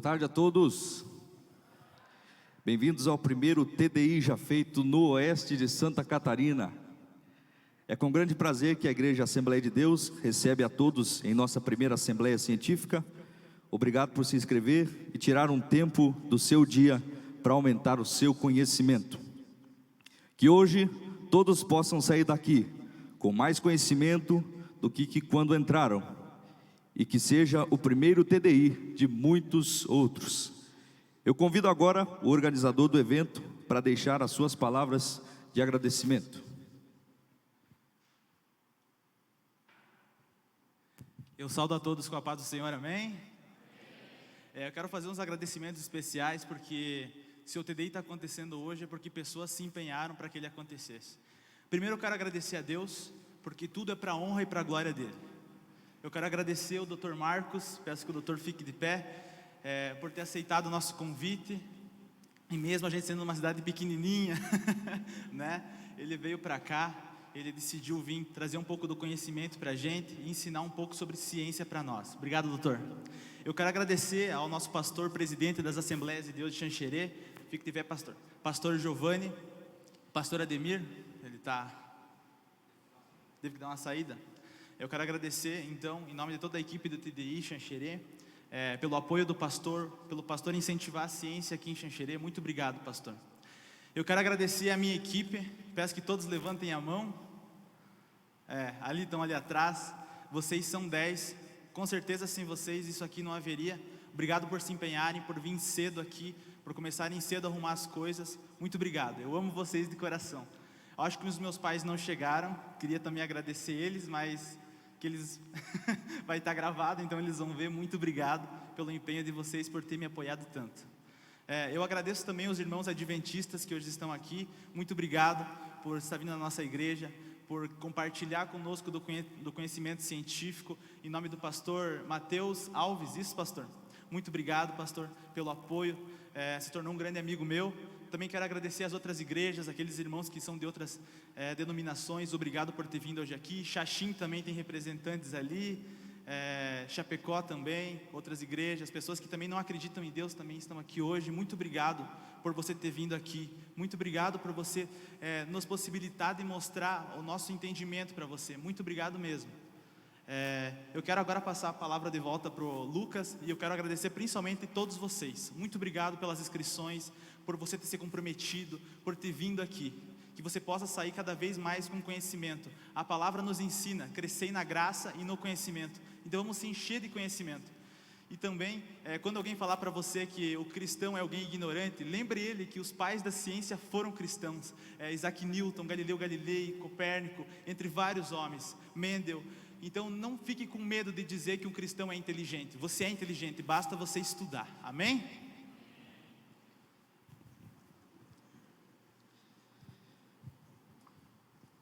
Boa tarde a todos. Bem-vindos ao primeiro TDI já feito no oeste de Santa Catarina. É com grande prazer que a Igreja Assembleia de Deus recebe a todos em nossa primeira Assembleia Científica. Obrigado por se inscrever e tirar um tempo do seu dia para aumentar o seu conhecimento. Que hoje todos possam sair daqui com mais conhecimento do que quando entraram, e que seja o primeiro TDI de muitos outros. Eu convido agora o organizador do evento para deixar as suas palavras de agradecimento. Eu saúdo a todos com a paz do Senhor, amém? Eu quero fazer uns agradecimentos especiais, porque se o TDI está acontecendo hoje é porque pessoas se empenharam para que ele acontecesse. Primeiro eu quero agradecer a Deus, porque tudo é para a honra e para a glória dele. Eu quero agradecer ao Dr. Marcos, peço que o doutor fique de pé, por ter aceitado o nosso convite, e mesmo a gente sendo uma cidade pequenininha, né? Ele veio para cá, ele decidiu vir trazer um pouco do conhecimento para a gente e ensinar um pouco sobre ciência para nós. Obrigado, doutor. Eu quero agradecer ao nosso pastor, presidente das Assembleias de Deus de Xanxerê, fique de pé, pastor. Pastor Giovanni, pastor Ademir, ele teve que dar uma saída. Eu quero agradecer, então, em nome de toda a equipe do TDI Xanxerê, pelo apoio do pastor, pelo pastor incentivar a ciência aqui em Xanxerê. Muito obrigado, pastor. Eu quero agradecer a minha equipe, peço que todos levantem a mão. Ali estão ali atrás, vocês são 10, com certeza sem vocês isso aqui não haveria. Obrigado por se empenharem, por vir cedo aqui, por começarem cedo a arrumar as coisas. Muito obrigado, eu amo vocês de coração. Acho que os meus pais não chegaram, queria também agradecer eles, mas que eles vai estar gravado, então eles vão ver. Muito obrigado pelo empenho de vocês, por ter me apoiado tanto. Eu agradeço também os irmãos adventistas que hoje estão aqui. Muito obrigado por estar vindo na nossa igreja, por compartilhar conosco do conhecimento científico. Em nome do pastor Mateus Alves, isso, pastor? Muito obrigado, pastor, pelo apoio, se tornou um grande amigo meu. Também quero agradecer às outras igrejas, aqueles irmãos que são de outras denominações. Obrigado por ter vindo hoje aqui. Xaxim também tem representantes ali, Chapecó também, outras igrejas, pessoas que também não acreditam em Deus também estão aqui hoje. Muito obrigado por você ter vindo aqui. Muito obrigado por você nos possibilitar de mostrar o nosso entendimento para você. Muito obrigado mesmo. Eu quero agora passar a palavra de volta para o Lucas, e eu quero agradecer principalmente a todos vocês. Muito obrigado pelas inscrições, por você ter se comprometido, por ter vindo aqui. Que você possa sair cada vez mais com conhecimento. A palavra nos ensina, crescer na graça e no conhecimento. Então vamos se encher de conhecimento. E também, quando alguém falar para você que o cristão é alguém ignorante, lembre ele que os pais da ciência foram cristãos. Isaac Newton, Galileu Galilei, Copérnico, entre vários homens, Mendel. Então não fique com medo de dizer que um cristão é inteligente. Você é inteligente, basta você estudar. Amém?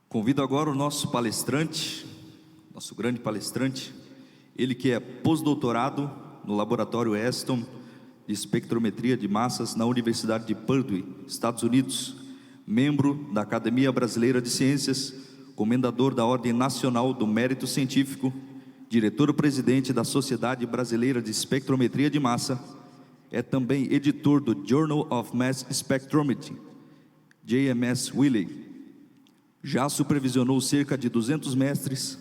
Convido agora o nosso palestrante, nosso grande palestrante, ele que é pós-doutorado no Laboratório Aston de Espectrometria de Massas na Universidade de Purdue, Estados Unidos, membro da Academia Brasileira de Ciências, comendador da Ordem Nacional do Mérito Científico, diretor-presidente da Sociedade Brasileira de Espectrometria de Massa, é também editor do Journal of Mass Spectrometry, JMS Wiley. Já supervisionou cerca de 200 mestres,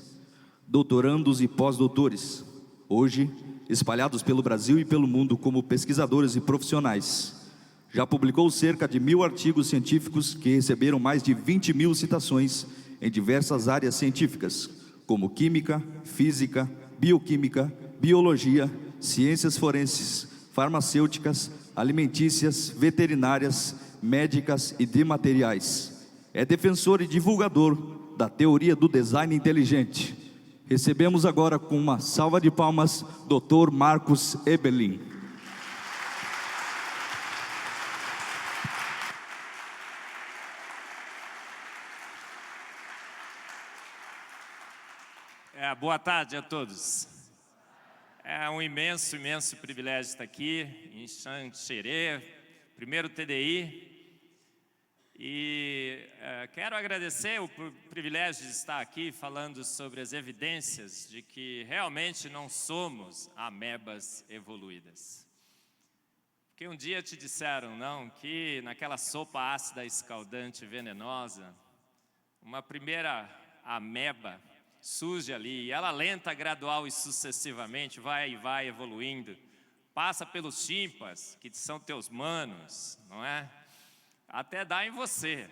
doutorandos e pós-doutores, hoje espalhados pelo Brasil e pelo mundo como pesquisadores e profissionais. Já publicou cerca de 1000 artigos científicos que receberam mais de 20.000 citações em diversas áreas científicas, como química, física, bioquímica, biologia, ciências forenses, farmacêuticas, alimentícias, veterinárias, médicas e de materiais. É defensor e divulgador da teoria do design inteligente. Recebemos agora com uma salva de palmas, Dr. Marcos Eberlin. Boa tarde a todos. É um imenso privilégio estar aqui em Xanxerê, primeiro TDI. E quero agradecer o privilégio de estar aqui falando sobre as evidências de que realmente não somos amebas evoluídas. Porque um dia te disseram, não, que naquela sopa ácida, escaldante, venenosa, uma primeira ameba surge ali, e ela lenta, gradual e sucessivamente vai evoluindo, passa pelos chimpas, que são teus manos, não é? Até dar em você.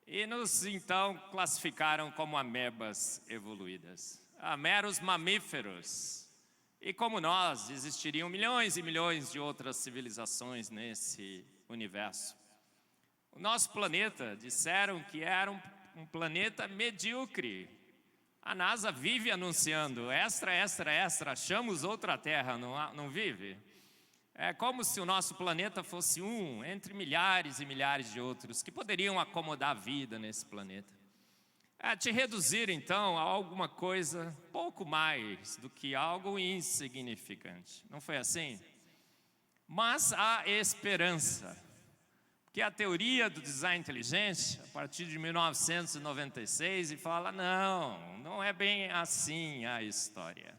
E nos então classificaram como amebas evoluídas, meros mamíferos. E como nós, existiriam milhões e milhões de outras civilizações nesse universo. O nosso planeta, disseram que era um planeta medíocre. A NASA vive anunciando, extra, achamos outra Terra, não vive? É como se o nosso planeta fosse um entre milhares e milhares de outros que poderiam acomodar a vida nesse planeta. Te reduzir então a alguma coisa pouco mais do que algo insignificante. Não foi assim? Mas há esperança. Porque a teoria do design inteligente, a partir de 1996, e fala, não é bem assim a história.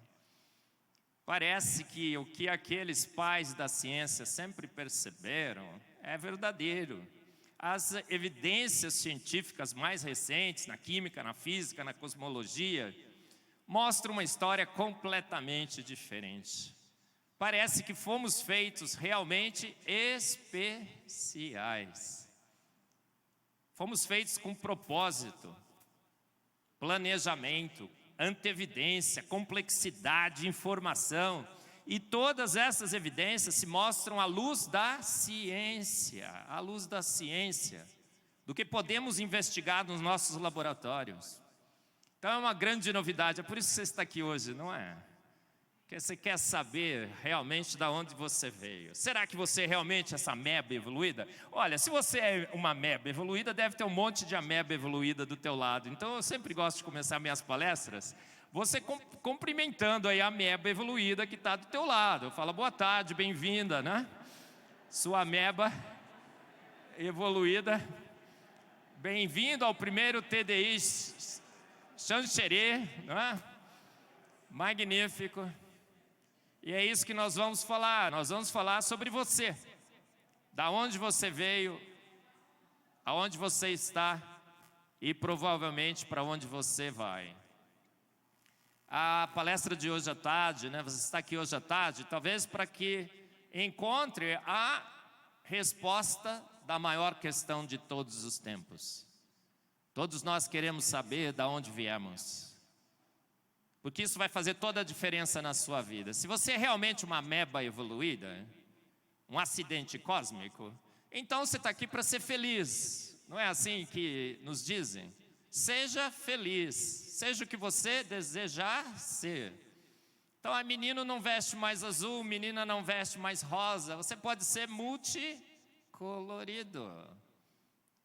Parece que o que aqueles pais da ciência sempre perceberam é verdadeiro. As evidências científicas mais recentes, na química, na física, na cosmologia, mostram uma história completamente diferente. Parece que fomos feitos realmente especiais. Fomos feitos com propósito, planejamento, anteevidência, complexidade, informação. E todas essas evidências se mostram à luz da ciência, do que podemos investigar nos nossos laboratórios. Então é uma grande novidade, é por isso que você está aqui hoje, não é? Porque você quer saber realmente de onde você veio. Será que você é realmente essa ameba evoluída? Olha, se você é uma ameba evoluída, deve ter um monte de ameba evoluída do teu lado. Então eu sempre gosto de começar minhas palestras você cumprimentando aí a ameba evoluída que está do teu lado. Fala, boa tarde, bem-vinda, né? Sua ameba evoluída. Bem-vindo ao primeiro TDI Xanxerê, não é? Magnífico. E é isso que nós vamos falar. Nós vamos falar sobre você. Da onde você veio, aonde você está e provavelmente para onde você vai. A palestra de hoje à tarde, né? Você está aqui hoje à tarde, talvez para que encontre a resposta da maior questão de todos os tempos. Todos nós queremos saber de onde viemos. Porque isso vai fazer toda a diferença na sua vida. Se você é realmente uma ameba evoluída, um acidente cósmico, então você está aqui para ser feliz. Não é assim que nos dizem? Seja feliz, seja o que você desejar ser. Então, a menino não veste mais azul, menina não veste mais rosa. Você pode ser multicolorido.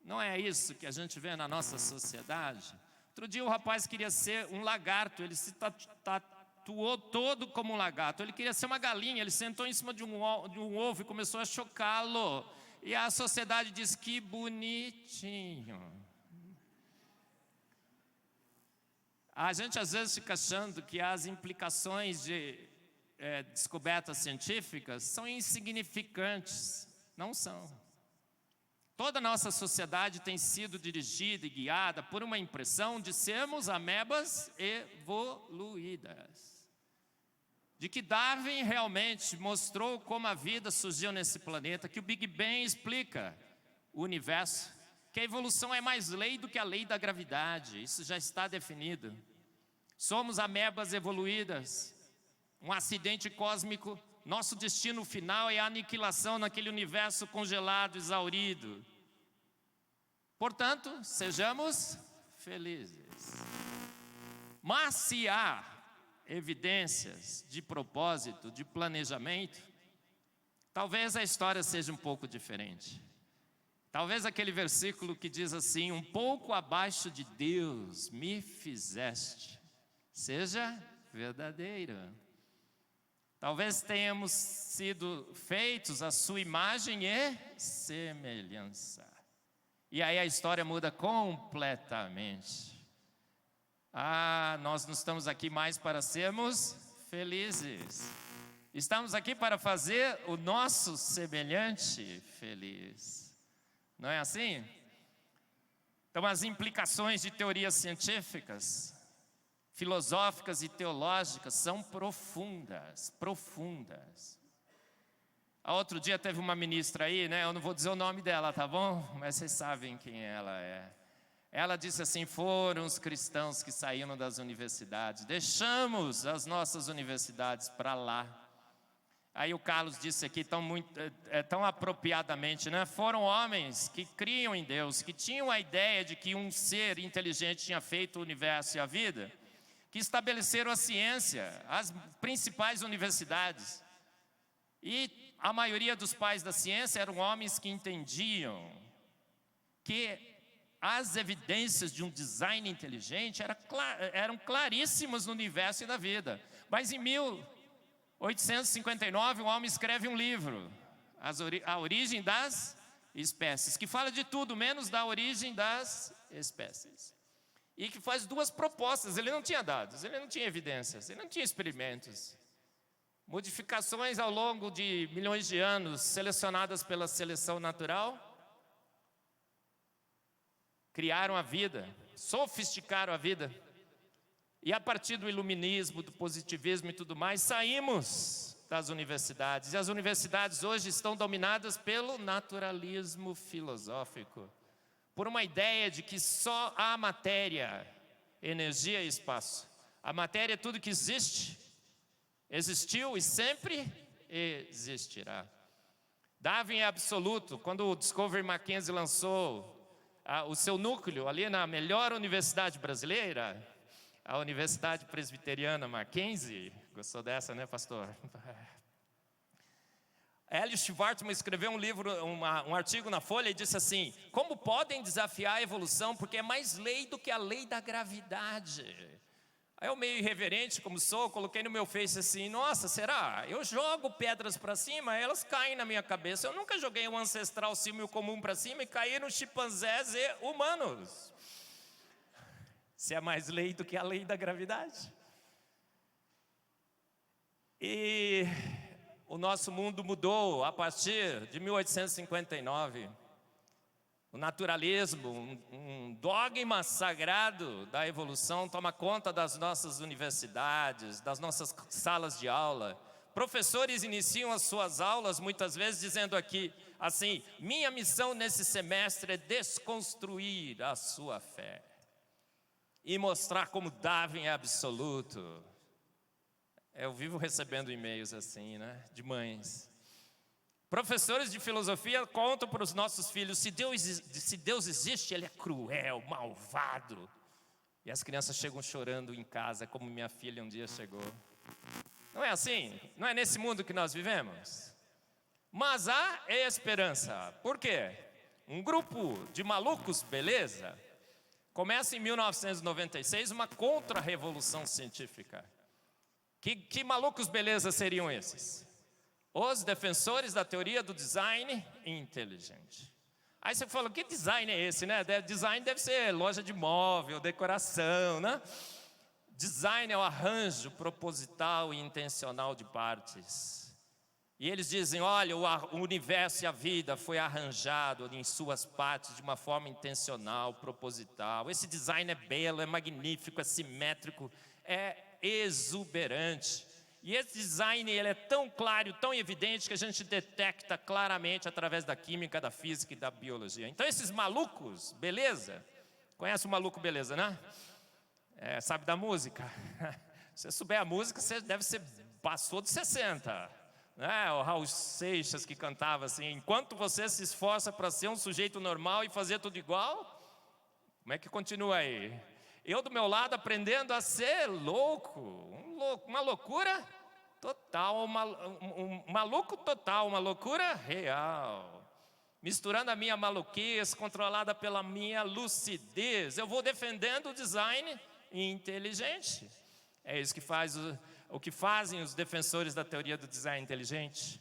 Não é isso que a gente vê na nossa sociedade? Outro dia o rapaz queria ser um lagarto, ele se tatuou todo como um lagarto. Ele queria ser uma galinha, ele sentou em cima de um ovo e começou a chocá-lo. E a sociedade diz, que bonitinho. A gente às vezes fica achando que as implicações de descobertas científicas são insignificantes. Não são. Toda a nossa sociedade tem sido dirigida e guiada por uma impressão de sermos amebas evoluídas. De que Darwin realmente mostrou como a vida surgiu nesse planeta, que o Big Bang explica o universo, que a evolução é mais lei do que a lei da gravidade, isso já está definido. Somos amebas evoluídas, um acidente cósmico, nosso destino final é a aniquilação naquele universo congelado, exaurido. Portanto, sejamos felizes. Mas se há evidências de propósito, de planejamento, talvez a história seja um pouco diferente. Talvez aquele versículo que diz assim, um pouco abaixo de Deus me fizeste, seja verdadeiro. Talvez tenhamos sido feitos à sua imagem e semelhança. E aí a história muda completamente. Nós não estamos aqui mais para sermos felizes. Estamos aqui para fazer o nosso semelhante feliz. Não é assim? Então, as implicações de teorias científicas, filosóficas e teológicas são profundas, profundas. Outro dia teve uma ministra aí, né? Eu não vou dizer o nome dela, tá bom? Mas vocês sabem quem ela é. Ela disse assim: foram os cristãos que saíram das universidades, deixamos as nossas universidades para lá. Aí o Carlos disse aqui tão apropriadamente, né? Foram homens que criam em Deus, que tinham a ideia de que um ser inteligente tinha feito o universo e a vida, que estabeleceram a ciência, as principais universidades. E a maioria dos pais da ciência eram homens que entendiam que as evidências de um design inteligente eram claríssimas no universo e na vida. Mas em 1859, um homem escreve um livro, A Origem das Espécies, que fala de tudo, menos da origem das espécies. E que faz duas propostas. Ele não tinha dados, ele não tinha evidências, ele não tinha experimentos. Modificações ao longo de milhões de anos, selecionadas pela seleção natural, criaram a vida, sofisticaram a vida. E a partir do iluminismo, do positivismo e tudo mais, saímos das universidades. E as universidades hoje estão dominadas pelo naturalismo filosófico, por uma ideia de que só há matéria, energia e espaço. A matéria é tudo que existe, existiu e sempre existirá. Darwin é absoluto. Quando o Discovery Mackenzie lançou o seu núcleo ali na melhor universidade brasileira, a Universidade Presbiteriana Mackenzie, gostou dessa, né, pastor? Hélio Schwartzman escreveu um artigo na Folha e disse assim: como podem desafiar a evolução, porque é mais lei do que a lei da gravidade. Aí eu, meio irreverente como sou, coloquei no meu Face assim: nossa, será? Eu jogo pedras para cima, elas caem na minha cabeça. Eu nunca joguei um ancestral símio comum para cima e caíram chimpanzés e humanos. Se é mais lei do que a lei da gravidade. E o nosso mundo mudou a partir de 1859. O naturalismo, um dogma sagrado da evolução, toma conta das nossas universidades, das nossas salas de aula. Professores iniciam as suas aulas muitas vezes dizendo aqui, assim: minha missão nesse semestre é desconstruir a sua fé e mostrar como Darwin é absoluto. Eu vivo recebendo e-mails assim, né, de mães. Professores de filosofia contam para os nossos filhos: se Deus existe, Ele é cruel, malvado. E as crianças chegam chorando em casa, como minha filha um dia chegou. Não é assim? Não é nesse mundo que nós vivemos? Mas há esperança. Por quê? Um grupo de malucos, beleza, começa em 1996 uma contra-revolução científica. Que malucos, beleza, seriam esses? Os defensores da teoria do design inteligente. Aí você fala: que design é esse, né? Design deve ser loja de móvel, decoração, né? Design é o arranjo proposital e intencional de partes. E eles dizem: olha, o universo e a vida foi arranjado em suas partes de uma forma intencional, proposital. Esse design é belo, é magnífico, é simétrico, é exuberante. E esse design, ele é tão claro, tão evidente, que a gente detecta claramente através da química, da física e da biologia. Então esses malucos, beleza? Conhece o maluco beleza, né? Sabe da música? Se você souber a música, você passou de 60. Né? O Raul Seixas que cantava assim: enquanto você se esforça para ser um sujeito normal e fazer tudo igual, como é que continua aí? Eu do meu lado aprendendo a ser louco, uma loucura total, um maluco total, uma loucura real. Misturando a minha maluquice, controlada pela minha lucidez, eu vou defendendo o design inteligente. É isso que o que fazem os defensores da teoria do design inteligente.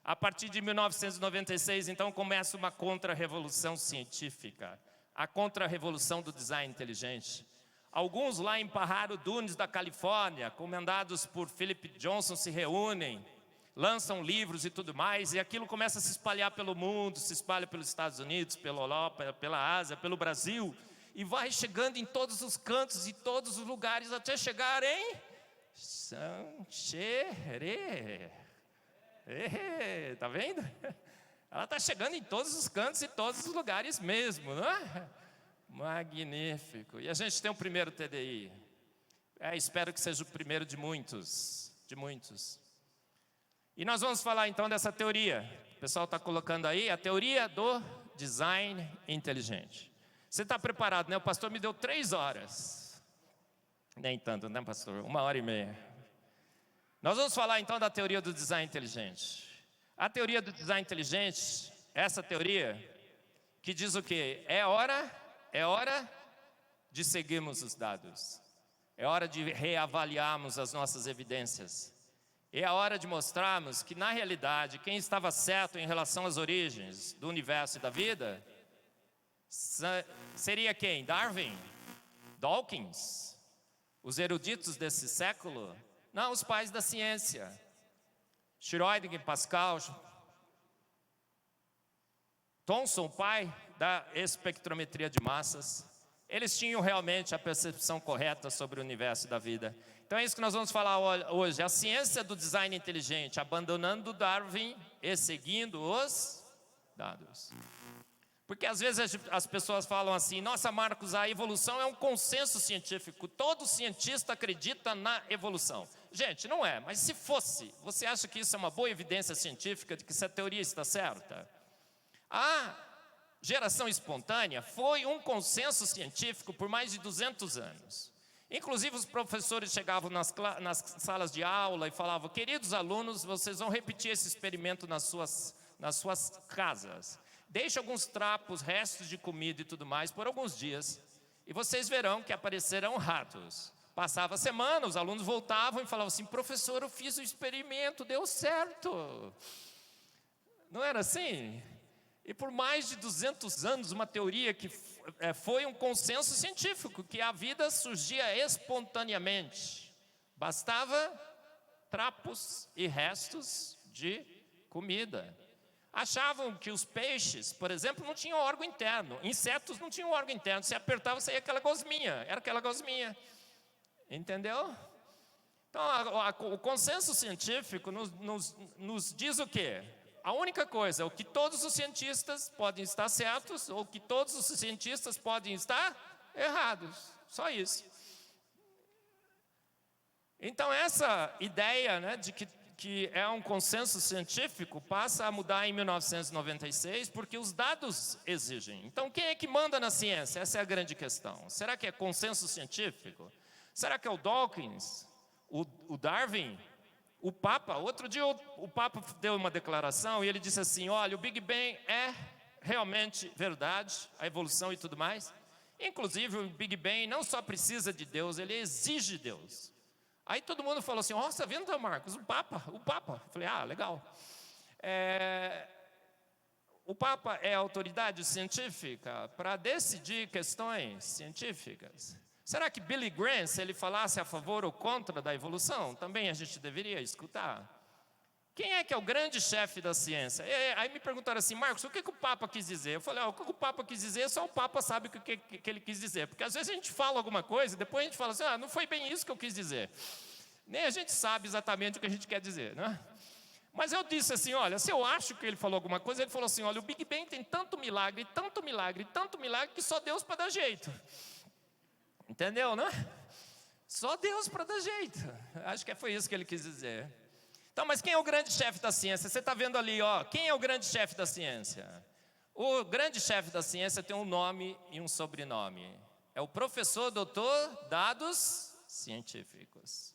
A partir de 1996, então, começa uma contra-revolução científica, a contra-revolução do design inteligente. Alguns lá em Pajaro Dunes, da Califórnia, comandados por Philip Johnson, se reúnem lançam livros e tudo mais, e aquilo começa a se espalhar pelo mundo, se espalha pelos Estados Unidos, pela Europa, pela Ásia, pelo Brasil, e vai chegando em todos os cantos e todos os lugares, até chegar em Xanxerê. Tá vendo? Ela está chegando em todos os cantos e todos os lugares mesmo, não é? Magnífico. E a gente tem o primeiro TDI. Espero que seja o primeiro de muitos, de muitos. E nós vamos falar então dessa teoria. O pessoal está colocando aí a teoria do design inteligente. Você está preparado, né? O pastor me deu 3 horas. Nem tanto, né, pastor? 1h30. Nós vamos falar então da teoria do design inteligente. A teoria do design inteligente, essa teoria, que diz o quê? É hora de seguirmos os dados. É hora de reavaliarmos as nossas evidências. É a hora de mostrarmos que, na realidade, quem estava certo em relação às origens do universo e da vida seria quem? Darwin? Dawkins? Os eruditos desse século? Não, os pais da ciência. Schrödinger, Pascal, Thomson, pai da espectrometria de massas. Eles tinham realmente a percepção correta sobre o universo da vida. Então é isso que nós vamos falar hoje. A ciência do design inteligente, abandonando Darwin e seguindo os dados. Porque às vezes as pessoas falam assim: nossa, Marcos, a evolução é um consenso científico. Todo cientista acredita na evolução. Gente, não é, mas se fosse, você acha que isso é uma boa evidência científica de que essa teoria está certa? A geração espontânea foi um consenso científico por mais de 200 anos. Inclusive os professores chegavam nas salas de aula e falavam: queridos alunos, vocês vão repetir esse experimento nas suas casas. Deixe alguns trapos, restos de comida e tudo mais por alguns dias, e vocês verão que aparecerão ratos. Passava a semana, os alunos voltavam e falavam assim: professor, eu fiz o experimento, deu certo. Não era assim? E por mais de 200 anos, uma teoria que foi um consenso científico, que a vida surgia espontaneamente. Bastava trapos e restos de comida. Achavam que os peixes, por exemplo, não tinham órgão interno. Insetos não tinham órgão interno. Se apertava, saía aquela gosminha. Era aquela gosminha. Entendeu? Então, o consenso científico nos diz o quê? A única coisa, o que todos os cientistas podem estar certos, ou que todos os cientistas podem estar errados. Só isso. Então, essa ideia, né, de que é um consenso científico passa a mudar em 1996, porque os dados exigem. Então, quem é que manda na ciência? Essa é a grande questão. Será que é consenso científico? Será que é o Dawkins? O Darwin? O Papa? Outro dia o Papa deu uma declaração e ele disse assim: olha, o Big Bang é realmente verdade, a evolução e tudo mais. Inclusive o Big Bang não só precisa de Deus, ele exige Deus. Aí todo mundo falou assim: ó, está vendo, Marcos? O Papa. Eu falei: ah, legal. O Papa é a autoridade científica para decidir questões científicas. Será que Billy Graham, se ele falasse a favor ou contra da evolução, também a gente deveria escutar? Quem é que é o grande chefe da ciência? Aí me perguntaram assim: Marcos, o que o Papa quis dizer? Eu falei: o que o Papa quis dizer, só o Papa sabe o que ele quis dizer. Porque às vezes a gente fala alguma coisa e depois a gente fala assim: não foi bem isso que eu quis dizer. Nem a gente sabe exatamente o que a gente quer dizer, né? Mas eu disse assim: olha, se eu acho que ele falou alguma coisa, ele falou assim: olha, o Big Bang tem tanto milagre, que só Deus para dar jeito. Entendeu, né? Só Deus para dar jeito. Acho que foi isso que ele quis dizer. Então, mas quem é o grande chefe da ciência? Você está vendo ali, ó, quem é o grande chefe da ciência? O grande chefe da ciência tem um nome e um sobrenome. É o professor doutor dados científicos.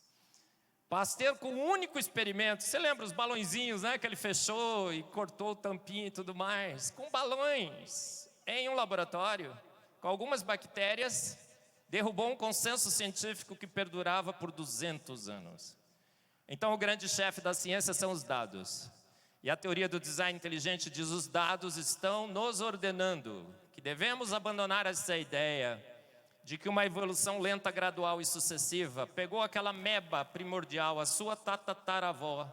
Pasteur, com um único experimento, você lembra os balõezinhos, né, que ele fechou e cortou o tampinho e tudo mais? Com balões, em um laboratório, com algumas bactérias, derrubou um consenso científico que perdurava por 200 anos. Então, o grande chefe da ciência são os dados. E a teoria do design inteligente diz: os dados estão nos ordenando, que devemos abandonar essa ideia de que uma evolução lenta, gradual e sucessiva pegou aquela ameba primordial, a sua tataravó,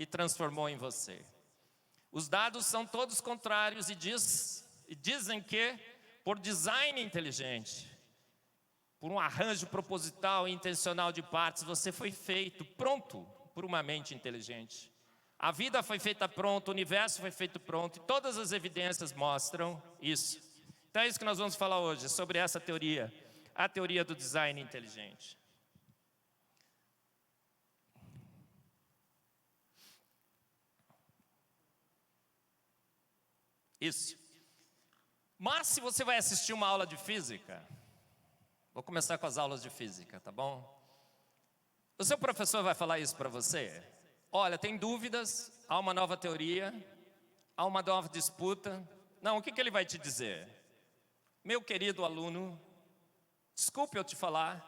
e transformou em você. Os dados são todos contrários e dizem que, por design inteligente, por um arranjo proposital e intencional de partes, você foi feito pronto por uma mente inteligente. A vida foi feita pronto, o universo foi feito pronto, e todas as evidências mostram isso. Então é isso que nós vamos falar hoje, sobre essa teoria, a teoria do design inteligente. Isso. Mas se você vai assistir uma aula de física, vou começar com as aulas de física, tá bom? O seu professor vai falar isso para você? Olha, tem dúvidas, há uma nova teoria, há uma nova disputa. Não, o que ele vai te dizer? Meu querido aluno, desculpe eu te falar,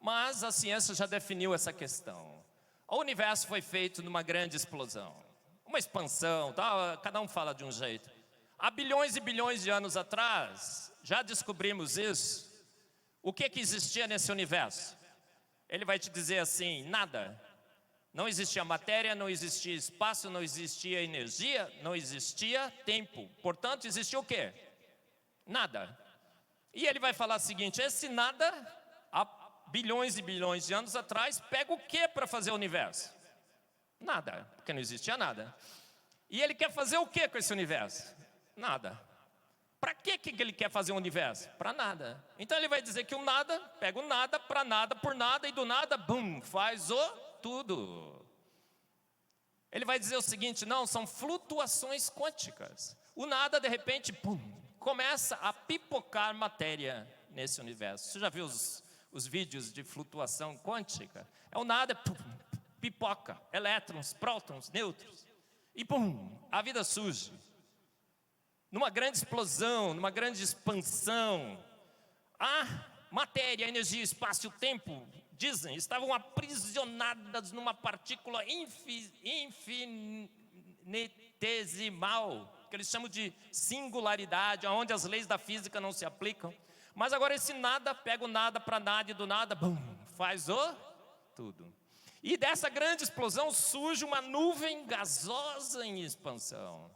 mas a ciência já definiu essa questão. O universo foi feito numa grande explosão, uma expansão, tá? Cada um fala de um jeito. Há bilhões e bilhões de anos atrás, já descobrimos isso. O que existia nesse universo? Ele vai te dizer assim, nada. Não existia matéria, não existia espaço, não existia energia, não existia tempo. Portanto, existia o quê? Nada. E ele vai falar o seguinte, esse nada, há bilhões e bilhões de anos atrás, pega o quê para fazer o universo? Nada, porque não existia nada. E ele quer fazer o quê com esse universo? Nada. Para que ele quer fazer o universo? Para nada. Então ele vai dizer que o nada, pega o nada, para nada, por nada, e do nada, bum, faz o tudo. Ele vai dizer o seguinte, não, são flutuações quânticas. O nada, de repente, pum, começa a pipocar matéria nesse universo. Você já viu os vídeos de flutuação quântica? É o nada, pum, pipoca, elétrons, prótons, nêutrons, e pum, a vida surge. Numa grande explosão, numa grande expansão, a matéria, a energia, o espaço e o tempo, dizem, estavam aprisionadas numa partícula infinitesimal, que eles chamam de singularidade, onde as leis da física não se aplicam. Mas agora esse nada, pega o nada para nada e do nada, bum, faz o tudo. E dessa grande explosão surge uma nuvem gasosa em expansão.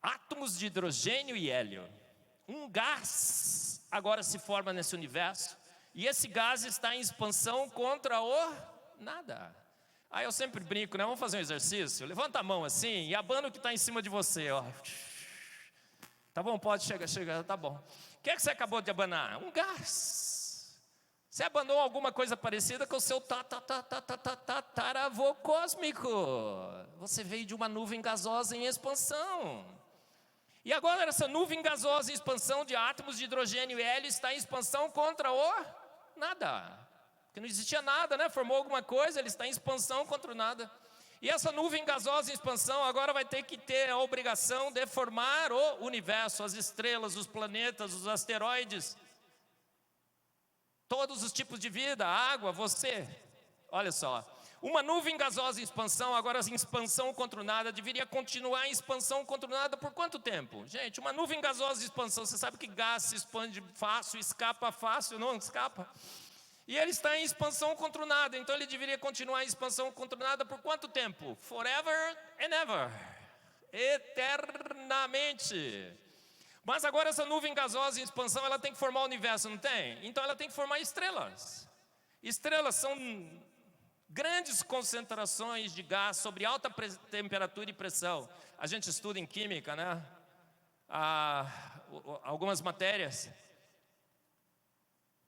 Átomos de hidrogênio e hélio. Um gás agora se forma nesse universo. E esse gás está em expansão contra o nada. Aí eu sempre brinco, né? Vamos fazer um exercício? Levanta a mão assim e abana o que está em cima de você, ó. Tá bom, pode, chega, tá bom. O que é que você acabou de abanar? Um gás. Você abanou alguma coisa parecida com o seu tataravô cósmico. Você veio de uma nuvem gasosa em expansão. E agora essa nuvem gasosa em expansão de átomos de hidrogênio e hélio está em expansão contra o nada. Porque não existia nada, né? Formou alguma coisa, ele está em expansão contra o nada. E essa nuvem gasosa em expansão agora vai ter que ter a obrigação de formar o universo, as estrelas, os planetas, os asteroides. Todos os tipos de vida, a água, você. Olha só. Uma nuvem gasosa em expansão, agora em expansão contra o nada, deveria continuar em expansão contra o nada por quanto tempo? Gente, uma nuvem gasosa em expansão, você sabe que gás se expande fácil, escapa fácil, não escapa? E ele está em expansão contra o nada, então ele deveria continuar em expansão contra o nada por quanto tempo? Forever and ever, eternamente. Mas agora essa nuvem gasosa em expansão, ela tem que formar o universo, não tem? Então ela tem que formar estrelas. Estrelas são grandes concentrações de gás sobre alta temperatura e pressão. A gente estuda em química, né? Algumas matérias.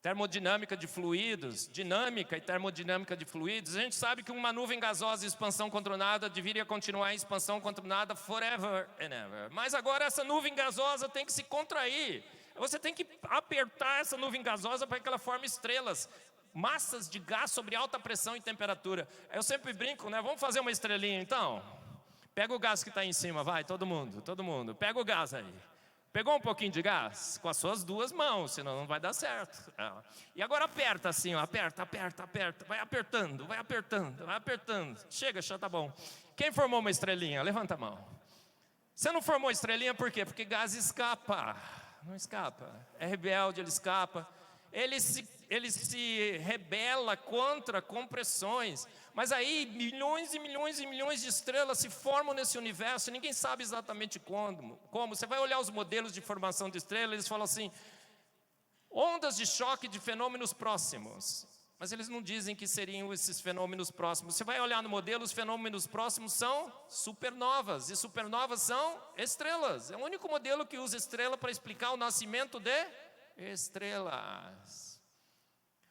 Termodinâmica de fluidos, dinâmica e termodinâmica de fluidos. A gente sabe que uma nuvem gasosa em expansão contra o nada deveria continuar em expansão contra o nada forever and ever. Mas agora essa nuvem gasosa tem que se contrair. Você tem que apertar essa nuvem gasosa para que ela forme estrelas. Massas de gás sobre alta pressão e temperatura. Eu sempre brinco, né? Vamos fazer uma estrelinha então? Pega o gás que está aí em cima, vai, todo mundo. Pega o gás aí. Pegou um pouquinho de gás? Com as suas duas mãos, senão não vai dar certo. E agora aperta assim, ó, aperta. Vai apertando. Chega, já tá bom. Quem formou uma estrelinha? Levanta a mão. Você não formou estrelinha por quê? Porque gás escapa. Não escapa. É rebelde, ele escapa. Ele se ele se rebela contra compressões. Mas aí milhões e milhões e milhões de estrelas se formam nesse universo, e ninguém sabe exatamente como. Você vai olhar os modelos de formação de estrelas, eles falam assim, ondas de choque de fenômenos próximos. Mas eles não dizem que seriam esses fenômenos próximos. Você vai olhar no modelo, os fenômenos próximos são supernovas, e supernovas são estrelas. É o único modelo que usa estrela para explicar o nascimento de estrelas.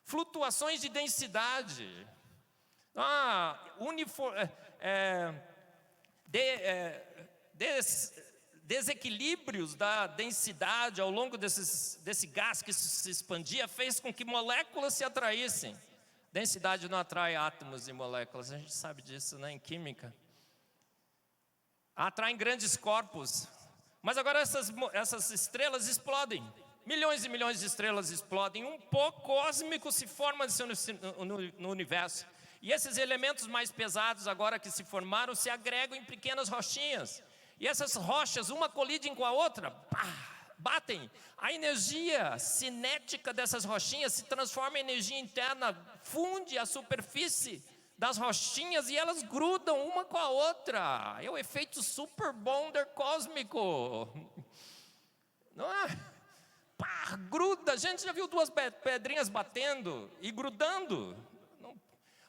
Flutuações de densidade. Desequilíbrios da densidade ao longo desse gás que se expandia fez com que moléculas se atraíssem. Densidade não atrai átomos e moléculas, a gente sabe disso, né, em química. Atraem grandes corpos. Mas agora essas estrelas explodem. Milhões e milhões de estrelas explodem. Um pó cósmico se forma no universo. E esses elementos mais pesados agora que se formaram se agregam em pequenas rochinhas. E essas rochas, uma colidem com a outra, batem. A energia cinética dessas rochinhas se transforma em energia interna, funde a superfície das rochinhas e elas grudam uma com a outra. É o efeito super bonder cósmico. Não é? Gruda. A gente já viu duas pedrinhas batendo e grudando.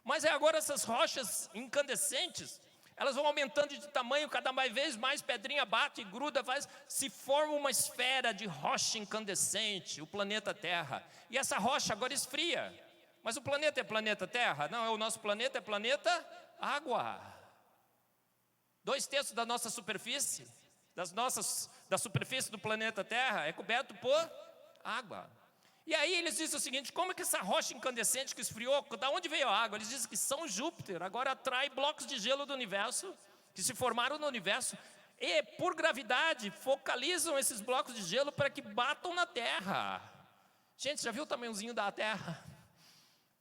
Mas agora essas rochas incandescentes, elas vão aumentando de tamanho, cada vez mais pedrinha bate e gruda, se forma uma esfera de rocha incandescente, o planeta Terra. E essa rocha agora esfria. Mas o planeta é planeta Terra? Não, o nosso planeta é planeta água. 2/3 da nossa superfície, da superfície do planeta Terra, é coberto por água. E aí eles dizem o seguinte, como é que essa rocha incandescente que esfriou, da onde veio a água? Eles dizem que São Júpiter agora atrai blocos de gelo do universo, que se formaram no universo, e por gravidade focalizam esses blocos de gelo para que batam na Terra. Gente, já viu o tamanhozinho da Terra?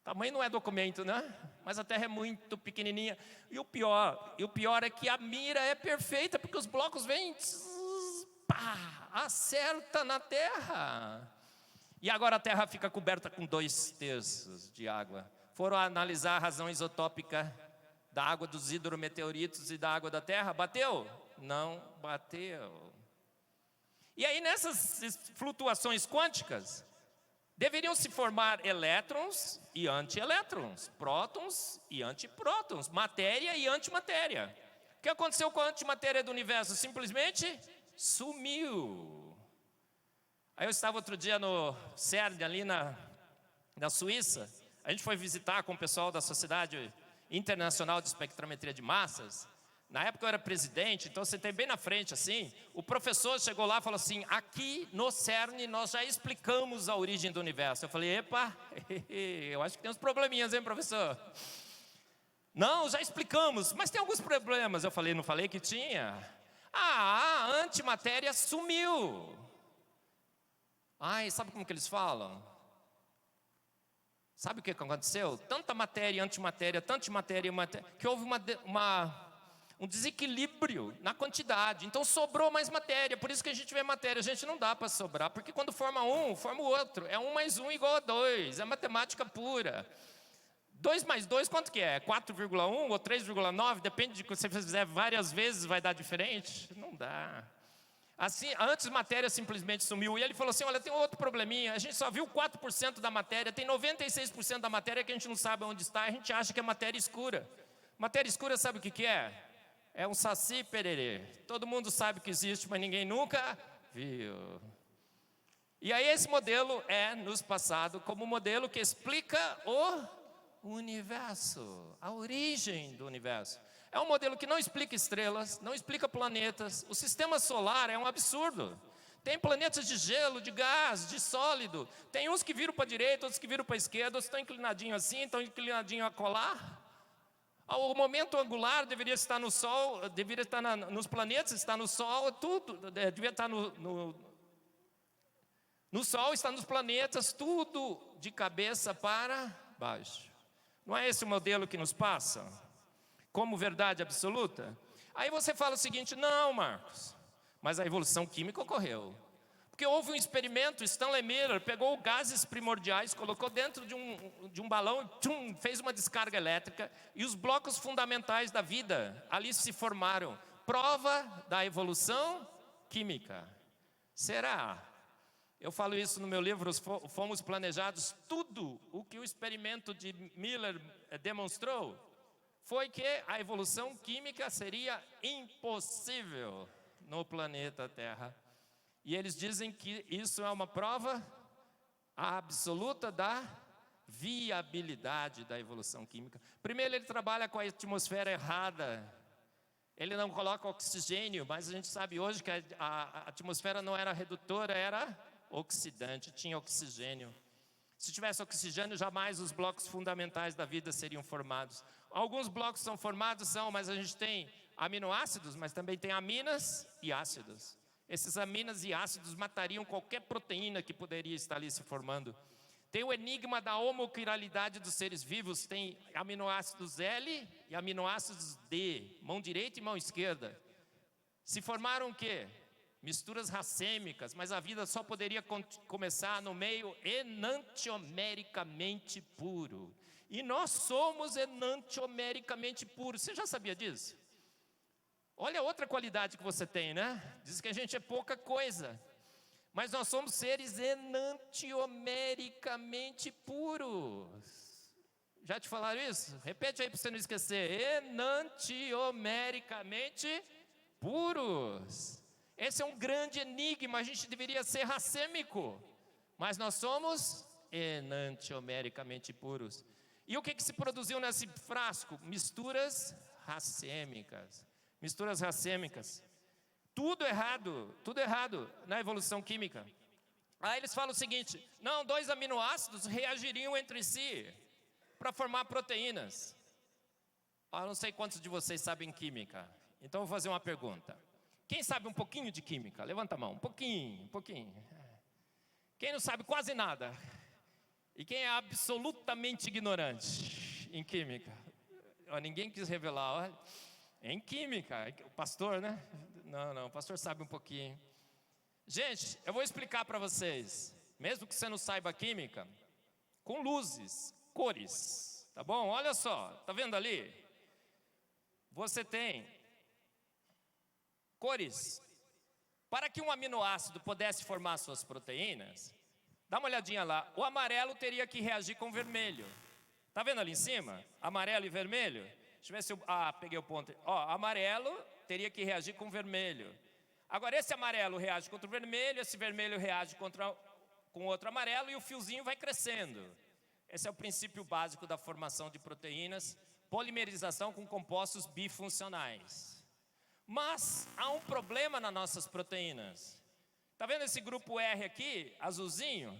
Tamanho não é documento, né? Mas a Terra é muito pequenininha. E o pior é que a mira é perfeita, porque os blocos vêm, acerta na Terra. E agora a Terra fica coberta com 2/3 de água. Foram analisar a razão isotópica da água dos hidrometeoritos e da água da Terra. Bateu? Não bateu. E aí nessas flutuações quânticas, deveriam se formar elétrons e antielétrons, prótons e antiprótons, matéria e antimatéria. O que aconteceu com a antimatéria do universo? Simplesmente sumiu. Aí eu estava outro dia no CERN, ali na Suíça. A gente foi visitar com o pessoal da Sociedade Internacional de Espectrometria de Massas. Na época eu era presidente, então você tem bem na frente assim. O professor chegou lá e falou assim, aqui no CERN nós já explicamos a origem do universo. Eu falei, epa, eu acho que tem uns probleminhas, hein, professor? Não, já explicamos, mas tem alguns problemas. Eu falei, não falei que tinha? A antimatéria sumiu. Ai, sabe como que eles falam? Sabe o que aconteceu? Tanta matéria e antimatéria, tanta matéria e matéria, que houve um desequilíbrio na quantidade. Então sobrou mais matéria, por isso que a gente vê matéria. A gente não dá para sobrar, porque quando forma um, forma o outro. É 1 mais 1 igual a 2, é matemática pura. 2 mais 2 quanto que é? 4,1 ou 3,9? Depende de que você fizer várias vezes, vai dar diferente? Não dá. Assim, antes a matéria simplesmente sumiu. E ele falou assim, olha, tem outro probleminha. A gente só viu 4% da matéria. Tem 96% da matéria que a gente não sabe onde está. A gente acha que é matéria escura. Matéria escura sabe o que é? É um saci pererê. Todo mundo sabe que existe, mas ninguém nunca viu. E aí esse modelo é nos passado como um modelo que explica o universo. A origem do universo. É um modelo que não explica estrelas, não explica planetas. O sistema solar é um absurdo. Tem planetas de gelo, de gás, de sólido. Tem uns que viram para a direita, outros que viram para a esquerda, outros estão inclinadinhos assim, estão inclinadinhos a colar. O momento angular deveria estar no Sol, deveria estar nos planetas, está no Sol, tudo. Deveria estar no Sol, está nos planetas, tudo de cabeça para baixo. Não é esse o modelo que nos passa? Como verdade absoluta? Aí você fala o seguinte, não, Marcos, mas a evolução química ocorreu. Porque houve um experimento, Stanley Miller pegou gases primordiais, colocou dentro de um balão, tchum, fez uma descarga elétrica, e os blocos fundamentais da vida ali se formaram. Prova da evolução química. Será? Eu falo isso no meu livro, Fomos Planejados. Tudo o que o experimento de Miller demonstrou foi que a evolução química seria impossível no planeta Terra. E eles dizem que isso é uma prova absoluta da viabilidade da evolução química. Primeiro, ele trabalha com a atmosfera errada. Ele não coloca oxigênio, mas a gente sabe hoje que a atmosfera não era redutora, era oxidante, tinha oxigênio. Se tivesse oxigênio, jamais os blocos fundamentais da vida seriam formados. Alguns blocos são formados, mas a gente tem aminoácidos, mas também tem aminas e ácidos. Esses aminas e ácidos matariam qualquer proteína que poderia estar ali se formando. Tem o enigma da homoquiralidade dos seres vivos. Tem aminoácidos L e aminoácidos D, mão direita e mão esquerda. Se formaram o quê? Misturas racêmicas, mas a vida só poderia começar no meio enantiomericamente puro. E nós somos enantiomericamente puros. Você já sabia disso? Olha a outra qualidade que você tem, né? Diz que a gente é pouca coisa. Mas nós somos seres enantiomericamente puros. Já te falaram isso? Repete aí para você não esquecer. Enantiomericamente puros. Esse é um grande enigma. A gente deveria ser racêmico. Mas nós somos enantiomericamente puros. E o que se produziu nesse frasco? Misturas racêmicas. Misturas racêmicas. Tudo errado na evolução química. Aí eles falam o seguinte: não, 2 aminoácidos reagiriam entre si para formar proteínas. Eu não sei quantos de vocês sabem química. Então eu vou fazer uma pergunta. Quem sabe um pouquinho de química? Levanta a mão, um pouquinho. Quem não sabe quase nada? E quem é absolutamente ignorante em química? Ninguém quis revelar, olha. Em química, o pastor, né? Não, o pastor sabe um pouquinho. Gente, eu vou explicar para vocês, mesmo que você não saiba química, com luzes, cores, tá bom? Olha só, tá vendo ali? Você tem cores. Para que um aminoácido pudesse formar suas proteínas, dá uma olhadinha lá, o amarelo teria que reagir com o vermelho. Tá vendo ali em cima? Amarelo e vermelho? Deixa eu ver se eu... peguei o ponto. Amarelo teria que reagir com vermelho. Agora, esse amarelo reage contra o vermelho, esse vermelho reage com outro amarelo e o fiozinho vai crescendo. Esse é o princípio básico da formação de proteínas, polimerização com compostos bifuncionais. Mas há um problema nas nossas proteínas. Está vendo esse grupo R aqui, azulzinho?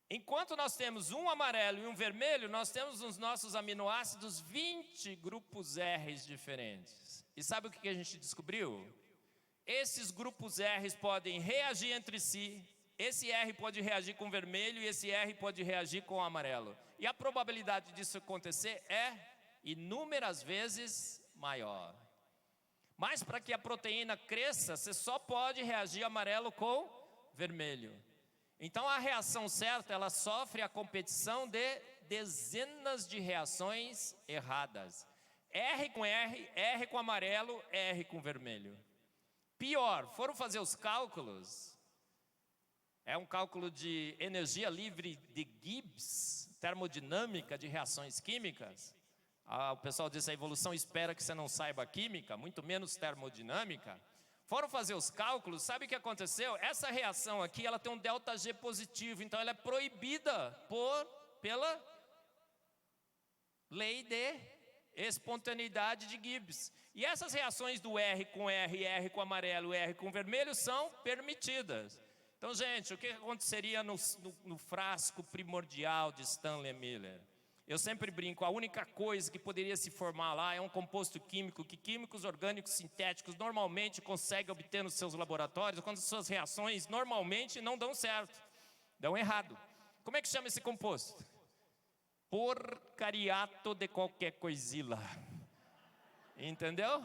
Enquanto nós temos um amarelo e um vermelho, nós temos nos nossos aminoácidos 20 grupos R's diferentes. E sabe o que a gente descobriu? Esses grupos R's podem reagir entre si. Esse R pode reagir com o vermelho e esse R pode reagir com o amarelo. E a probabilidade disso acontecer é inúmeras vezes maior. Mas para que a proteína cresça, você só pode reagir amarelo com vermelho. Então a reação certa, ela sofre a competição de dezenas de reações erradas. R com R, R com amarelo, R com vermelho. Pior, foram fazer os cálculos. É um cálculo de energia livre de Gibbs, termodinâmica de reações químicas. O pessoal diz, a evolução espera que você não saiba química, muito menos termodinâmica. Foram fazer os cálculos, sabe o que aconteceu? Essa reação aqui, ela tem um ΔG positivo, então ela é proibida pela lei de espontaneidade de Gibbs. E essas reações do R com R, R com amarelo, R com vermelho são permitidas. Então, gente, o que aconteceria no frasco primordial de Stanley Miller? Eu sempre brinco, a única coisa que poderia se formar lá é um composto químico que químicos orgânicos sintéticos normalmente conseguem obter nos seus laboratórios, quando suas reações normalmente não dão certo, dão errado. Como é que chama esse composto? Porcariato de qualquer coisila. Entendeu?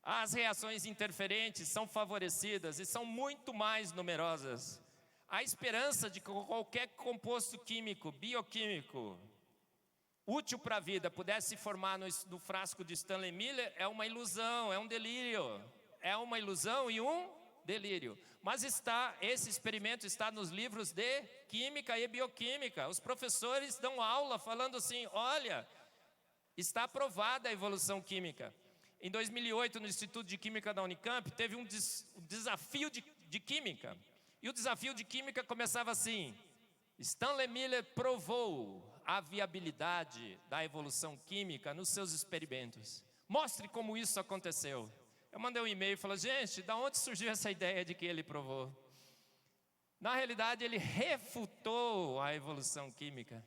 As reações interferentes são favorecidas e são muito mais numerosas. A esperança de que qualquer composto químico, bioquímico, útil para a vida, pudesse se formar no frasco de Stanley Miller é uma ilusão, é um delírio. É uma ilusão e um delírio. Mas esse experimento está nos livros de Química e Bioquímica. Os professores dão aula falando assim, olha, está aprovada a evolução química. Em 2008, no Instituto de Química da Unicamp, teve um desafio de química. E o desafio de química começava assim: Stanley Miller provou a viabilidade da evolução química nos seus experimentos. Mostre como isso aconteceu. Eu mandei um e-mail e falei, gente, da onde surgiu essa ideia de que ele provou? Na realidade, ele refutou a evolução química.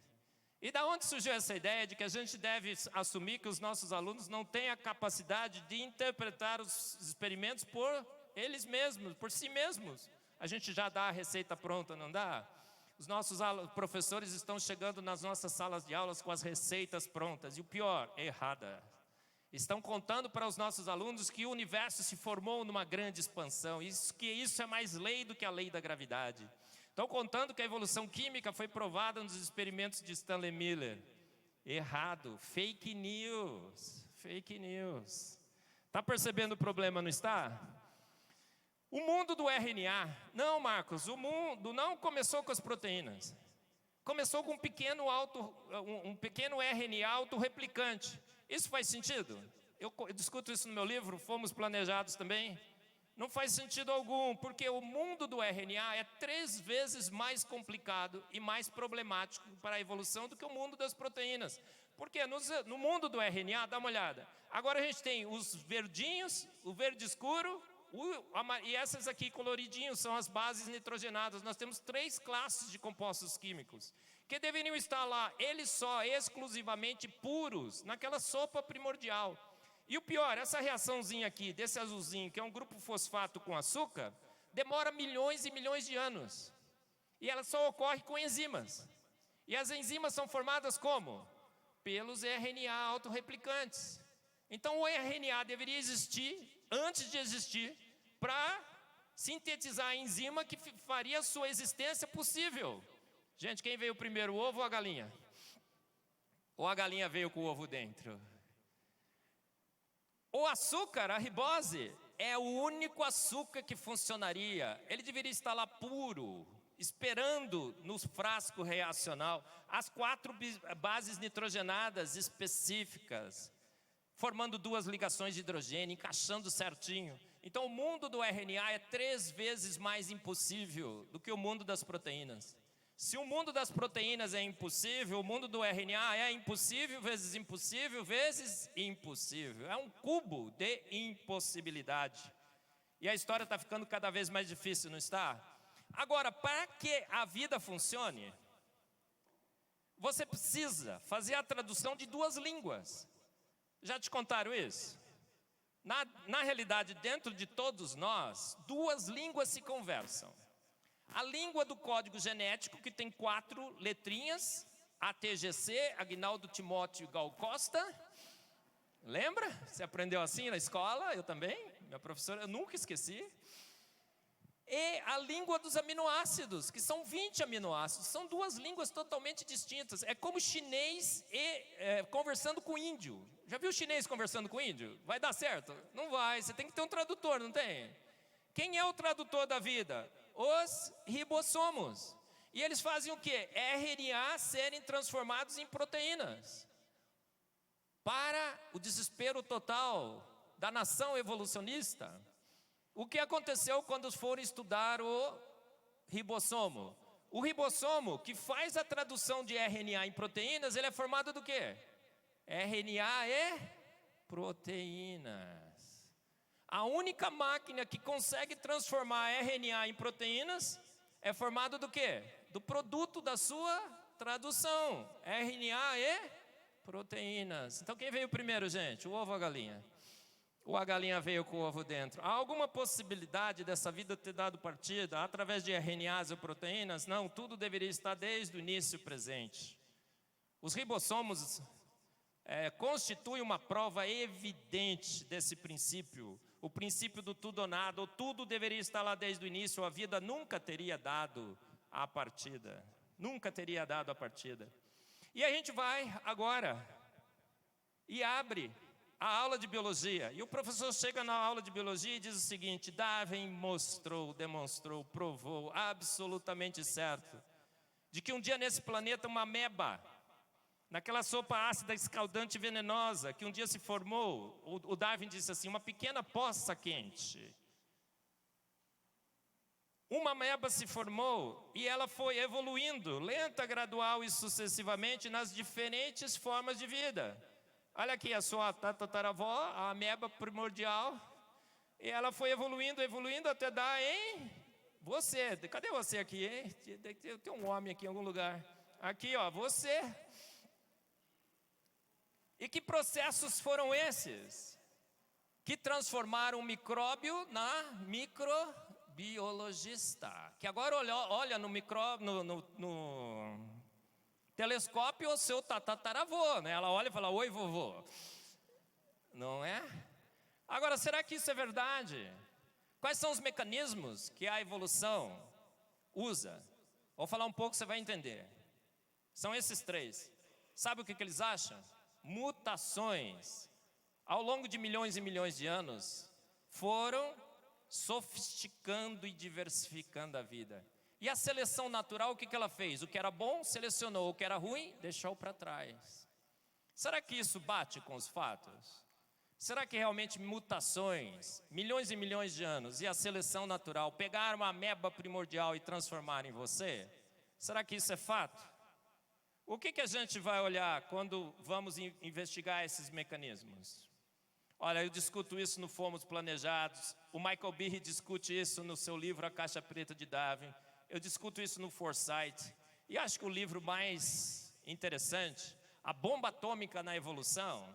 E da onde surgiu essa ideia de que a gente deve assumir que os nossos alunos não têm a capacidade de interpretar os experimentos por eles mesmos, por si mesmos? A gente já dá a receita pronta, não dá? Os nossos professores estão chegando nas nossas salas de aulas com as receitas prontas. E o pior, errada. Estão contando para os nossos alunos que o universo se formou numa grande expansão. Que isso é mais lei do que a lei da gravidade. Estão contando que a evolução química foi provada nos experimentos de Stanley Miller. Errado. Fake news. Fake news. Está percebendo o problema, não está? O mundo do RNA. Não, Marcos, o mundo não começou com as proteínas. Começou com um pequeno RNA autorreplicante. Isso faz sentido? Eu discuto isso no meu livro, Fomos Planejados também. Não faz sentido algum, porque o mundo do RNA é 3 vezes mais complicado e mais problemático para a evolução do que o mundo das proteínas. Porque no mundo do RNA, dá uma olhada. Agora a gente tem os verdinhos, o verde escuro, e essas aqui coloridinhos são as bases nitrogenadas. Nós temos 3 classes de compostos químicos que deveriam estar lá, eles só exclusivamente puros, naquela sopa primordial. E o pior, essa reaçãozinha aqui, desse azulzinho, que é um grupo fosfato com açúcar, demora milhões e milhões de anos. E ela só ocorre com enzimas. E as enzimas são formadas como? Pelos RNA autorreplicantes. Então o RNA deveria existir, antes de existir, para sintetizar a enzima que faria a sua existência possível. Gente, quem veio primeiro, o ovo ou a galinha? Ou a galinha veio com o ovo dentro? O açúcar, a ribose, é o único açúcar que funcionaria. Ele deveria estar lá puro, esperando no frasco reacional as 4 bases nitrogenadas específicas, formando 2 ligações de hidrogênio, encaixando certinho. Então o mundo do RNA é 3 vezes mais impossível do que o mundo das proteínas. Se o mundo das proteínas é impossível, o mundo do RNA é impossível vezes impossível vezes impossível. É um cubo de impossibilidade. E a história está ficando cada vez mais difícil, não está? Agora, para que a vida funcione, você precisa fazer a tradução de 2 línguas. Já te contaram isso? Na realidade, dentro de todos nós, 2 línguas se conversam. A língua do código genético, que tem 4 letrinhas, ATGC, Agnaldo Timóteo Gal Costa. Lembra? Você aprendeu assim na escola? Eu também, minha professora, eu nunca esqueci. E a língua dos aminoácidos, que são 20 aminoácidos. São 2 línguas totalmente distintas. É como chinês conversando com índio. Já viu chinês conversando com índio? Vai dar certo? Não vai, você tem que ter um tradutor, não tem? Quem é o tradutor da vida? Os ribossomos. E eles fazem o quê? RNA serem transformados em proteínas. Para o desespero total da nação evolucionista, o que aconteceu quando foram estudar o ribossomo? O ribossomo, que faz a tradução de RNA em proteínas, ele é formado do quê? RNA e proteínas. A única máquina que consegue transformar RNA em proteínas é formada do quê? Do produto da sua tradução. RNA e proteínas. Então quem veio primeiro, gente? O ovo ou a galinha? Ou a galinha veio com o ovo dentro? Há alguma possibilidade dessa vida ter dado partida através de RNAs ou proteínas? Não, tudo deveria estar desde o início presente. Os ribossomos constitui uma prova evidente desse princípio, o princípio do tudo ou nada, ou tudo deveria estar lá desde o início, ou a vida nunca teria dado a partida, nunca teria dado a partida. E a gente vai agora e abre a aula de biologia, e o professor chega na aula de biologia e diz o seguinte: Darwin mostrou, demonstrou, provou, absolutamente certo, de que um dia nesse planeta uma ameba, naquela sopa ácida, escaldante e venenosa, que um dia se formou, o Darwin disse assim, uma pequena poça quente. Uma ameba se formou e ela foi evoluindo, lenta, gradual e sucessivamente, nas diferentes formas de vida. Olha aqui a sua tataravó, a ameba primordial, e ela foi evoluindo, evoluindo até dar em você. Cadê você aqui, hein? Tem um homem aqui em algum lugar. Aqui, ó, você. E que processos foram esses que transformaram o micróbio na microbiologista? Que agora olha no telescópio o seu tataravô, né? Ela olha e fala, oi vovô. Não é? Agora, será que isso é verdade? Quais são os mecanismos que a evolução usa? Vou falar um pouco, você vai entender. São esses 3. Sabe o que eles acham? Mutações, ao longo de milhões e milhões de anos, foram sofisticando e diversificando a vida. E a seleção natural, o que ela fez? O que era bom, selecionou. O que era ruim, deixou para trás. Será que isso bate com os fatos? Será que realmente mutações, milhões e milhões de anos, e a seleção natural pegaram uma ameba primordial e transformaram em você? Será que isso é fato? O que a gente vai olhar quando vamos investigar esses mecanismos? Olha, eu discuto isso no Fomos Planejados, o Michael Behe discute isso no seu livro A Caixa Preta de Darwin, eu discuto isso no Foresight, e acho que o livro mais interessante, A Bomba Atômica na Evolução,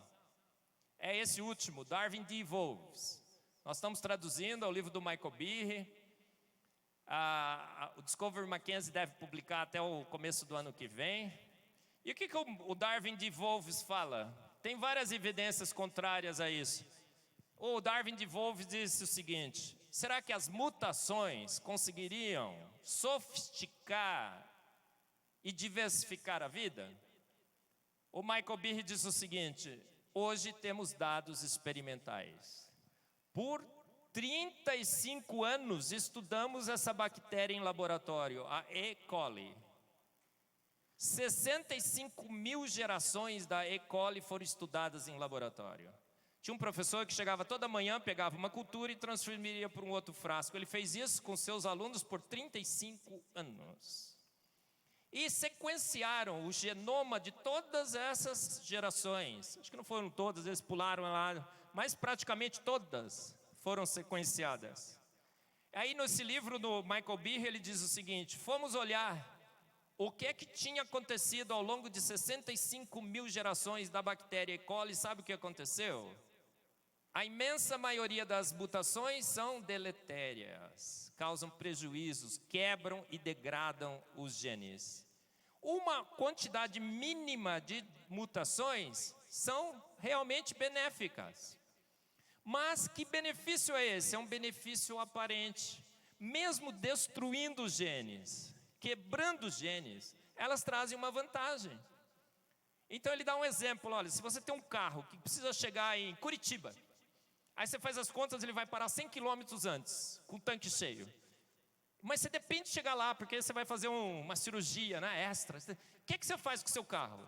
é esse último, Darwin Devolves. Nós estamos traduzindo ao livro do Michael Behe, o Discovery Mackenzie deve publicar até o começo do ano que vem. E o que o Darwin Devolves fala? Tem várias evidências contrárias a isso. O Darwin Devolves disse o seguinte: será que as mutações conseguiriam sofisticar e diversificar a vida? O Michael Behe disse o seguinte: hoje temos dados experimentais. Por 35 anos estudamos essa bactéria em laboratório, a E. coli. 65 mil gerações da E. coli foram estudadas em laboratório. Tinha um professor que chegava toda manhã, pegava uma cultura e transformaria para um outro frasco. Ele fez isso com seus alunos por 35 anos. E sequenciaram o genoma de todas essas gerações. Acho que não foram todas, eles pularam lá, mas praticamente todas foram sequenciadas. Aí nesse livro do Michael Behe, ele diz o seguinte: fomos olhar o que é que tinha acontecido ao longo de 65 mil gerações da bactéria E. coli. Sabe o que aconteceu? A imensa maioria das mutações são deletérias, causam prejuízos, quebram e degradam os genes. Uma quantidade mínima de mutações são realmente benéficas. Mas que benefício é esse? É um benefício aparente. Mesmo destruindo os genes, quebrando os genes, elas trazem uma vantagem. Então ele dá um exemplo: olha, se você tem um carro que precisa chegar em Curitiba, aí você faz as contas, ele vai parar 100 quilômetros antes, com o tanque cheio. Mas você depende de chegar lá, porque você vai fazer uma cirurgia, né, extra. O que você faz com o seu carro?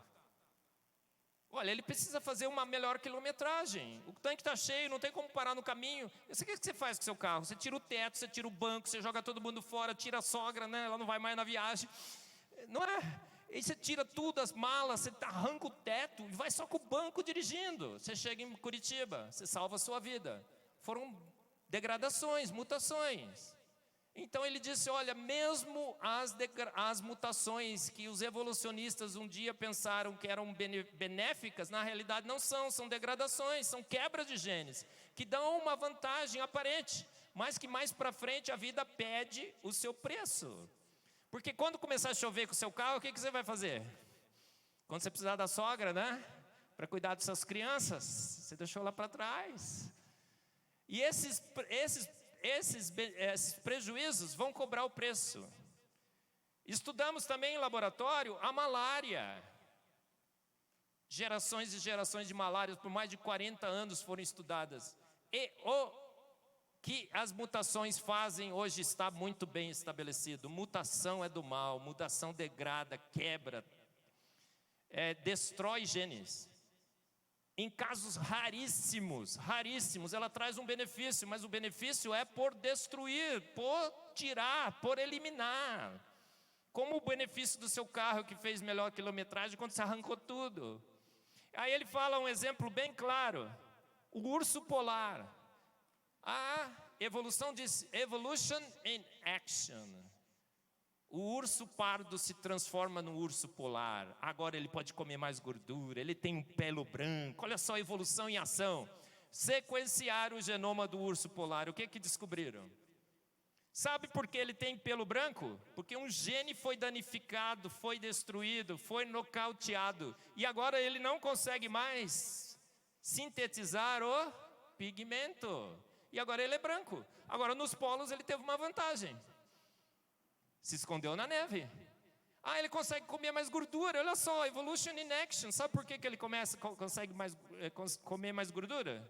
Olha, ele precisa fazer uma melhor quilometragem. O tanque está cheio, não tem como parar no caminho. O que você faz com o seu carro? Você tira o teto, você tira o banco, você joga todo mundo fora, tira a sogra, né, ela não vai mais na viagem. Não é? E você tira tudo, as malas, você arranca o teto e vai só com o banco dirigindo. Você chega em Curitiba, você salva a sua vida. Foram degradações, mutações. Então ele disse: olha, mesmo as mutações que os evolucionistas um dia pensaram que eram benéficas, na realidade não são degradações, são quebras de genes, que dão uma vantagem aparente, mas que mais para frente a vida pede o seu preço. Porque quando começar a chover com o seu carro, o que você vai fazer? Quando você precisar da sogra, né? para cuidar dessas crianças, você deixou lá para trás. E esses prejuízos vão cobrar o preço. Estudamos também em laboratório a malária. Gerações e gerações de malária, por mais de 40 anos foram estudadas. E o que as mutações fazem hoje está muito bem estabelecido. Mutação é do mal, mutação degrada, quebra, destrói genes. Em casos raríssimos, ela traz um benefício, mas o benefício é por destruir, por tirar, por eliminar. Como o benefício do seu carro que fez melhor quilometragem quando você arrancou tudo. Aí ele fala um exemplo bem claro, o urso polar. A evolução diz, evolution in action. O urso pardo se transforma no urso polar. Agora ele pode comer mais gordura, ele tem um pelo branco. Olha só a evolução em ação. Sequenciar o genoma do urso polar. O que que descobriram? Sabe por que ele tem pelo branco? Porque um gene foi danificado, foi destruído, foi nocauteado. E agora ele não consegue mais sintetizar o pigmento. E agora ele é branco. Agora nos polos ele teve uma vantagem. Se escondeu na neve. Ele consegue comer mais gordura. Olha só, evolution in action. Sabe por que ele consegue comer mais gordura?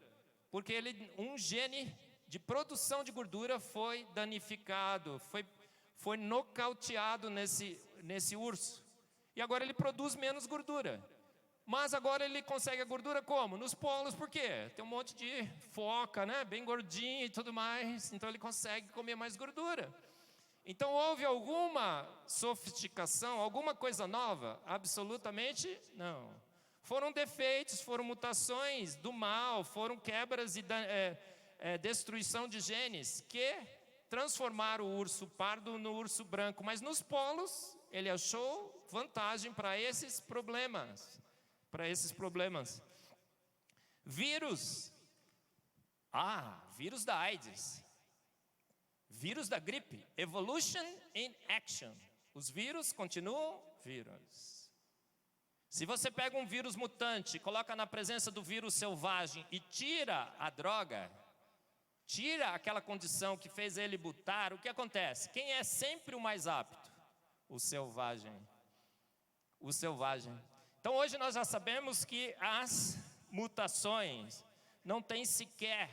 Porque um gene de produção de gordura foi danificado, foi nocauteado nesse urso. E agora ele produz menos gordura. Mas agora ele consegue a gordura como? Nos polos, por quê? Tem um monte de foca, né? Bem gordinha e tudo mais. Então ele consegue comer mais gordura. Então houve alguma sofisticação, alguma coisa nova? Absolutamente não. Foram defeitos, foram mutações do mal, foram quebras e destruição de genes que transformaram o urso pardo no urso branco. Mas nos polos ele achou vantagem para esses problemas. Vírus. Vírus da AIDS. Vírus da gripe. Evolution in action. Os vírus continuam vírus. Se você pega um vírus mutante, coloca na presença do vírus selvagem e tira a droga, tira aquela condição que fez ele mutar, o que acontece? Quem é sempre o mais apto? O selvagem. Então hoje nós já sabemos que as mutações não têm sequer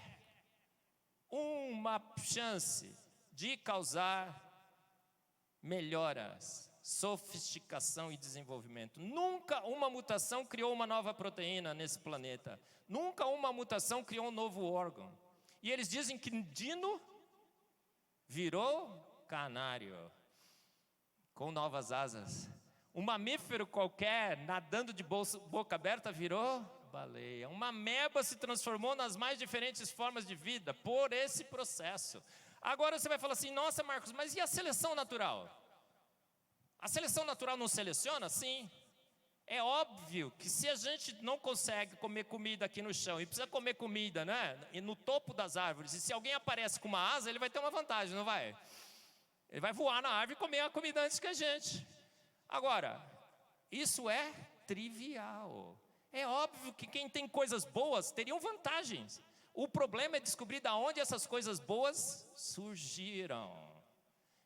uma chance de causar melhoras, sofisticação e desenvolvimento. Nunca uma mutação criou uma nova proteína nesse planeta. Nunca uma mutação criou um novo órgão. E eles dizem que dino virou canário, com novas asas. Um mamífero qualquer, nadando de boca aberta, virou baleia. Uma ameba se transformou nas mais diferentes formas de vida por esse processo. Agora você vai falar assim, nossa Marcos, mas e a seleção natural? A seleção natural não seleciona? Sim. É óbvio que se a gente não consegue comer comida aqui no chão e precisa comer comida, né? E no topo das árvores, e se alguém aparece com uma asa, ele vai ter uma vantagem, não vai? Ele vai voar na árvore e comer a comida antes que a gente. Agora, isso é trivial. É óbvio que quem tem coisas boas teriam vantagens. O problema é descobrir de onde essas coisas boas surgiram.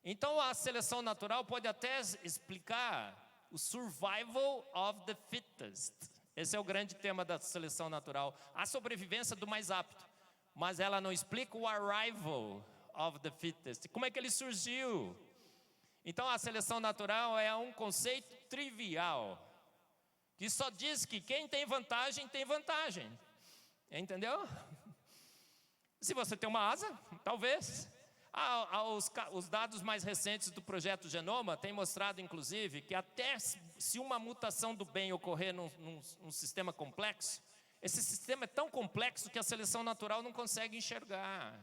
Então a seleção natural pode até explicar o survival of the fittest. Esse é o grande tema da seleção natural. A sobrevivência do mais apto. Mas ela não explica o arrival of the fittest. Como é que ele surgiu? Então a seleção natural é um conceito trivial. Que só diz que quem tem vantagem, tem vantagem. Entendeu? Se você tem uma asa, talvez. Os dados mais recentes do projeto Genoma têm mostrado, inclusive, que até se uma mutação do bem ocorrer num sistema complexo, esse sistema é tão complexo que a seleção natural não consegue enxergar.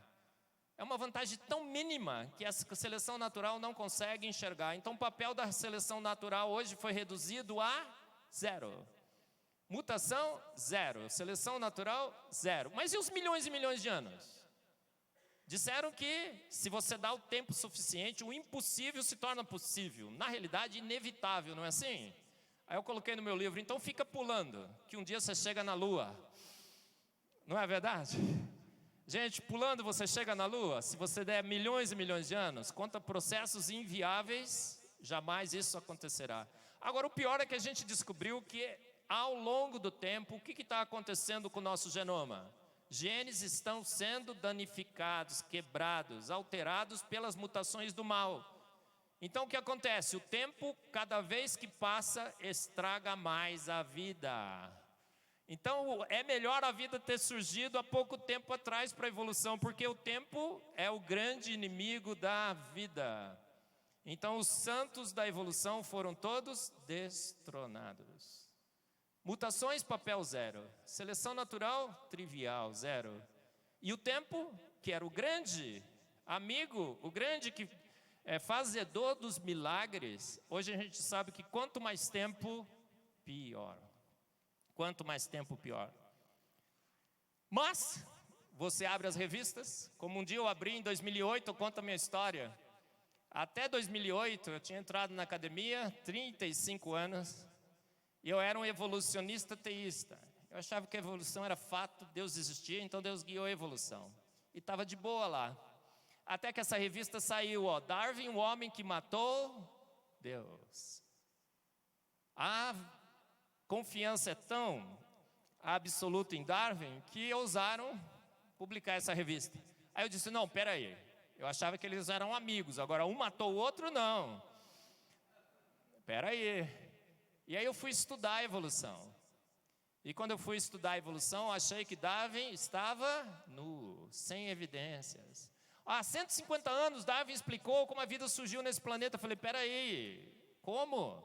É uma vantagem tão mínima que a seleção natural não consegue enxergar. Então o papel da seleção natural hoje foi reduzido a 0. Mutação, 0. Seleção natural, 0. Mas e os milhões e milhões de anos? Disseram que se você dá o tempo suficiente, o impossível se torna possível. Na realidade, inevitável, não é assim? Aí eu coloquei no meu livro, então fica pulando, que um dia você chega na Lua. Não é verdade? Gente, pulando você chega na Lua, se você der milhões e milhões de anos, conta processos inviáveis, jamais isso acontecerá. Agora, o pior é que a gente descobriu que, ao longo do tempo, o que está acontecendo com o nosso genoma? Genes estão sendo danificados, quebrados, alterados pelas mutações do mal. Então, o que acontece? O tempo, cada vez que passa, estraga mais a vida. Então, é melhor a vida ter surgido há pouco tempo atrás para a evolução, porque o tempo é o grande inimigo da vida. Então, os santos da evolução foram todos destronados. Mutações, papel zero. Seleção natural, trivial, zero. E o tempo, que era o grande amigo, o grande que é fazedor dos milagres, hoje a gente sabe que quanto mais tempo, pior. Quanto mais tempo, pior. Mas, você abre as revistas, como um dia eu abri em 2008, eu conto a minha história. Até 2008, eu tinha entrado na academia, 35 anos, e eu era um evolucionista teísta. Eu achava que a evolução era fato, Deus existia, então Deus guiou a evolução. E estava de boa lá. Até que essa revista saiu, ó, Darwin, o homem que matou Deus. A confiança é tão absoluta em Darwin que ousaram publicar essa revista. Aí eu disse, não, peraí, eu achava que eles eram amigos, agora um matou o outro, não. Peraí. E aí eu fui estudar a evolução. E quando eu fui estudar a evolução, achei que Darwin estava nu, sem evidências. Há 150 anos, Darwin explicou como a vida surgiu nesse planeta. Eu falei, peraí, como?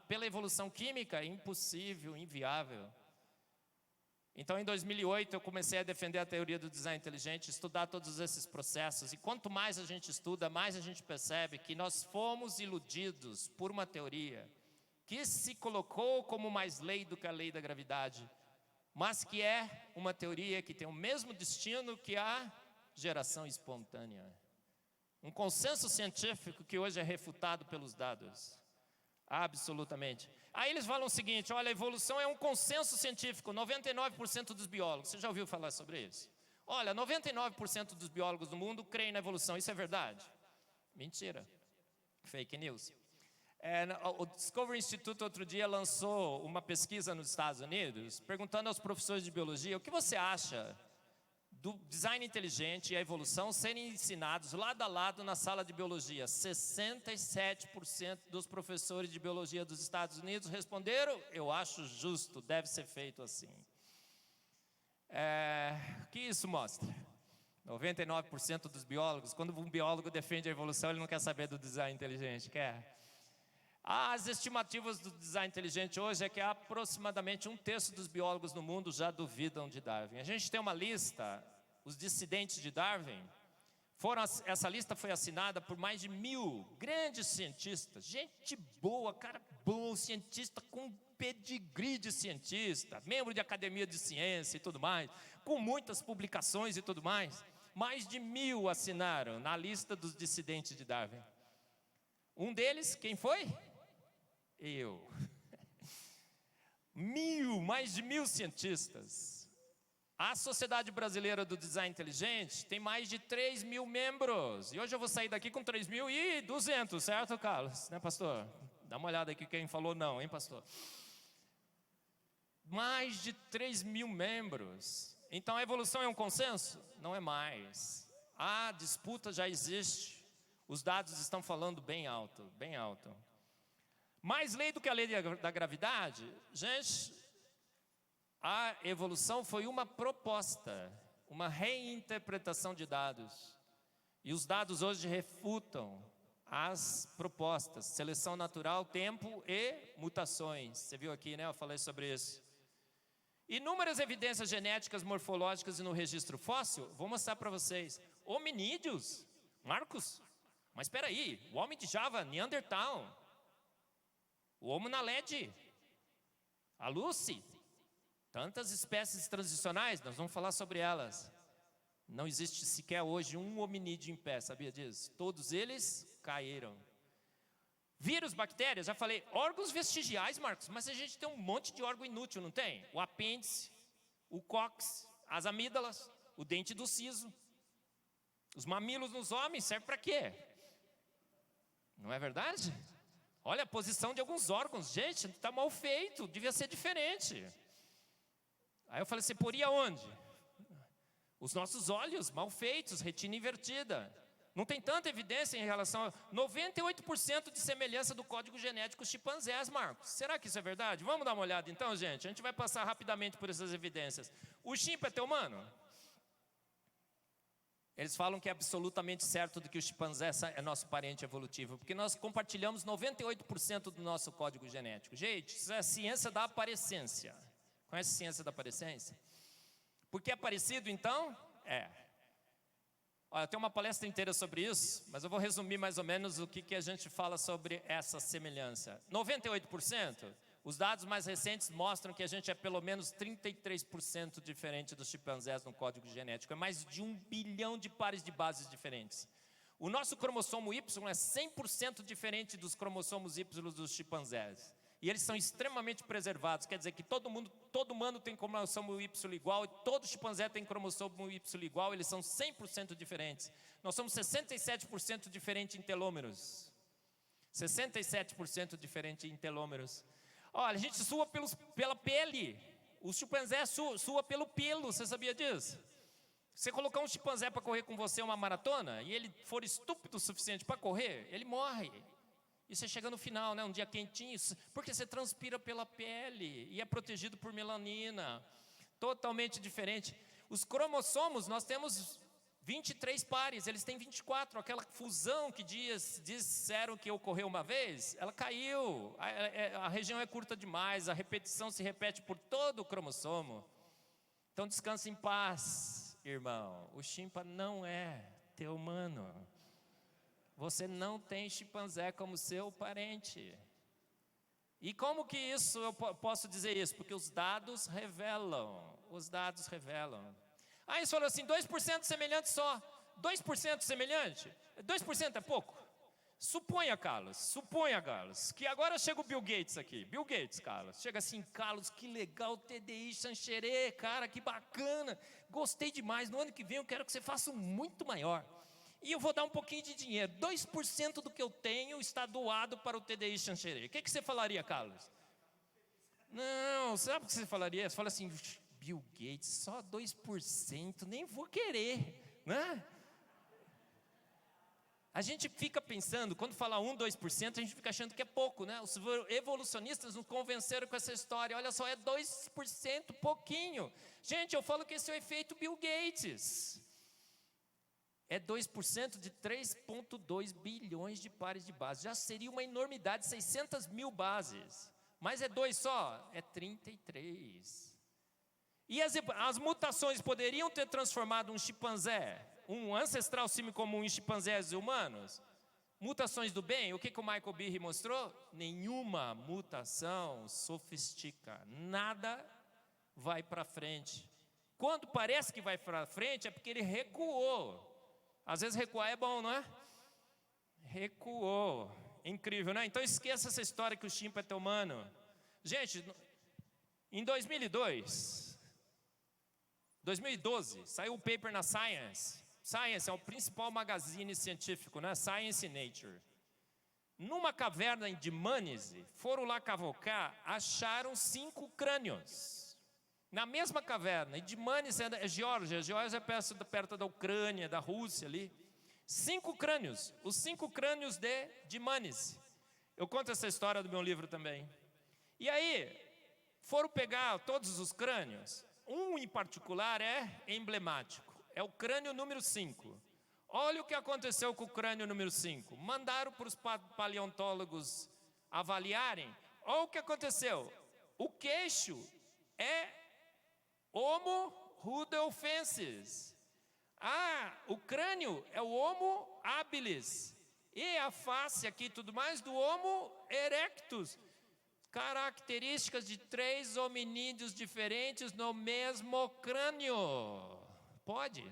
Pela evolução química? Impossível, inviável. Então, em 2008, eu comecei a defender a teoria do design inteligente, estudar todos esses processos. E quanto mais a gente estuda, mais a gente percebe que nós fomos iludidos por uma teoria que se colocou como mais lei do que a lei da gravidade, mas que é uma teoria que tem o mesmo destino que a geração espontânea. Um consenso científico que hoje é refutado pelos dados. Absolutamente. Aí eles falam o seguinte, olha, a evolução é um consenso científico, 99% dos biólogos. Você já ouviu falar sobre isso? Olha, 99% dos biólogos do mundo creem na evolução. Isso é verdade? Mentira. Fake news. O Discovery Institute outro dia lançou uma pesquisa nos Estados Unidos, perguntando aos professores de biologia, o que você acha do design inteligente e a evolução serem ensinados lado a lado na sala de biologia? 67% dos professores de biologia dos Estados Unidos responderam, eu acho justo, deve ser feito assim. O que isso mostra? 99% dos biólogos, quando um biólogo defende a evolução, ele não quer saber do design inteligente, quer? As estimativas do design inteligente hoje é que aproximadamente 1/3 dos biólogos no mundo já duvidam de Darwin. A gente tem uma lista, os dissidentes de Darwin, essa lista foi assinada por mais de 1000 grandes cientistas, gente boa, cara bom, cientista com pedigree de cientista, membro de academia de ciência e tudo mais, com muitas publicações e tudo mais. Mais de 1000 assinaram na lista dos dissidentes de Darwin. Um deles, quem foi? Eu. Mais de 1000 cientistas. A Sociedade Brasileira do Design Inteligente tem mais de 3.000 membros. E hoje eu vou sair daqui com 3.200, certo, Carlos? Né, pastor? Dá uma olhada aqui quem falou não, hein, pastor? Mais de 3.000 membros. Então a evolução é um consenso? Não é mais. A disputa já existe. Os dados estão falando bem alto, bem alto. Mais lei do que a lei da gravidade? Gente, a evolução foi uma proposta, uma reinterpretação de dados. E os dados hoje refutam as propostas, seleção natural, tempo e mutações. Você viu aqui, né? Eu falei sobre isso. Inúmeras evidências genéticas, morfológicas e no registro fóssil. Vou mostrar para vocês. Hominídeos, Marcos. Mas espera aí, o homem de Java, Neandertal, o Homo naledi, a Lucy, tantas espécies transicionais, nós vamos falar sobre elas. Não existe sequer hoje um hominídeo em pé, sabia disso? Todos eles caíram. Vírus, bactérias, já falei. Órgãos vestigiais, Marcos, mas a gente tem um monte de órgão inútil, não tem? O apêndice, o cóccix, as amígdalas, o dente do siso. Os mamilos nos homens servem para quê? Não é verdade? Olha a posição de alguns órgãos. Gente, está mal feito, devia ser diferente. Aí eu falei, você poria onde? Os nossos olhos mal feitos, retina invertida. Não tem tanta evidência em relação a 98% de semelhança do código genético dos chimpanzés, Marcos. Será que isso é verdade? Vamos dar uma olhada então, gente. A gente vai passar rapidamente por essas evidências. O chimpa é teu humano? Eles falam que é absolutamente certo de que o chimpanzé é nosso parente evolutivo, porque nós compartilhamos 98% do nosso código genético. Gente, isso é a ciência da aparência. Conhece a ciência da aparência? Porque é parecido, então? É. Olha, tem uma palestra inteira sobre isso, mas eu vou resumir mais ou menos o que a gente fala sobre essa semelhança. 98%, os dados mais recentes mostram que a gente é pelo menos 33% diferente dos chimpanzés no código genético. É mais de 1 bilhão de pares de bases diferentes. O nosso cromossomo Y é 100% diferente dos cromossomos Y dos chimpanzés. E eles são extremamente preservados, quer dizer que todo humano tem cromossomo Y igual, e todo chimpanzé tem cromossomo Y igual, eles são 100% diferentes. Nós somos 67% diferente em telômeros. 67% diferente em telômeros. Olha, a gente sua pela pele, o chimpanzé sua pelo pelo, você sabia disso? Você colocar um chimpanzé para correr com você uma maratona, e ele for estúpido o suficiente para correr, ele morre. E você chega no final, né, um dia quentinho, porque você transpira pela pele e é protegido por melanina. Totalmente diferente. Os cromossomos, nós temos 23 pares, eles têm 24. Aquela fusão que disseram que ocorreu uma vez, ela caiu. A região é curta demais, a repetição se repete por todo o cromossomo. Então descanse em paz, irmão. O chimpa não é teu humano. Você não tem chimpanzé como seu parente. E como que isso, eu posso dizer isso? Porque os dados revelam. Os dados revelam. Aí eles falaram assim, 2% semelhante só. 2% semelhante? 2% é pouco? Suponha, Carlos, que agora chega o Bill Gates aqui. Bill Gates, Carlos. Chega assim, Carlos, que legal, TDI Xanxerê, cara, que bacana. Gostei demais. No ano que vem eu quero que você faça um muito maior. E eu vou dar um pouquinho de dinheiro. 2% do que eu tenho está doado para o TDI Xanxerê. O que você falaria, Carlos? Não, sabe o que você falaria? Você fala assim, Bill Gates, só 2%, nem vou querer, né? A gente fica pensando, quando fala 1, 2%, a gente fica achando que é pouco, né? Os evolucionistas nos convenceram com essa história. Olha só, é 2%, pouquinho. Gente, eu falo que esse é o efeito Bill Gates. É 2% de 3,2 bilhões de pares de bases. Já seria uma enormidade, 600 mil bases. Mas é 2 só? É 33. E as mutações poderiam ter transformado um chimpanzé, um ancestral símio comum em chimpanzés humanos? Mutações do bem? O que o Michael Behe mostrou? Nenhuma mutação sofistica. Nada vai para frente. Quando parece que vai para frente, é porque ele recuou. Às vezes recuar é bom, não é? Recuou. Incrível, né? Então esqueça essa história que o chimpa é teu humano. Gente, em 2012, saiu um paper na Science. Science é o principal magazine científico, né? Science e Nature. Numa caverna de Manise, foram lá cavocar, acharam 5 crânios. Na mesma caverna, e de Manise é Geórgia é perto da Ucrânia, da Rússia ali. 5 crânios, os 5 crânios de Manise. Eu conto essa história do meu livro também. E aí, foram pegar todos os crânios. Um em particular é emblemático, é o crânio número 5. Olha o que aconteceu com o crânio número 5. Mandaram para os paleontólogos avaliarem. Olha o que aconteceu. O queixo é Homo rudolfensis. O crânio é o Homo habilis. E a face aqui e tudo mais do Homo erectus. Características de 3 hominídeos diferentes no mesmo crânio. Pode?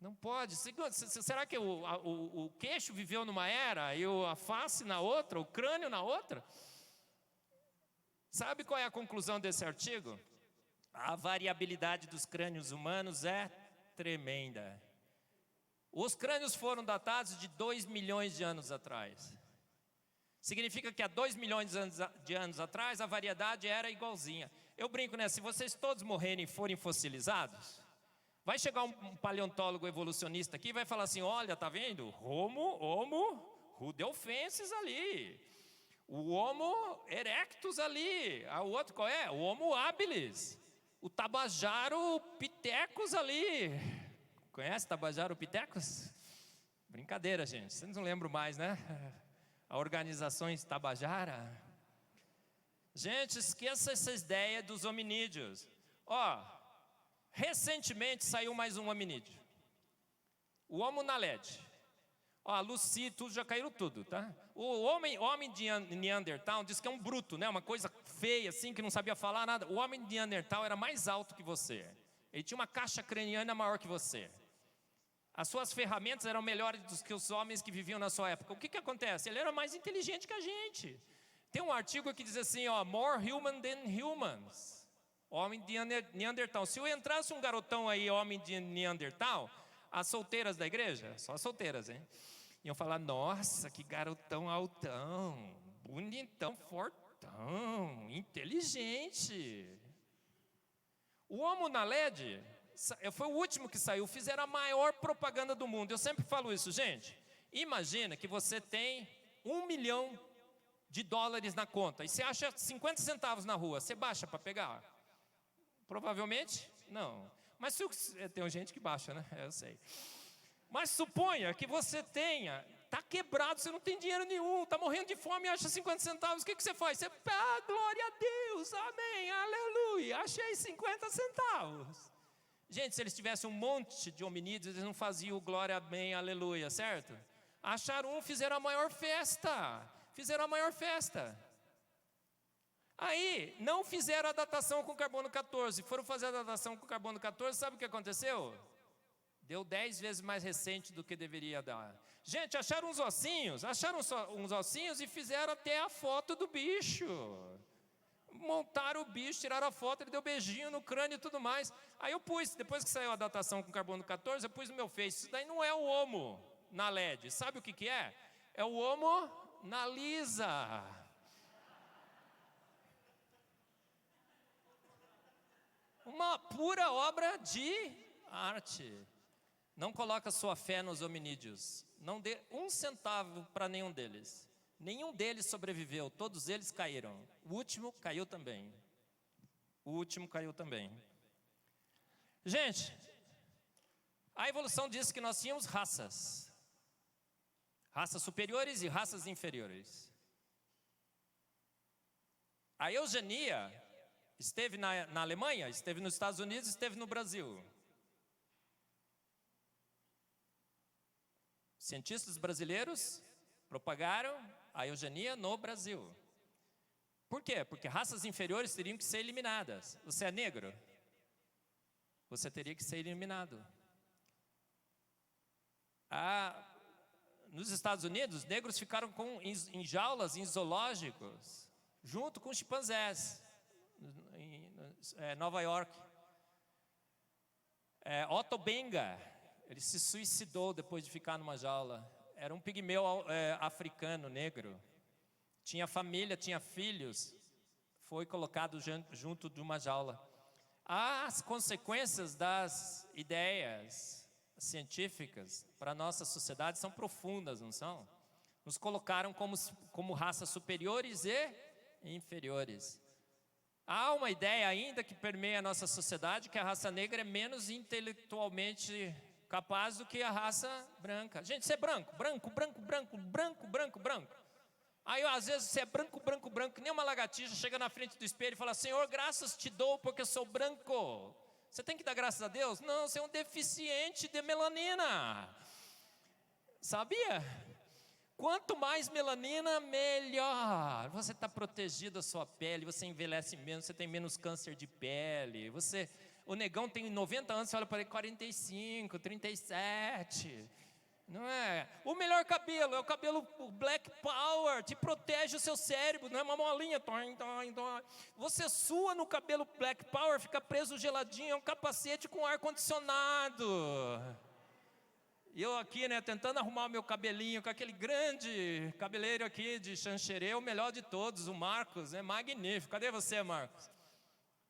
Não pode. Será que o queixo viveu numa era e a face na outra, o crânio na outra? Sabe qual é a conclusão desse artigo? A variabilidade dos crânios humanos é tremenda. Os crânios foram datados de 2 milhões de anos atrás. Significa que há 2 milhões de anos atrás a variedade era igualzinha. Eu brinco, né? Se vocês todos morrerem e forem fossilizados, vai chegar um paleontólogo evolucionista aqui e vai falar assim: olha, tá vendo? Homo rudolfensis ali. O Homo erectus ali. O outro qual é? O Homo habilis. O Tabajaro pitecus ali. Conhece Tabajaro pitecus? Brincadeira, gente. Vocês não lembram mais, né? A organizações Tabajara. Gente, esqueça essa ideia dos hominídeos. Recentemente saiu mais um hominídeo. O Homo naledi. A Lucy, tudo já caíram tudo, tá? O homem de Neandertal diz que é um bruto, né? Uma coisa feia assim, que não sabia falar nada. O homem de Neandertal era mais alto que você. Ele tinha uma caixa craniana maior que você. As suas ferramentas eram melhores do que os homens que viviam na sua época. O que acontece? Ele era mais inteligente que a gente. Tem um artigo que diz assim, more human than humans. Homem de Neandertal. Se eu entrasse um garotão aí, homem de Neandertal, as solteiras da igreja, só as solteiras, hein? Iam falar: nossa, que garotão altão, bonitão, fortão, inteligente. O Homo naledi foi o último que saiu, fizeram a maior propaganda do mundo. Eu sempre falo isso, gente. Imagina que você tem $1 milhão na conta e você acha 50 centavos na rua, você baixa para pegar? Provavelmente não. Mas tem gente que baixa, né? Eu sei. Mas suponha que você está quebrado, você não tem dinheiro nenhum, está morrendo de fome e acha 50 centavos. O que você faz? Você, glória a Deus, amém, aleluia, achei 50 centavos. Gente, se eles tivessem um monte de hominídeos, eles não faziam glória, amém, aleluia, certo? Acharam fizeram a maior festa. Aí, não fizeram a datação com carbono 14, foram fazer a datação com carbono 14, sabe o que aconteceu? Deu 10 vezes mais recente do que deveria dar. Gente, acharam uns ossinhos e fizeram até a foto do bicho. Montaram o bicho, tiraram a foto, ele deu beijinho no crânio e tudo mais. Aí eu pus, depois que saiu a datação com carbono 14, eu pus no meu Face. Isso daí não é o Homo naledi, sabe o que é? É o Homo nalisa. Uma pura obra de arte. Não coloca sua fé nos hominídeos. Não dê 1 centavo para nenhum deles. Nenhum deles sobreviveu, todos eles caíram. O último caiu também. Gente, a evolução disse que nós tínhamos raças. Raças superiores e raças inferiores. A eugenia esteve na Alemanha, esteve nos Estados Unidos, esteve no Brasil. Cientistas brasileiros propagaram a eugenia no Brasil. Por quê? Porque raças inferiores teriam que ser eliminadas. Você é negro? Você teria que ser eliminado. Nos Estados Unidos, negros ficaram em jaulas, em zoológicos, junto com chimpanzés. Em Nova York. Otto Benga, ele se suicidou depois de ficar numa jaula. Era um pigmeu africano, negro. Tinha família, tinha filhos. Foi colocado junto de uma jaula. As consequências das ideias científicas para a nossa sociedade são profundas, não são? Nos colocaram como raças superiores e inferiores. Há uma ideia ainda que permeia a nossa sociedade, que a raça negra é menos intelectualmente capaz do que a raça branca. Gente, você é branco. Aí, às vezes, você é branco, que nem uma lagartixa, chega na frente do espelho e fala: Senhor, graças te dou porque eu sou branco. Você tem que dar graças a Deus? Não, você é um deficiente de melanina. Sabia? Quanto mais melanina, melhor. Você está protegido a sua pele, você envelhece menos, você tem menos câncer de pele, você O negão tem 90 anos, você olha para ele, 45, 37. Não é? O melhor cabelo é o cabelo Black Power, te protege o seu cérebro, não é uma molinha. Você sua no cabelo Black Power, fica preso geladinho, é um capacete com ar-condicionado. E eu aqui, né, tentando arrumar o meu cabelinho com aquele grande cabeleireiro aqui de Xanxerê, o melhor de todos, o Marcos, é magnífico. Cadê você, Marcos?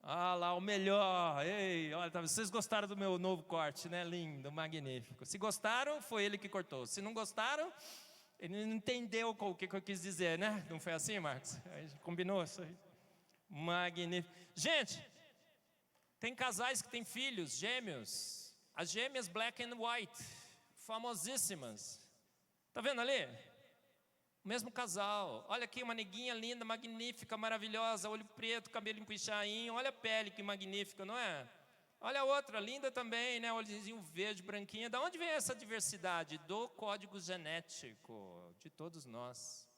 Ah lá, o melhor. Ei, olha, vocês gostaram do meu novo corte, né? Lindo, magnífico. Se gostaram, foi ele que cortou. Se não gostaram, ele não entendeu o que eu quis dizer, né? Não foi assim, Marcos? A gente combinou isso aí. Magnífico. Gente, tem casais que têm filhos, gêmeos. As gêmeas black and white, famosíssimas. Tá vendo ali? O mesmo casal. Olha aqui uma neguinha linda, magnífica, maravilhosa, olho preto, cabelo empuxadinho. Olha a pele que magnífica, não é? Olha a outra, linda também, né? Olhozinho verde, branquinha. Da onde vem essa diversidade? Do código genético de todos nós.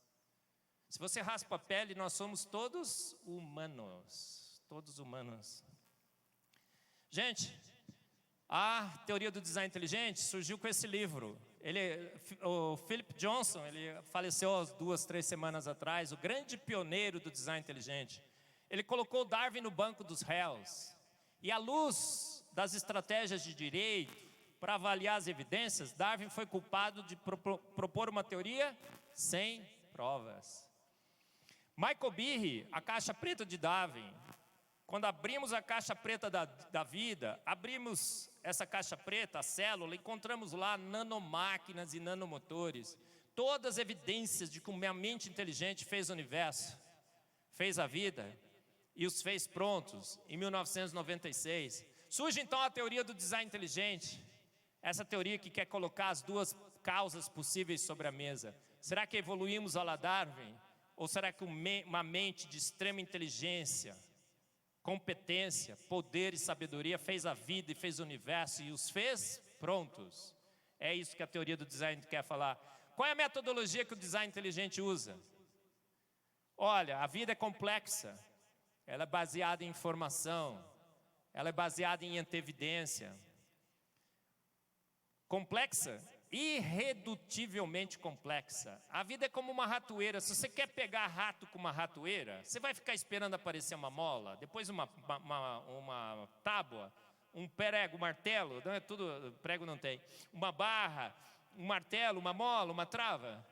Se você raspa a pele, nós somos todos humanos. Todos humanos. Gente, a teoria do design inteligente surgiu com esse livro. O Philip Johnson, ele faleceu há 2, 3 semanas atrás, o grande pioneiro do design inteligente. Ele colocou Darwin no banco dos réus. E à luz das estratégias de direito, para avaliar as evidências, Darwin foi culpado de propor uma teoria sem provas. Michael Behe, a caixa preta de Darwin. Quando abrimos a caixa preta da vida, abrimos essa caixa preta, a célula, encontramos lá nanomáquinas e nanomotores. Todas as evidências de como a mente inteligente fez o universo, fez a vida e os fez prontos em 1996. Surge então a teoria do design inteligente. Essa teoria que quer colocar as duas causas possíveis sobre a mesa. Será que evoluímos a la Darwin? Ou será que uma mente de extrema inteligência, competência, poder e sabedoria fez a vida e fez o universo e os fez prontos? É isso que a teoria do design quer falar. Qual é a metodologia que o design inteligente usa? Olha, a vida é complexa, ela é baseada em informação, ela é baseada em antevidência. Complexa? Irredutivelmente complexa. A vida é como uma ratoeira. Se você quer pegar rato com uma ratoeira, você vai ficar esperando aparecer uma mola, depois uma tábua, um prego, um martelo, não é tudo, prego não tem, uma barra, um martelo, uma mola, uma trava.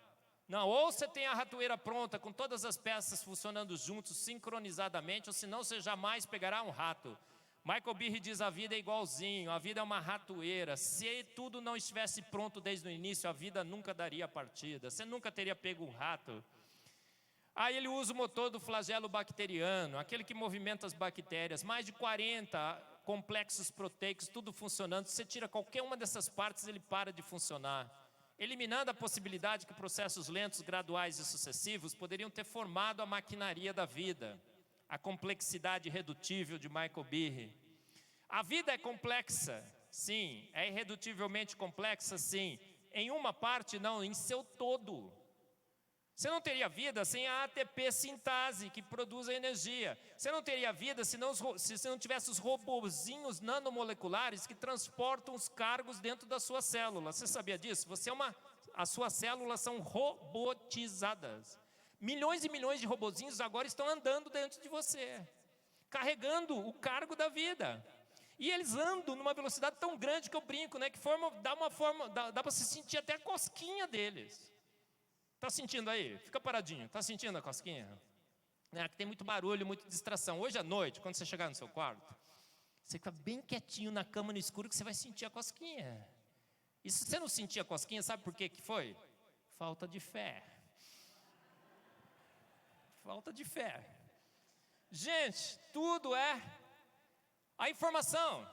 Não, ou você tem a ratoeira pronta com todas as peças funcionando juntos, sincronizadamente, ou senão você jamais pegará um rato. Michael Behe diz: a vida é igualzinho, a vida é uma ratoeira. Se tudo não estivesse pronto desde o início, a vida nunca daria partida. Você nunca teria pego um rato. Aí ele usa o motor do flagelo bacteriano, aquele que movimenta as bactérias. Mais de 40 complexos proteicos, tudo funcionando. Se você tira qualquer uma dessas partes, ele para de funcionar. Eliminando a possibilidade que processos lentos, graduais e sucessivos poderiam ter formado a maquinaria da vida. A complexidade irredutível de Michael Behe. A vida é complexa, sim. É irredutivelmente complexa, sim. Em uma parte, não, em seu todo. Você não teria vida sem a ATP sintase, que produz a energia. Você não teria vida se você não tivesse os robozinhos nanomoleculares que transportam os cargos dentro da sua célula. Você sabia disso? As suas células são robotizadas. Milhões e milhões de robozinhos agora estão andando dentro de você, carregando o cargo da vida. E eles andam numa velocidade tão grande que eu brinco, né? Que dá para se sentir até a cosquinha deles. Está sentindo aí? Fica paradinho. Está sentindo a cosquinha? Que tem muito barulho, muita distração. Hoje à noite, quando você chegar no seu quarto, você fica bem quietinho na cama no escuro que você vai sentir a cosquinha. E se você não sentir a cosquinha, sabe por que foi? Falta de fé. Falta de fé. Gente, tudo é a informação.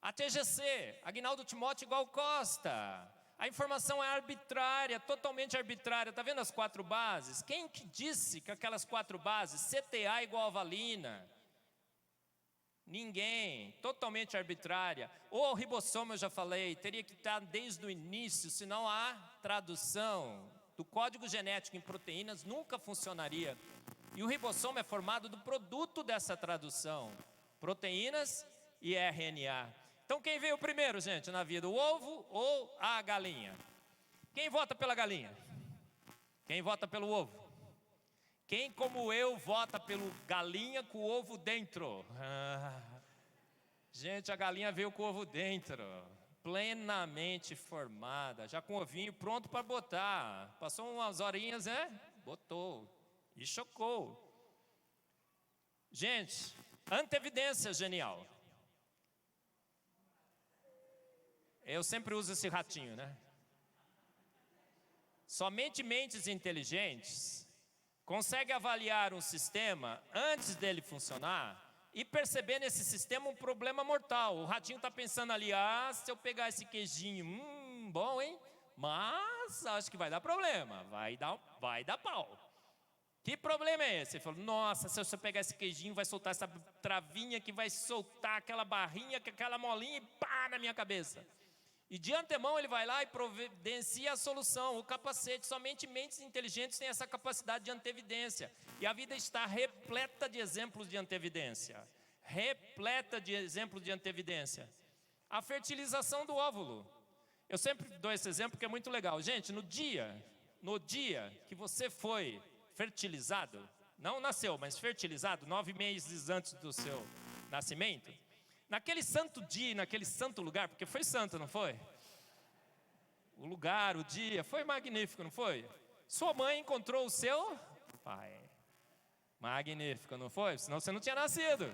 A TGC, Aguinaldo Timóteo igual Costa. A informação é arbitrária, totalmente arbitrária. Está vendo as 4 bases? Quem que disse que aquelas 4 bases, CTA igual a valina? Ninguém, totalmente arbitrária. O ribossomo, eu já falei, teria que estar desde o início, senão a tradução do código genético em proteínas nunca funcionaria. E o ribossomo é formado do produto dessa tradução, proteínas e RNA. Então quem veio primeiro, gente, na vida? O ovo ou a galinha? Quem vota pela galinha? Quem vota pelo ovo? Quem, como eu, vota pelo galinha com o ovo dentro? Gente, a galinha veio com o ovo dentro, plenamente formada, já com o ovinho pronto para botar. Passou umas horinhas, botou e chocou. Gente, antevidência genial. Eu sempre uso esse ratinho, né? Somente mentes inteligentes conseguem avaliar um sistema antes dele funcionar e perceber nesse sistema um problema mortal. O ratinho está pensando ali, se eu pegar esse queijinho, bom, hein? Mas acho que vai dar problema, vai dar pau. Que problema é esse? Ele falou, nossa, se eu pegar esse queijinho, vai soltar essa travinha que vai soltar aquela barrinha, aquela molinha e pá na minha cabeça. E de antemão ele vai lá e providencia a solução, o capacete. Somente mentes inteligentes têm essa capacidade de antevidência. E a vida está repleta de exemplos de antevidência. Repleta de exemplos de antevidência. A fertilização do óvulo. Eu sempre dou esse exemplo porque é muito legal. Gente, no dia que você foi fertilizado, não nasceu, mas fertilizado, 9 meses antes do seu nascimento, naquele santo dia, naquele santo lugar, porque foi santo, não foi? O lugar, o dia, foi magnífico, não foi? Sua mãe encontrou o seu pai. Magnífico, não foi? Senão você não tinha nascido.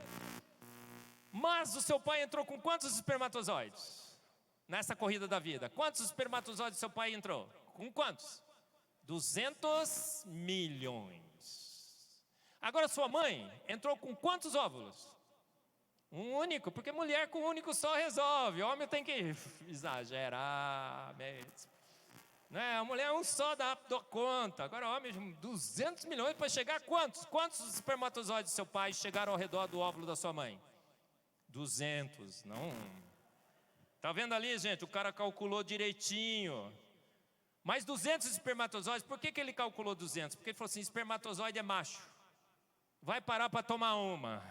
Mas o seu pai entrou com quantos espermatozoides? Nessa corrida da vida. Quantos espermatozoides seu pai entrou? Com quantos? 200 milhões. Agora sua mãe entrou com quantos óvulos? Um único, porque mulher com um único só resolve. Homem tem que exagerar mesmo. Né? A mulher um só dá conta. Agora homem, 200 milhões para chegar a quantos? Quantos espermatozoides do seu pai chegaram ao redor do óvulo da sua mãe? 200, não. Tá vendo ali, gente? O cara calculou direitinho. Mas 200 espermatozoides, por que ele calculou 200? Porque ele falou assim, espermatozoide é macho. Vai parar para tomar uma.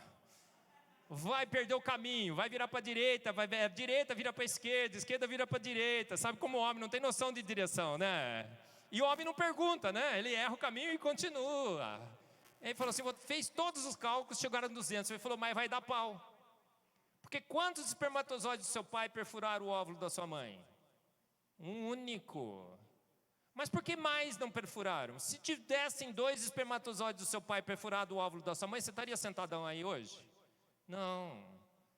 Vai perder o caminho, vai virar para a direita, a direita vira para a esquerda vira para a direita. Sabe como o homem não tem noção de direção, né? E o homem não pergunta, né? Ele erra o caminho e continua. Ele falou assim, fez todos os cálculos, chegaram a 200. Ele falou, mas vai dar pau. Porque quantos espermatozoides do seu pai perfuraram o óvulo da sua mãe? Um único. Mas por que mais não perfuraram? Se tivessem 2 espermatozoides do seu pai perfurado o óvulo da sua mãe, você estaria sentadão aí hoje? Não.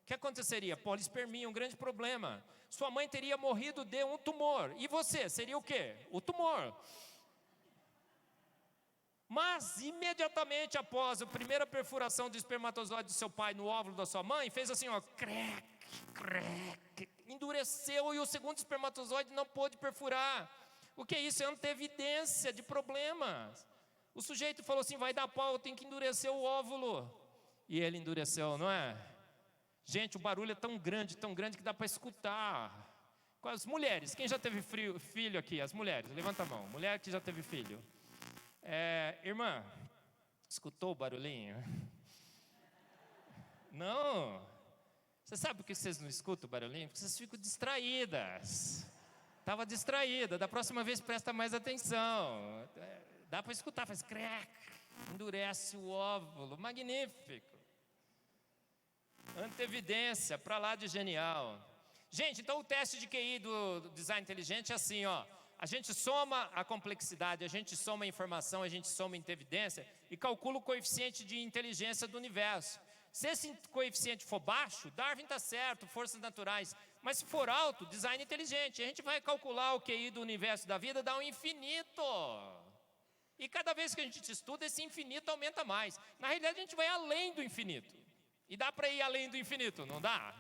O que aconteceria? Polispermia, um grande problema. Sua mãe teria morrido de um tumor. E você, seria o quê? O tumor. Mas, imediatamente após a primeira perfuração de espermatozoide do seu pai no óvulo da sua mãe, fez assim, crack, crack, endureceu e o segundo espermatozoide não pôde perfurar. O que é isso? É antevidência de problemas. O sujeito falou assim, vai dar pau, eu tenho que endurecer o óvulo. E ele endureceu, não é? Gente, o barulho é tão grande que dá para escutar. Com as mulheres, quem já teve filho aqui? As mulheres, levanta a mão. Mulher que já teve filho. Irmã, escutou o barulhinho? Não. Você sabe por que vocês não escutam o barulhinho? Porque vocês ficam distraídas. Estava distraída, da próxima vez presta mais atenção. Dá para escutar, faz crack, endurece o óvulo, magnífico. Antevidência, para lá de genial. Gente, então o teste de QI do design inteligente é assim, a gente soma a complexidade, a gente soma a informação, a gente soma a antevidência e calcula o coeficiente de inteligência do universo. Se esse coeficiente for baixo, Darwin está certo, forças naturais. Mas se for alto, design inteligente. A gente vai calcular o QI do universo da vida, dá um infinito. E cada vez que a gente estuda, esse infinito aumenta mais. Na realidade, a gente vai além do infinito. E dá para ir além do infinito, não dá?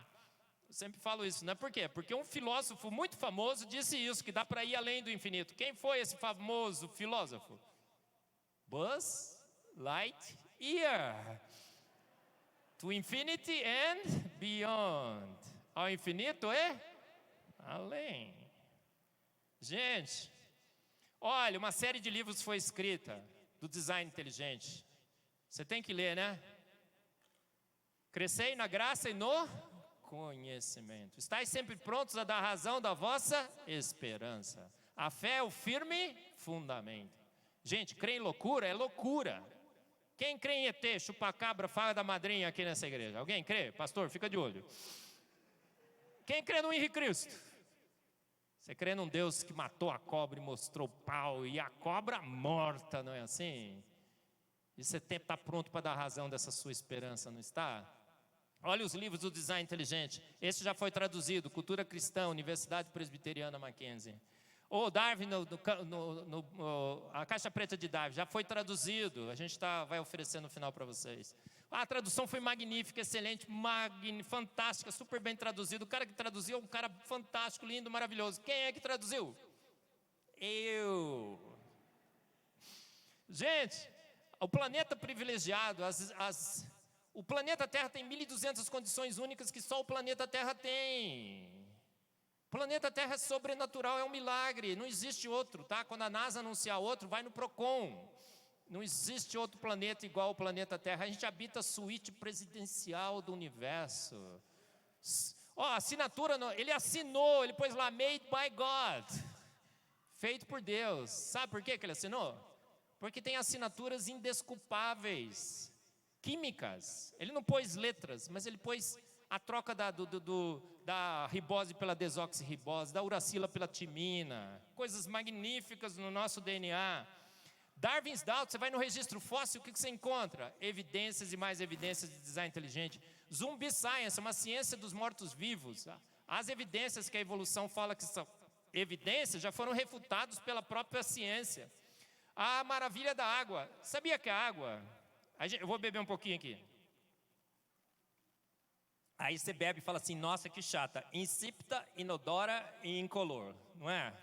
Eu sempre falo isso, né? Por quê? Porque um filósofo muito famoso disse isso, que dá para ir além do infinito. Quem foi esse famoso filósofo? Buzz Lightyear. To infinity and beyond. Ao infinito e além. Gente, olha, uma série de livros foi escrita do design inteligente. Você tem que ler, né? Crescei na graça e no conhecimento. Estais sempre prontos a dar razão da vossa esperança. A fé é o firme fundamento. Gente, crer em loucura é loucura. Quem crê em ET, chupacabra, fala da madrinha aqui nessa igreja? Alguém crê? Pastor, fica de olho. Quem crê no Henrique Cristo? Você crê num Deus que matou a cobra e mostrou o pau, e a cobra morta, não é assim? E você está pronto para dar razão dessa sua esperança, não está? Olha os livros do Design Inteligente. Esse já foi traduzido, Cultura Cristã, Universidade Presbiteriana Mackenzie. O Darwin, a Caixa Preta de Darwin, já foi traduzido. A gente vai oferecer no final para vocês. A tradução foi magnífica, excelente, fantástica, super bem traduzido. O cara que traduziu é um cara fantástico, lindo, maravilhoso. Quem é que traduziu? Eu. Gente, o planeta privilegiado, o planeta Terra tem 1.200 condições únicas que só o planeta Terra tem. O planeta Terra é sobrenatural, é um milagre, não existe outro, tá? Quando a NASA anunciar outro, vai no Procon. Não existe outro planeta igual ao planeta Terra. A gente habita a suíte presidencial do universo. A assinatura, ele assinou, ele pôs lá, made by God. Feito por Deus. Sabe por que ele assinou? Porque tem assinaturas indesculpáveis, químicas. Ele não pôs letras, mas ele pôs a troca da ribose pela desoxirribose, da uracila pela timina, coisas magníficas no nosso DNA. Darwin's Doubt, você vai no registro fóssil, o que você encontra? Evidências e mais evidências de design inteligente. Zumbi Science, uma ciência dos mortos-vivos. As evidências que a evolução fala que são evidências já foram refutadas pela própria ciência. A maravilha da água. Sabia que a água... Eu vou beber um pouquinho aqui. Aí você bebe e fala assim, nossa, que chata. Insípida, inodora e incolor. Não é?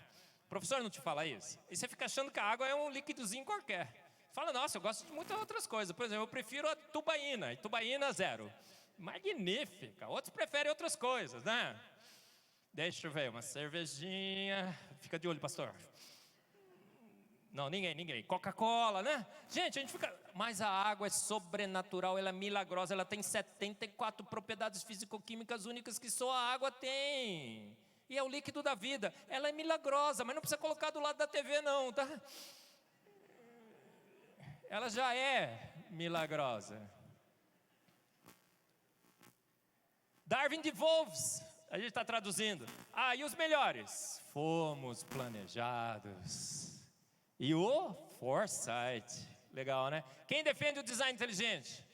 O professor não te fala isso? E você fica achando que a água é um líquidozinho qualquer. Fala, nossa, eu gosto de muitas outras coisas. Por exemplo, eu prefiro a tubaína. E tubaína, 0. Magnífica. Outros preferem outras coisas, né? Deixa eu ver, uma cervejinha. Fica de olho, pastor. Não, ninguém. Coca-Cola, né? Gente, a gente fica... Mas a água é sobrenatural, ela é milagrosa. Ela tem 74 propriedades físico-químicas únicas que só a água tem. E é o líquido da vida. Ela é milagrosa, mas não precisa colocar do lado da TV não, tá? Ela já é milagrosa. Darwin devolves. A gente está traduzindo. E os melhores? Fomos planejados. E o foresight. Legal, né? Quem defende o design inteligente?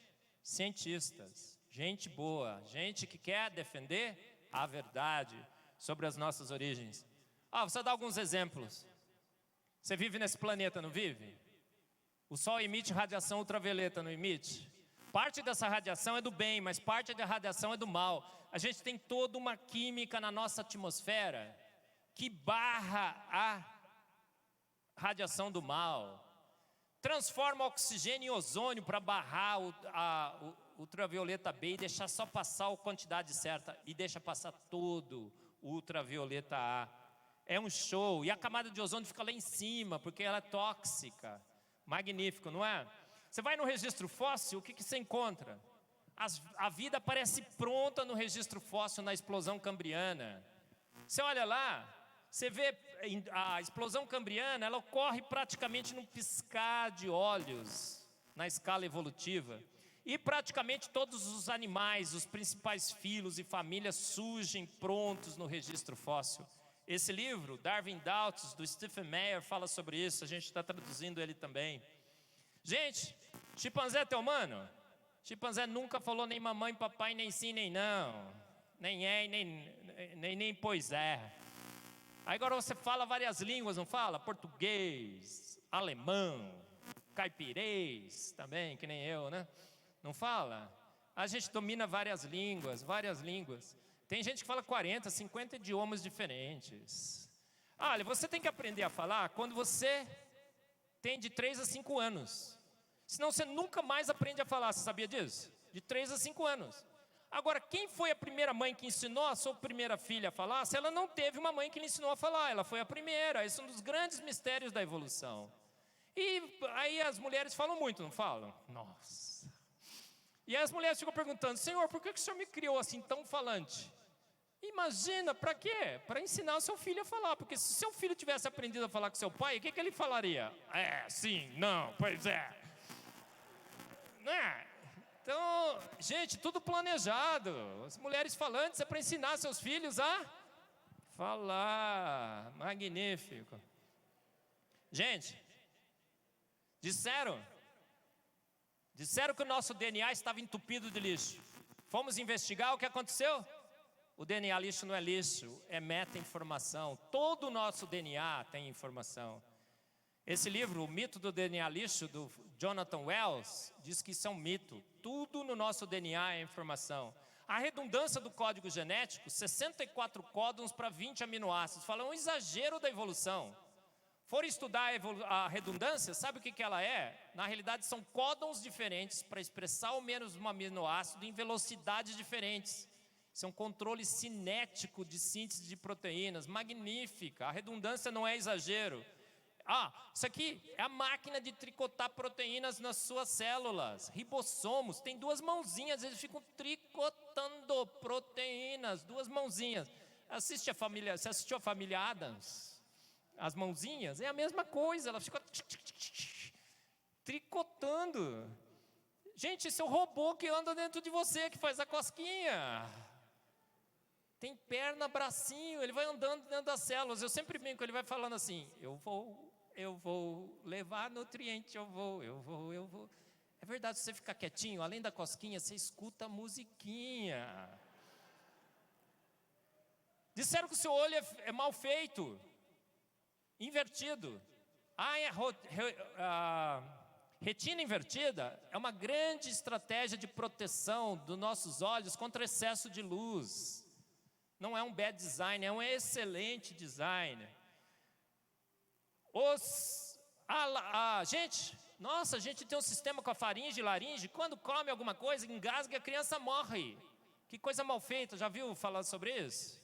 Cientistas. Gente boa. Gente que quer defender a verdade sobre as nossas origens. Vou dar alguns exemplos. Você vive nesse planeta, não vive? O Sol emite radiação ultravioleta, não emite? Parte dessa radiação é do bem, mas parte da radiação é do mal. A gente tem toda uma química na nossa atmosfera que barra a radiação do mal. Transforma oxigênio em ozônio para barrar a ultravioleta B e deixar só passar a quantidade certa. E deixa passar todo o ultravioleta A. É um show. E a camada de ozônio fica lá em cima, porque ela é tóxica. Magnífico, não é? Você vai no registro fóssil, o que você encontra? A vida parece pronta no registro fóssil, na explosão cambriana. Você olha lá, você vê a explosão cambriana, ela ocorre praticamente num piscar de olhos, na escala evolutiva. E praticamente todos os animais, os principais filos e famílias surgem prontos no registro fóssil. Esse livro, Darwin Doubts, do Stephen Meyer, fala sobre isso, a gente está traduzindo ele também. Gente, chimpanzé é teu humano? Chimpanzé nunca falou nem mamãe, papai, nem sim, nem não. Nem é, nem pois é. Aí agora você fala várias línguas, não fala? Português, alemão, caipirês também, que nem eu, né? Não fala? A gente domina várias línguas. Tem gente que fala 40, 50 idiomas diferentes. Olha, você tem que aprender a falar quando você tem de 3 a 5 anos. Senão você nunca mais aprende a falar, você sabia disso? De 3 a 5 anos. Agora, quem foi a primeira mãe que ensinou a sua primeira filha a falar? Se ela não teve uma mãe que lhe ensinou a falar, ela foi a primeira. Esse é um dos grandes mistérios da evolução. E aí as mulheres falam muito, não falam? Nossa. E aí as mulheres ficam perguntando: Senhor, por que o Senhor me criou assim tão falante? Imagina, para quê? Para ensinar o seu filho a falar. Porque se seu filho tivesse aprendido a falar com seu pai, o que ele falaria? Sim, não, pois é. Né? Então, gente, tudo planejado. As mulheres falantes é para ensinar seus filhos a falar. Magnífico. Gente, disseram que o nosso DNA estava entupido de lixo. Fomos investigar, o que aconteceu? O DNA lixo não é lixo, é meta-informação. Todo o nosso DNA tem informação. Esse livro, O Mito do DNA Lixo, do Jonathan Wells, diz que isso é um mito. Tudo no nosso DNA é informação. A redundância do código genético, 64 códons para 20 aminoácidos, fala um exagero da evolução. For estudar a redundância, sabe o que ela é? Na realidade, são códons diferentes para expressar ao menos um aminoácido em velocidades diferentes. Isso é um controle cinético de síntese de proteínas, magnífica. A redundância não é exagero. Isso aqui é a máquina de tricotar proteínas nas suas células. Ribossomos, tem duas mãozinhas, eles ficam tricotando proteínas, duas mãozinhas. Você assistiu a família Addams? As mãozinhas, é a mesma coisa, ela fica tricotando. Gente, esse é o robô que anda dentro de você, que faz a cosquinha. Tem perna, bracinho, ele vai andando dentro das células. Eu sempre brinco, ele vai falando assim: eu vou levar nutriente, eu vou. É verdade, se você ficar quietinho, além da cosquinha, você escuta a musiquinha. Disseram que o seu olho é mal feito, invertido. Retina invertida é uma grande estratégia de proteção dos nossos olhos contra excesso de luz. Não é um bad design, é um excelente design. A gente tem um sistema com a faringe e laringe. Quando come alguma coisa, engasga e a criança morre. Que coisa mal feita, já viu falar sobre isso?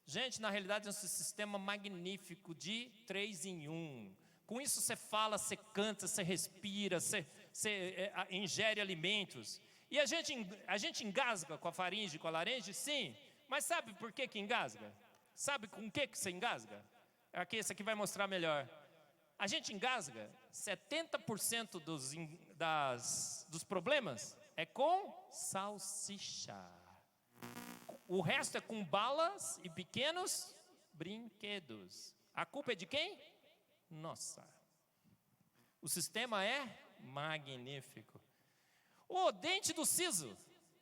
Gente, na realidade é um sistema magnífico de 3 em 1. Com isso você fala, você canta, você respira, você ingere alimentos. E a gente engasga com a faringe e com a laringe? Sim. Mas sabe por que engasga? Sabe com o que você engasga? Esse aqui vai mostrar melhor. A gente engasga, 70% dos problemas é com salsicha. O resto é com balas e pequenos brinquedos. A culpa é de quem? Nossa. O sistema é magnífico. O dente do siso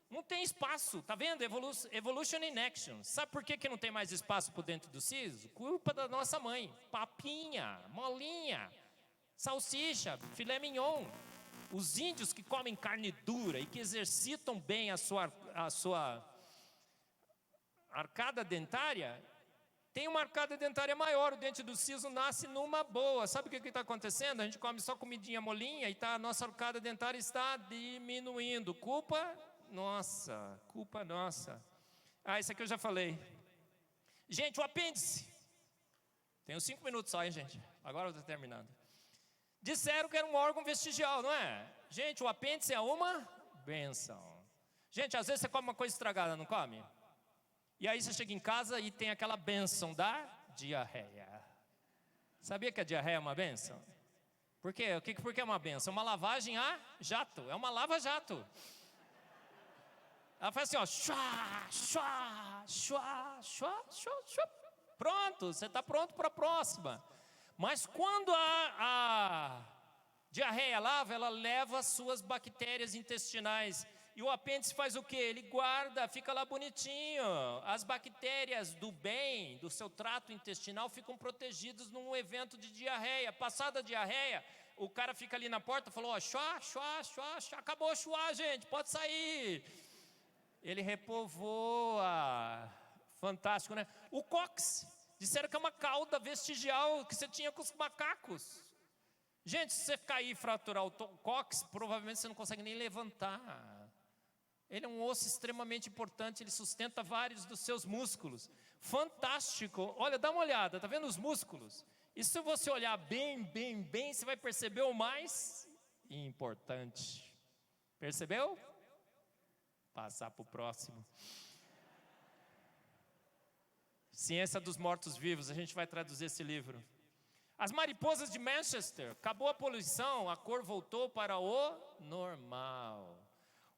não tem espaço, tá vendo? Evolution in action. Sabe por que não tem mais espaço por dentro do siso? Culpa da nossa mãe. Papinha, molinha, salsicha, filé mignon. Os índios que comem carne dura e que exercitam bem a sua arcada dentária, tem uma arcada dentária maior, o dente do siso nasce numa boa. Sabe o que está acontecendo? A gente come só comidinha molinha e a nossa arcada dentária está diminuindo. Culpa nossa. Isso aqui eu já falei. Gente, o apêndice. Tenho 5 minutos só, hein, gente? Agora eu estou terminando. Disseram que era um órgão vestigial, não é? Gente, o apêndice é uma bênção. Gente, às vezes você come uma coisa estragada, não come? E aí você chega em casa e tem aquela bênção da diarreia. Sabia que a diarreia é uma bênção? Por quê? Por que é uma bênção? Uma lavagem a jato. É uma lava-jato. Ela faz assim, ó. Chua, chua, chua, chua, chua, chua. Pronto, você está pronto para a próxima. Mas quando a diarreia lava, ela leva as suas bactérias intestinais. E o apêndice faz o quê? Ele guarda, fica lá bonitinho. As bactérias do bem, do seu trato intestinal, ficam protegidas num evento de diarreia. Passada a diarreia, o cara fica ali na porta e falou, ó, chua, chua, chua, chua, acabou a chua, gente, pode sair. Ele repovoa. Fantástico, né? O cóccix, disseram que é uma cauda vestigial que você tinha com os macacos. Gente, se você cair e fraturar o cóccix, provavelmente você não consegue nem levantar. Ele é um osso extremamente importante, ele sustenta vários dos seus músculos. Fantástico! Olha, dá uma olhada, tá vendo os músculos? E se você olhar bem, bem, bem, você vai perceber o mais importante. Percebeu? Passar para o próximo. Ciência dos Mortos-Vivos, a gente vai traduzir esse livro. As mariposas de Manchester, acabou a poluição, a cor voltou para o normal.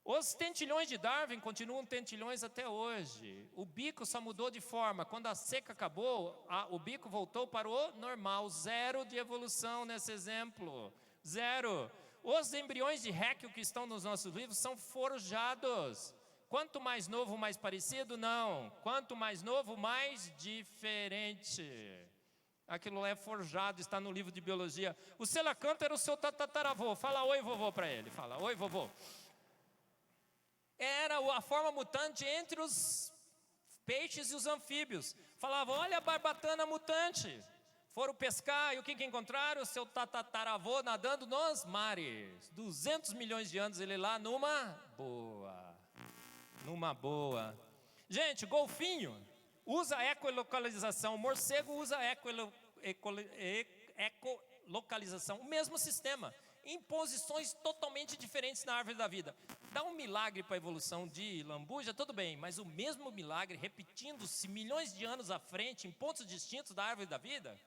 Os tentilhões de Darwin continuam tentilhões até hoje. O bico só mudou de forma. Quando a seca acabou, o bico voltou para o normal. Zero de evolução nesse exemplo. Zero. Os embriões de Haeckel que estão nos nossos livros são forjados. Quanto mais novo, mais parecido? Não. Quanto mais novo, mais diferente. Aquilo lá é forjado, está no livro de biologia. O selacanto era o seu tataravô. Fala oi, vovô, para ele. Fala oi, vovô. Era a forma mutante entre os peixes e os anfíbios. Falavam, olha a barbatana mutante. Foram pescar e o que encontraram? O seu tataravô nadando nos mares. 200 milhões de anos ele lá numa boa. Numa boa. Gente, golfinho usa ecolocalização. O morcego usa ecolocalização. O mesmo sistema. Em posições totalmente diferentes na árvore da vida. Dá um milagre para a evolução de lambuja, tudo bem, mas o mesmo milagre repetindo-se milhões de anos à frente, em pontos distintos da árvore da vida,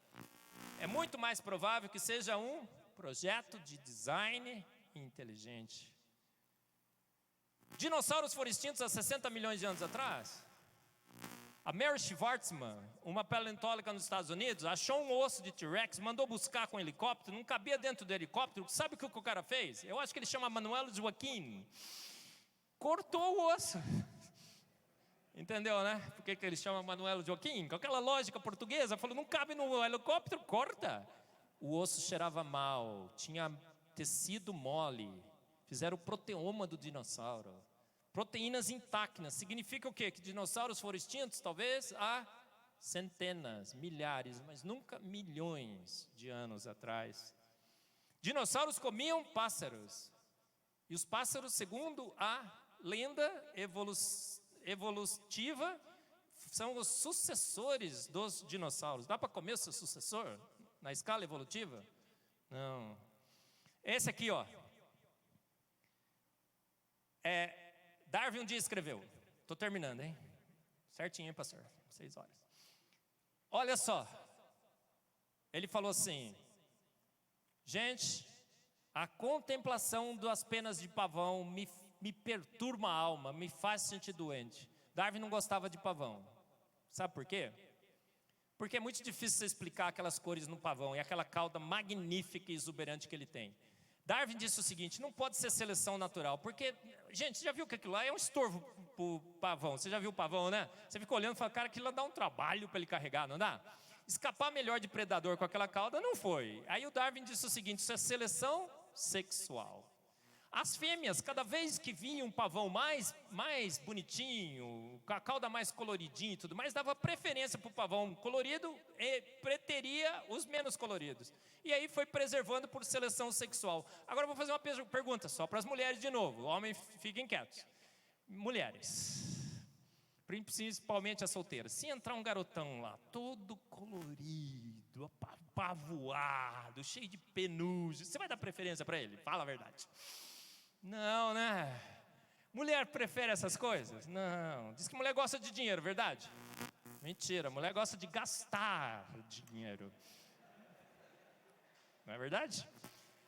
é muito mais provável que seja um projeto de design inteligente. Dinossauros foram extintos há 60 milhões de anos atrás? A Mary Schwartzman, uma paleontóloga nos Estados Unidos, achou um osso de T-Rex, mandou buscar com um helicóptero, não cabia dentro do helicóptero. Sabe o que o cara fez? Eu acho que ele chama Manuel Joaquim. Cortou o osso. Entendeu, né? Por que ele chama Manuel Joaquim? Com aquela lógica portuguesa, falou, não cabe no helicóptero, corta. O osso cheirava mal, tinha tecido mole, fizeram o proteoma do dinossauro. Proteínas intactas, significa o quê? Que dinossauros foram extintos, talvez, há centenas, milhares, mas nunca milhões de anos atrás. Dinossauros comiam pássaros. E os pássaros, segundo a lenda evolutiva, são os sucessores dos dinossauros. Dá para comer o seu sucessor na escala evolutiva? Não. Esse aqui, ó. Darwin um dia escreveu, estou terminando, hein? Certinho, hein, pastor? 6 horas. Olha só, ele falou assim, gente, a contemplação das penas de pavão me perturba a alma, me faz sentir doente. Darwin não gostava de pavão. Sabe por quê? Porque é muito difícil você explicar aquelas cores no pavão e aquela cauda magnífica e exuberante que ele tem. Darwin disse o seguinte, não pode ser seleção natural, porque, gente, você já viu que aquilo lá é um estorvo para o pavão, você já viu o pavão, né? Você fica olhando e fala, cara, aquilo lá dá um trabalho para ele carregar, não dá? Escapar melhor de predador com aquela cauda não foi. Aí o Darwin disse o seguinte, isso é seleção sexual. As fêmeas, cada vez que vinha um pavão mais bonitinho, com a cauda mais coloridinha e tudo mais, dava preferência para o pavão colorido e preteria os menos coloridos. E aí foi preservando por seleção sexual. Agora eu vou fazer uma pergunta só para as mulheres de novo. Homens, fiquem quietos. Mulheres, principalmente as solteiras. Se entrar um garotão lá, todo colorido, apavoado, cheio de penugem, você vai dar preferência para ele? Fala a verdade. Não, né? Mulher prefere essas coisas? Não. Diz que mulher gosta de dinheiro, verdade? Mentira, mulher gosta de gastar dinheiro. Não é verdade?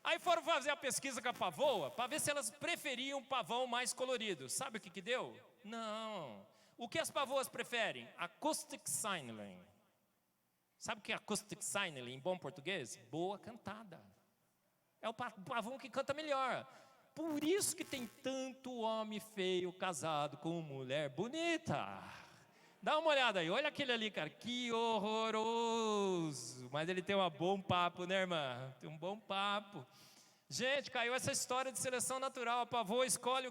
Aí foram fazer a pesquisa com a pavoa para ver se elas preferiam um pavão mais colorido. Sabe o que deu? Não. O que as pavoas preferem? Acoustic signaling. Sabe o que é acoustic signaling em bom português? Boa cantada. É o pavão que canta melhor. Por isso que tem tanto homem feio casado com mulher bonita. Dá uma olhada aí, olha aquele ali, cara, que horroroso. Mas ele tem um bom papo, né, irmã? Tem um bom papo. Gente, caiu essa história de seleção natural. A pavoa escolhe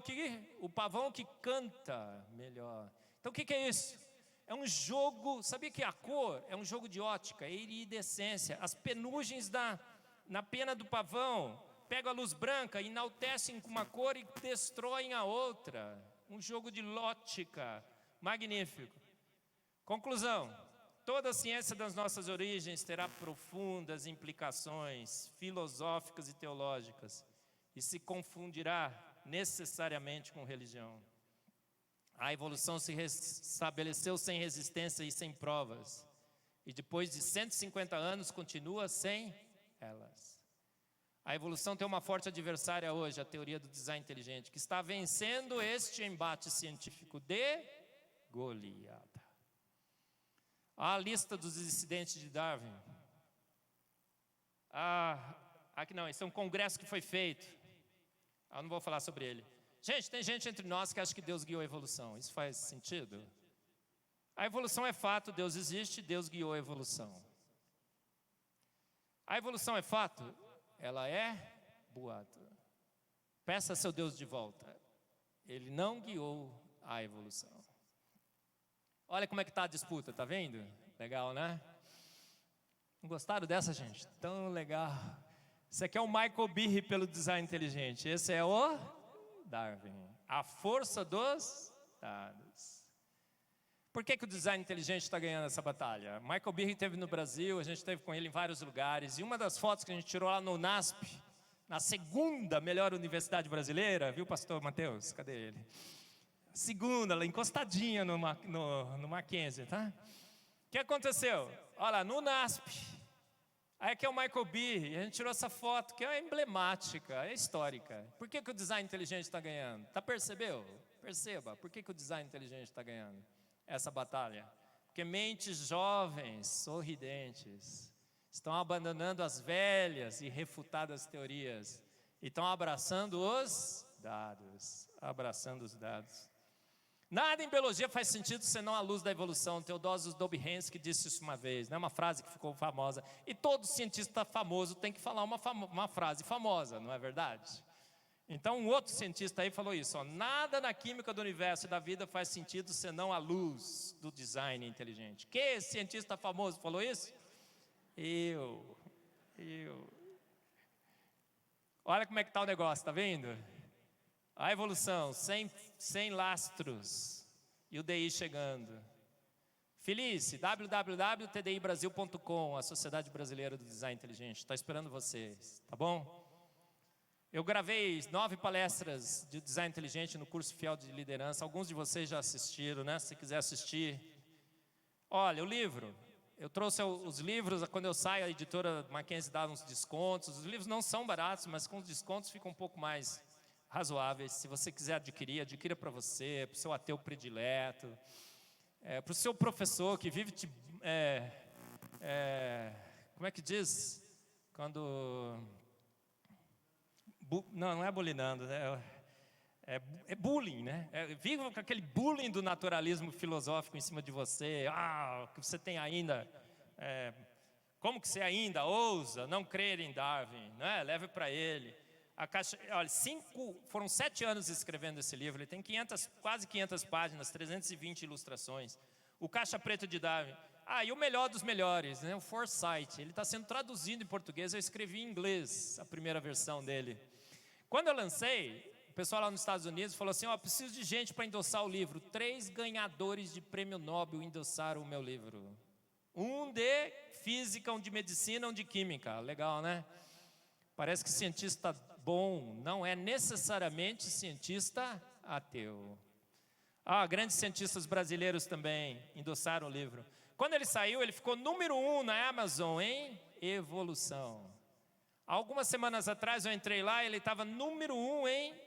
o pavão que canta melhor. Então o que é isso? É um jogo, sabia que a cor é um jogo de ótica, iridescência. As penugens na pena do pavão pegam a luz branca, enaltecem com uma cor e destroem a outra. Um jogo de ótica magnífico. Conclusão, toda a ciência das nossas origens terá profundas implicações filosóficas e teológicas e se confundirá necessariamente com religião. A evolução se estabeleceu sem resistência e sem provas. E depois de 150 anos continua sem elas. A evolução tem uma forte adversária hoje, a teoria do design inteligente, que está vencendo este embate científico de goleada. A lista dos dissidentes de Darwin. Aqui não, esse é um congresso que foi feito. Eu não vou falar sobre ele. Gente, tem gente entre nós que acha que Deus guiou a evolução. Isso faz sentido? A evolução é fato, Deus existe, Deus guiou a evolução. A evolução é fato, ela é boato. Peça a seu Deus de volta. Ele não guiou a evolução. Olha como é que está a disputa, tá vendo? Legal, né? Não gostaram dessa, gente? Tão legal. Esse aqui é o Michael Behe pelo design inteligente. Esse é o Darwin. A força dos dados. Por que o design inteligente está ganhando essa batalha? Michael Behe esteve no Brasil, a gente esteve com ele em vários lugares. E uma das fotos que a gente tirou lá no NASP, na segunda melhor universidade brasileira, viu, pastor Mateus? Cadê ele? Segunda, lá encostadinha no Mackenzie, tá? O que aconteceu? Olha lá, no NASP. Aí aqui é o Michael Behe, a gente tirou essa foto que é emblemática, é histórica. Por que o design inteligente está ganhando? Percebeu? Perceba, por que o design inteligente está ganhando essa batalha? Porque mentes jovens, sorridentes, estão abandonando as velhas e refutadas teorias e estão abraçando os dados, abraçando os dados. Nada em biologia faz sentido senão a luz da evolução. Theodosius Dobzhansky disse isso uma vez, né? Uma frase que ficou famosa. E todo cientista famoso tem que falar uma frase famosa, não é verdade? Então um outro cientista aí falou isso, ó, nada na química do universo e da vida faz sentido senão a luz do design inteligente. Que cientista famoso falou isso? Eu. Olha como é que está o negócio, tá vendo? A evolução, sem lastros, e o DI chegando. Felice, www.tdibrasil.com, a Sociedade Brasileira do Design Inteligente, está esperando vocês, tá bom? Eu gravei 9 palestras de design inteligente no curso Fiel de Liderança, alguns de vocês já assistiram, né? Se quiser assistir. Olha, o livro, eu trouxe os livros, quando eu saio, a editora Mackenzie dá uns descontos, os livros não são baratos, mas com os descontos ficam um pouco mais razoáveis. Se você quiser adquirir, adquira para você, para o seu ateu predileto, para o seu professor que vive como é que diz? Quando... não é bulinando, né? É bullying, né? Viva com aquele bullying do naturalismo filosófico em cima de você. Que você tem ainda... como que você ainda ousa não crer em Darwin? Né? Leve para ele. Olha, foram 7 anos escrevendo esse livro. Ele tem quase 500 páginas, 320 ilustrações. O Caixa Preta de Darwin. E o melhor dos melhores, né? O Foresight. Ele está sendo traduzido em português. Eu escrevi em inglês a primeira versão dele. Quando eu lancei, o pessoal lá nos Estados Unidos falou assim, preciso de gente para endossar o livro. 3 ganhadores de prêmio Nobel endossaram o meu livro. Um de física, um de medicina, um de química. Legal, né? Parece que cientista bom não é necessariamente cientista ateu. Grandes cientistas brasileiros também endossaram o livro. Quando ele saiu, ele ficou número 1 na Amazon em evolução. Algumas semanas atrás eu entrei lá e ele estava número 1 em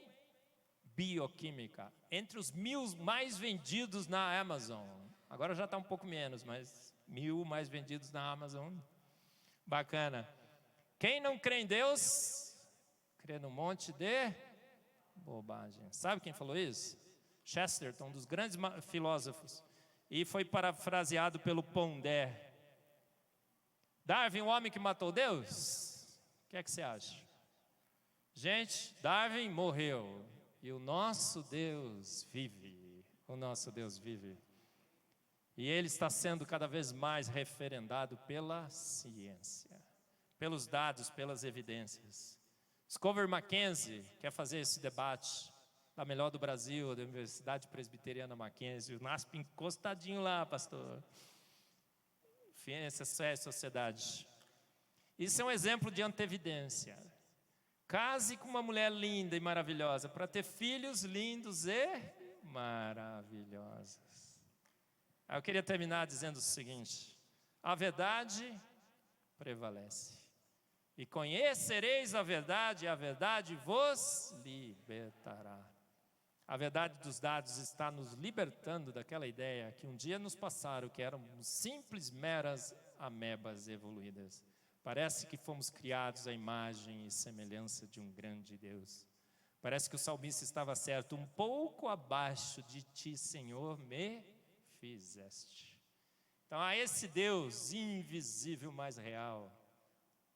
bioquímica. Entre os 1000 mais vendidos na Amazon. Agora já está um pouco menos, mas 1000 mais vendidos na Amazon. Bacana. Quem não crê em Deus, crê num monte de bobagem. Sabe quem falou isso? Chesterton, um dos grandes filósofos. E foi parafraseado pelo Pondé. Darwin, o homem que matou Deus? O que é que você acha? Gente, Darwin morreu. E o nosso Deus vive. O nosso Deus vive. E ele está sendo cada vez mais referendado pela ciência. Pelos dados, pelas evidências. Discover Mackenzie quer fazer esse debate da melhor do Brasil, da Universidade Presbiteriana Mackenzie, o NASP encostadinho lá, pastor. Ciência, fé e sociedade. Isso é um exemplo de antevidência. Case com uma mulher linda e maravilhosa para ter filhos lindos e maravilhosas. Eu queria terminar dizendo o seguinte: a verdade prevalece. E conhecereis a verdade, e a verdade vos libertará. A verdade dos dados está nos libertando daquela ideia que um dia nos passaram, que éramos simples, meras amebas evoluídas. Parece que fomos criados à imagem e semelhança de um grande Deus. Parece que o salmista estava certo: um pouco abaixo de ti, Senhor, me fizeste. Então, a esse Deus invisível, mais real,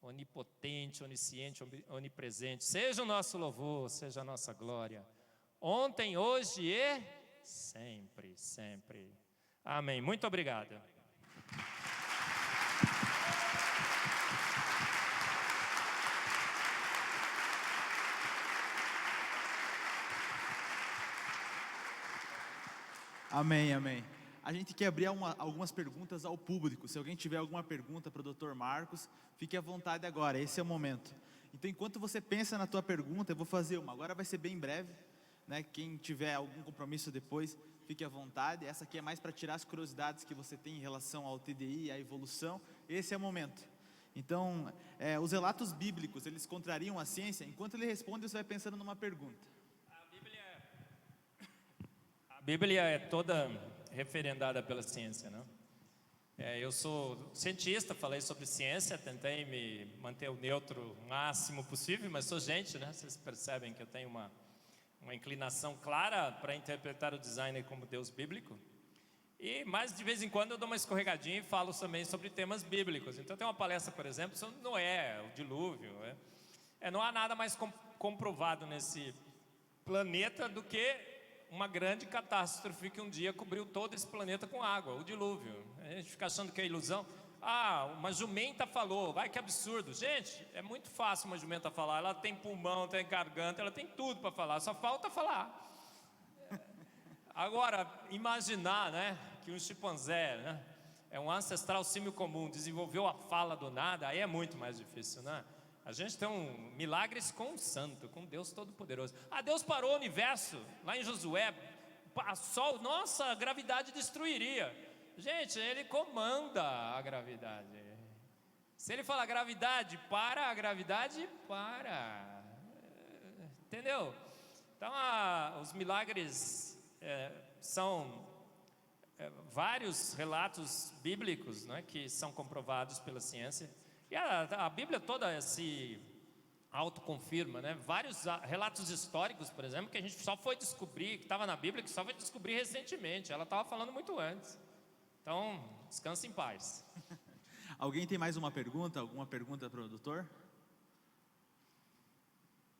onipotente, onisciente, onipresente, seja o nosso louvor, seja a nossa glória, ontem, hoje e sempre, sempre. Amém. Muito obrigado. Amém, amém. A gente quer abrir algumas perguntas ao público. Se alguém tiver alguma pergunta para o Dr. Marcos, fique à vontade agora, esse é o momento. Então, enquanto você pensa na tua pergunta, eu vou fazer uma. Agora vai ser bem breve, né? Quem tiver algum compromisso depois, fique à vontade. Essa aqui é mais para tirar as curiosidades que você tem em relação ao TDI, à evolução. Esse é o momento. Então, os relatos bíblicos, eles contrariam a ciência? Enquanto ele responde, você vai pensando numa pergunta. A Bíblia é toda referendada pela ciência, não? Eu sou cientista, falei sobre ciência, tentei me manter o neutro o máximo possível, mas sou gente, né? Vocês percebem que eu tenho uma inclinação clara para interpretar o design como Deus bíblico. Mas de vez em quando eu dou uma escorregadinha e falo também sobre temas bíblicos. Então tem uma palestra, por exemplo, sobre Noé, o dilúvio. Não há nada mais comprovado nesse planeta do que uma grande catástrofe que um dia cobriu todo esse planeta com água, o dilúvio. A gente fica achando que é ilusão. Uma jumenta falou, vai que absurdo. Gente, é muito fácil uma jumenta falar. Ela tem pulmão, tem garganta, ela tem tudo para falar, só falta falar. Agora, imaginar, né, que um chimpanzé, né, é um ancestral símio comum, desenvolveu a fala do nada, aí é muito mais difícil, né? A gente tem milagres com o santo, com Deus Todo-Poderoso. Deus parou o universo, lá em Josué, a gravidade destruiria. Gente, ele comanda a gravidade. Se ele falar gravidade, a gravidade para. Entendeu? Então, os milagres são vários relatos bíblicos, né, que são comprovados pela ciência. E a Bíblia toda se autoconfirma, né? Vários relatos históricos, por exemplo, que a gente só foi descobrir, que estava na Bíblia, que só foi descobrir recentemente. Ela estava falando muito antes. Então, descanse em paz. Alguém tem mais uma pergunta? Alguma pergunta para o doutor?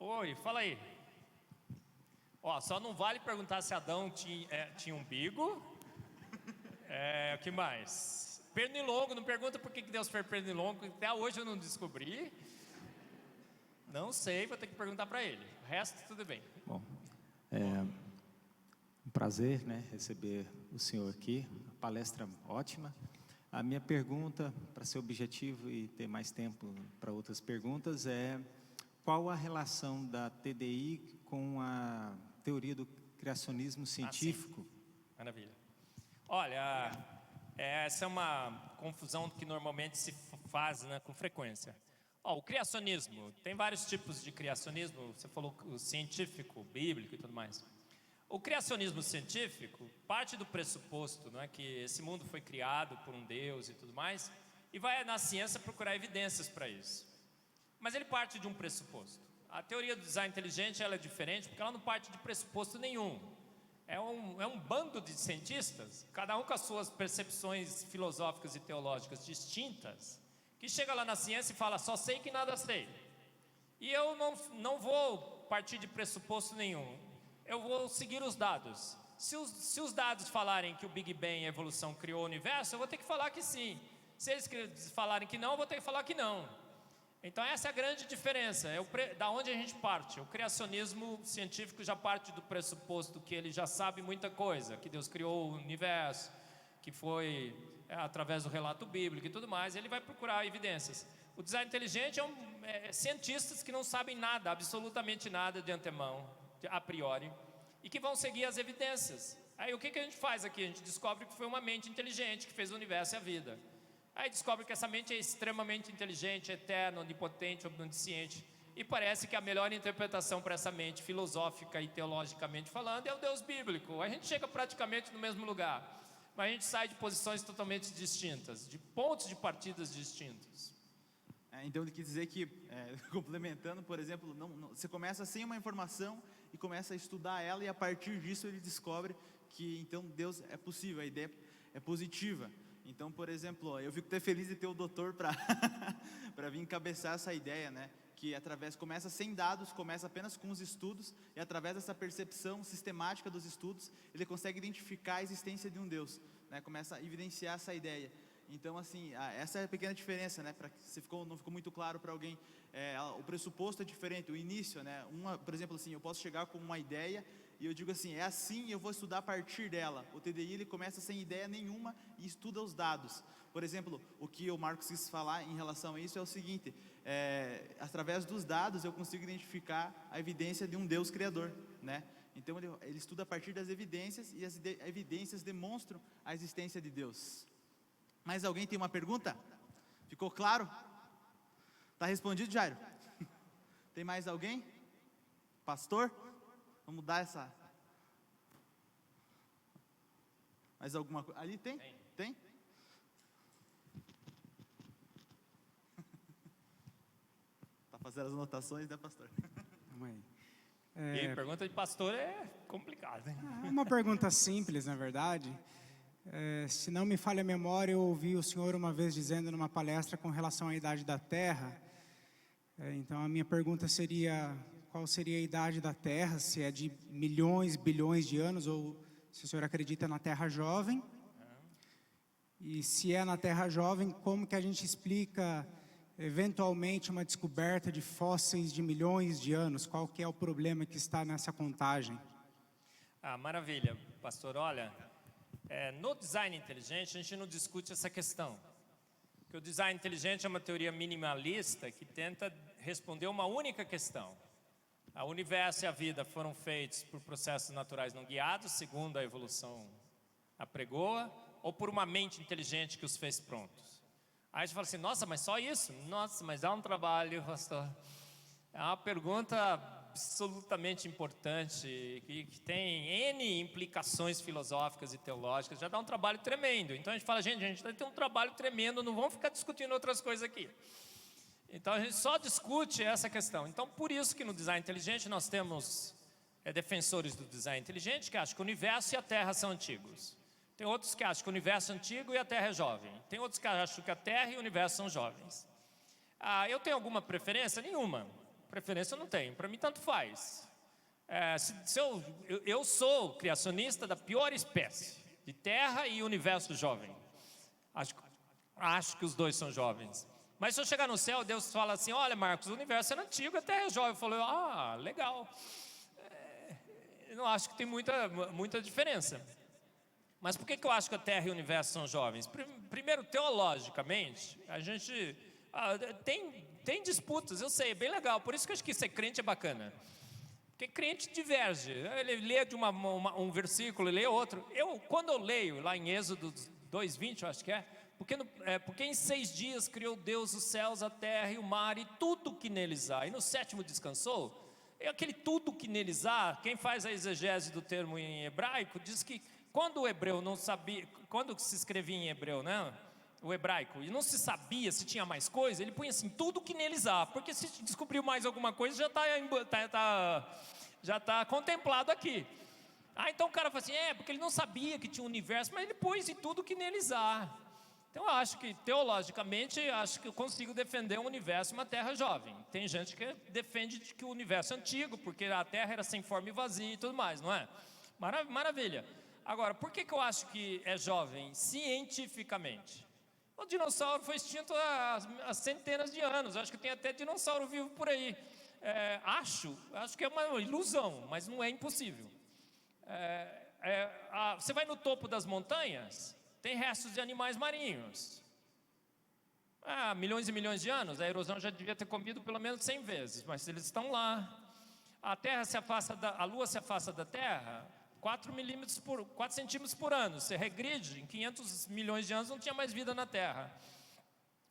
Oi, fala aí. Só não vale perguntar se Adão tinha umbigo. O que mais? Pernilongo, não pergunta por que Deus fez pernilongo, até hoje eu não descobri. Não sei, vou ter que perguntar para ele. O resto, tudo bem. Bom, um prazer, né, receber o senhor aqui. Palestra ótima. A minha pergunta, para ser objetivo e ter mais tempo para outras perguntas, qual a relação da TDI com a teoria do criacionismo científico? Maravilha. Olha, essa é uma confusão que normalmente se faz, né, com frequência. O criacionismo, tem vários tipos de criacionismo. Você falou o científico, bíblico e tudo mais. O criacionismo científico parte do pressuposto, né, que esse mundo foi criado por um Deus e tudo mais, e vai na ciência procurar evidências para isso. Mas ele parte de um pressuposto. A teoria do design inteligente ela é diferente porque ela não parte de pressuposto nenhum. É um bando de cientistas, cada um com as suas percepções filosóficas e teológicas distintas, que chega lá na ciência e fala, só sei que nada sei. E eu não vou partir de pressuposto nenhum, eu vou seguir os dados. Se os dados falarem que o Big Bang, a evolução, criou o universo, eu vou ter que falar que sim. Se eles falarem que não, eu vou ter que falar que não. Então essa é a grande diferença, da onde a gente parte. O criacionismo científico já parte do pressuposto que ele já sabe muita coisa, que Deus criou o universo, que foi através do relato bíblico e tudo mais, ele vai procurar evidências. O design inteligente cientistas que não sabem nada, absolutamente nada de antemão, a priori, e que vão seguir as evidências. Aí o que a gente faz aqui? A gente descobre que foi uma mente inteligente que fez o universo e a vida. Aí descobre que essa mente é extremamente inteligente, eterna, onipotente, omnisciente. E parece que a melhor interpretação para essa mente, filosófica e teologicamente falando, é o Deus bíblico. A gente chega praticamente no mesmo lugar, mas a gente sai de posições totalmente distintas, de pontos de partidas distintos. Então ele quis dizer que, complementando, por exemplo, você começa sem uma informação e começa a estudar ela, e a partir disso ele descobre que então Deus é possível, a ideia é positiva. Então, por exemplo, eu fico até feliz de ter o doutor para vir encabeçar essa ideia, né? Que começa sem dados, começa apenas com os estudos, e através dessa percepção sistemática dos estudos, ele consegue identificar a existência de um Deus, né? Começa a evidenciar essa ideia. Então, assim, essa é a pequena diferença, né? Para que não ficou muito claro para alguém, o pressuposto é diferente, o início, né? Por exemplo, assim, eu posso chegar com uma ideia e eu digo assim, é assim, eu vou estudar a partir dela. O TDI, ele começa sem ideia nenhuma e estuda os dados. Por exemplo, o que o Marcos quis falar em relação a isso é o seguinte, através dos dados eu consigo identificar a evidência de um Deus criador, né? Então ele estuda a partir das evidências, e as evidências demonstram a existência de Deus. Mais alguém tem uma pergunta? Ficou claro? Está respondido, Jairo? Tem mais alguém? Pastor? Vamos dar essa... Mais alguma coisa? Ali tem? Tem? Está fazendo as anotações, né, pastor? E pergunta de pastor é complicada, hein? Uma pergunta simples, na verdade. Se não me falha a memória, eu ouvi o senhor uma vez dizendo numa palestra com relação à idade da Terra. Então a minha pergunta seria, qual seria a idade da Terra? Se é de milhões, bilhões de anos, ou se o senhor acredita na Terra jovem? E se é na Terra jovem, como que a gente explica eventualmente uma descoberta de fósseis de milhões de anos? Qual que é o problema que está nessa contagem? Maravilha, pastor. Olha, no design inteligente a gente não discute essa questão, porque o design inteligente é uma teoria minimalista que tenta responder uma única questão. O universo e a vida foram feitos por processos naturais não guiados, segundo a evolução apregoa, ou por uma mente inteligente que os fez prontos. Aí a gente fala assim, nossa, mas só isso? Nossa, mas dá um trabalho, pastor. É uma pergunta absolutamente importante, que tem N implicações filosóficas e teológicas, já dá um trabalho tremendo. Então a gente fala, gente vai ter um trabalho tremendo, não vamos ficar discutindo outras coisas aqui. Então a gente só discute essa questão. Então por isso que no design inteligente nós temos defensores do design inteligente que acham que o universo e a Terra são antigos. Tem outros que acham que o universo é antigo e a Terra é jovem. Tem outros que acham que a Terra e o universo são jovens. Eu tenho alguma preferência? Nenhuma. Preferência eu não tenho. Para mim tanto faz. Eu sou criacionista da pior espécie, de Terra e universo jovem. Acho que os dois são jovens. Mas se eu chegar no céu, Deus fala assim, olha Marcos, o universo é antigo, a Terra é jovem. Eu falo, legal. Eu não acho que tem muita diferença. Mas por que eu acho que a Terra e o universo são jovens? Primeiro, teologicamente, a gente tem disputas, eu sei, é bem legal. Por isso que eu acho que ser crente é bacana. Porque crente diverge. Ele lê de um versículo, lê outro. Quando eu leio lá em Êxodo 2:20, eu acho que porque em 6 dias criou Deus os céus, a terra e o mar e tudo que neles há. E no 7º descansou. Aquele tudo que neles há, quem faz a exegese do termo em hebraico, diz que quando o hebreu não sabia, quando se escrevia em hebreu, né, o hebraico, e não se sabia se tinha mais coisa, ele punha assim, tudo que neles há, porque se descobriu mais alguma coisa, já está contemplado aqui. Então o cara fala assim, porque ele não sabia que tinha um universo, mas ele pôs em tudo que neles há. Então eu acho que, teologicamente, acho que eu consigo defender um universo e uma terra jovem. Tem gente que defende que o universo é antigo, porque a terra era sem forma e vazia e tudo mais, não é? Maravilha. Agora, por que eu acho que é jovem? Cientificamente. O dinossauro foi extinto há centenas de anos. Acho que tem até dinossauro vivo por aí. Acho que é uma ilusão, mas não é impossível. Você vai no topo das montanhas, tem restos de animais marinhos. Há milhões e milhões de anos, a erosão já devia ter comido pelo menos 100 vezes, mas eles estão lá. A Terra se afasta a Lua se afasta da Terra 4 centímetros por ano. Você regride, em 500 milhões de anos não tinha mais vida na Terra.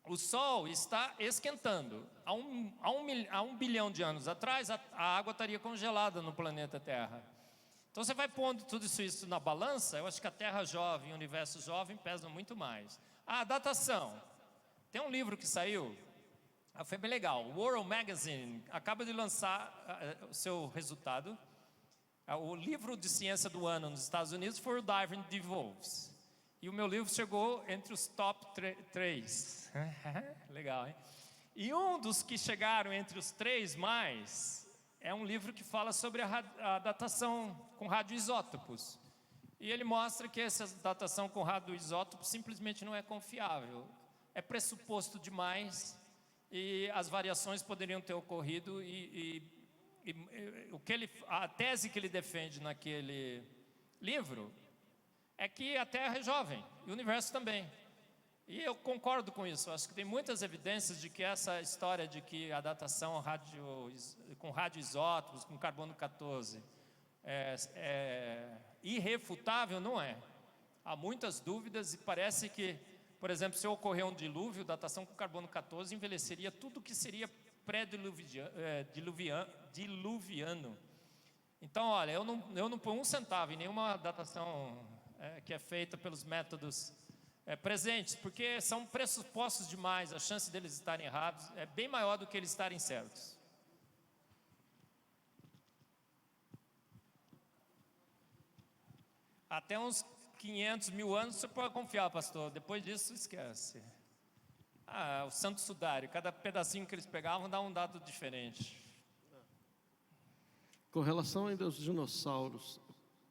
O Sol está esquentando. Há um bilhão de anos atrás, a água estaria congelada no planeta Terra. Então você vai pondo tudo isso na balança, eu acho que a Terra jovem, o universo jovem pesam muito mais. A datação. Tem um livro que saiu, foi bem legal. O World Magazine acaba de lançar o seu resultado. O livro de ciência do ano nos Estados Unidos foi o Darwin Devolves. E o meu livro chegou entre os top 3. Legal, hein? E um dos que chegaram entre os 3 mais é um livro que fala sobre a datação com radioisótopos. E ele mostra que essa datação com radioisótopos simplesmente não é confiável. É pressuposto demais e as variações poderiam ter ocorrido a tese que ele defende naquele livro é que a Terra é jovem e o universo também. E eu concordo com isso. Acho que tem muitas evidências de que essa história de que a datação com radioisótopos, com carbono 14, é irrefutável, não é. Há muitas dúvidas e parece que, por exemplo, se ocorrer um dilúvio, datação com carbono 14 envelheceria tudo que seria pré-diluviano. Então, olha, eu não ponho 1 centavo em nenhuma datação que é feita pelos métodos presentes, porque são pressupostos demais, a chance deles estarem errados é bem maior do que eles estarem certos. Até uns 500 mil anos você pode confiar, pastor, depois disso esquece. O Santo Sudário, cada pedacinho que eles pegavam dá um dado diferente. Com relação ainda aos dinossauros,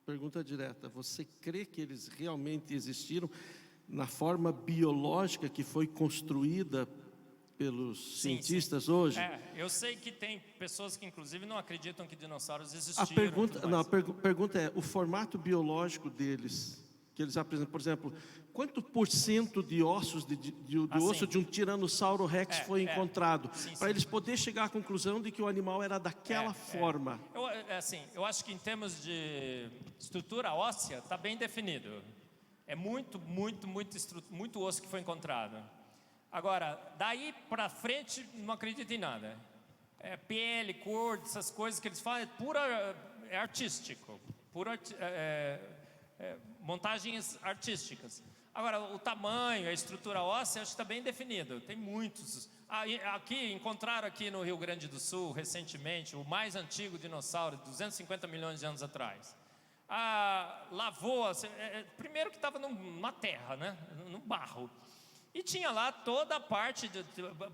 pergunta direta, você crê que eles realmente existiram na forma biológica que foi construída pelos cientistas hoje? Eu sei que tem pessoas que inclusive não acreditam que dinossauros existiram. A pergunta é, o formato biológico deles, que eles apresentam, por exemplo, quanto % de ossos do osso de um tiranossauro rex foi encontrado? Para eles poderem chegar à conclusão de que o animal era daquela forma. Eu acho que em termos de estrutura óssea, está bem definido. É muito osso que foi encontrado. Agora, daí para frente, não acredito em nada. Pele, cor, essas coisas que eles falam, é artístico. Montagens artísticas. Agora, o tamanho, a estrutura óssea, acho que está bem definido. Tem muitos. Encontraram aqui no Rio Grande do Sul, recentemente, o mais antigo dinossauro, 250 milhões de anos atrás. A lavoa, primeiro que estava numa terra, né? No barro. E tinha lá toda a parte,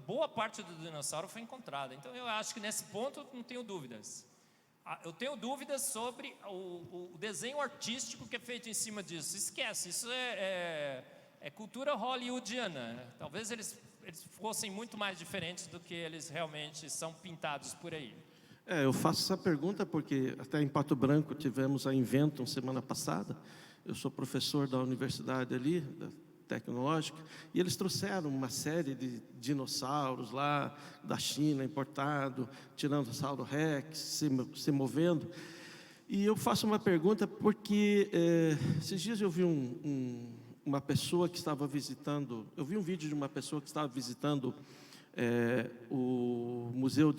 boa parte do dinossauro foi encontrada. Então eu acho que nesse ponto não tenho dúvidas. Eu tenho dúvidas sobre o desenho artístico que é feito em cima disso. Esquece, isso é cultura hollywoodiana. Talvez eles fossem muito mais diferentes do que eles realmente são pintados por aí. Eu faço essa pergunta porque até em Pato Branco tivemos a Inventum semana passada. Eu sou professor da universidade ali, da tecnológica, e eles trouxeram uma série de dinossauros lá da China, importado, Tiranossauro Rex, se movendo. E eu faço uma pergunta porque esses dias eu vi uma pessoa que estava visitando, eu vi um vídeo de uma pessoa que estava visitando o Museu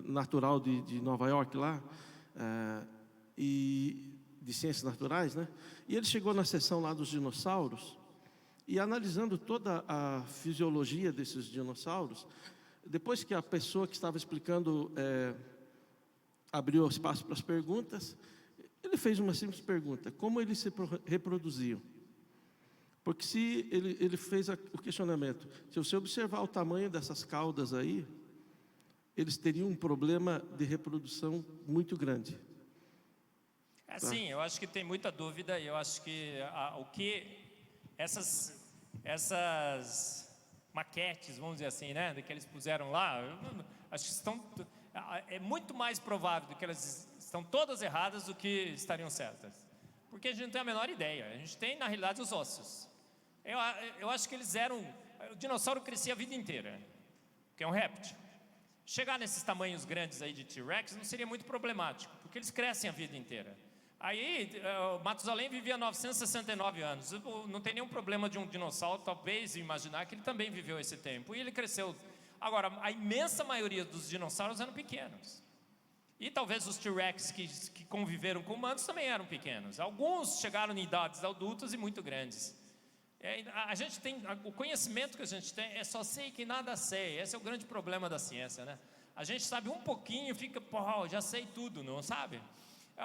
Natural de Nova York lá, e de Ciências Naturais, né? E ele chegou na seção lá dos dinossauros, e analisando toda a fisiologia desses dinossauros, depois que a pessoa que estava explicando abriu espaço para as perguntas, ele fez uma simples pergunta: como eles se reproduziam? Porque se ele fez o questionamento, se você observar o tamanho dessas caudas aí, eles teriam um problema de reprodução muito grande. Sim, eu acho que tem muita dúvida, e eu acho que essas maquetes, vamos dizer assim, né, que eles puseram lá, acho que é muito mais provável do que elas estão todas erradas do que estariam certas. Porque a gente não tem a menor ideia. A gente tem, na realidade, os ossos. Eu acho que o dinossauro crescia a vida inteira, que é um réptil. Chegar nesses tamanhos grandes aí de T-Rex não seria muito problemático, porque eles crescem a vida inteira. Aí, Matusalém vivia 969 anos. Não tem nenhum problema de um dinossauro, talvez, imaginar que ele também viveu esse tempo. E ele cresceu. Agora, a imensa maioria dos dinossauros eram pequenos. E talvez os T-Rex que conviveram com humanos também eram pequenos. Alguns chegaram em idades adultas e muito grandes. A gente tem, o conhecimento que a gente tem é só sei que nada sei. Esse é o grande problema da ciência, né? A gente sabe um pouquinho e fica, pô, já sei tudo, não sabe?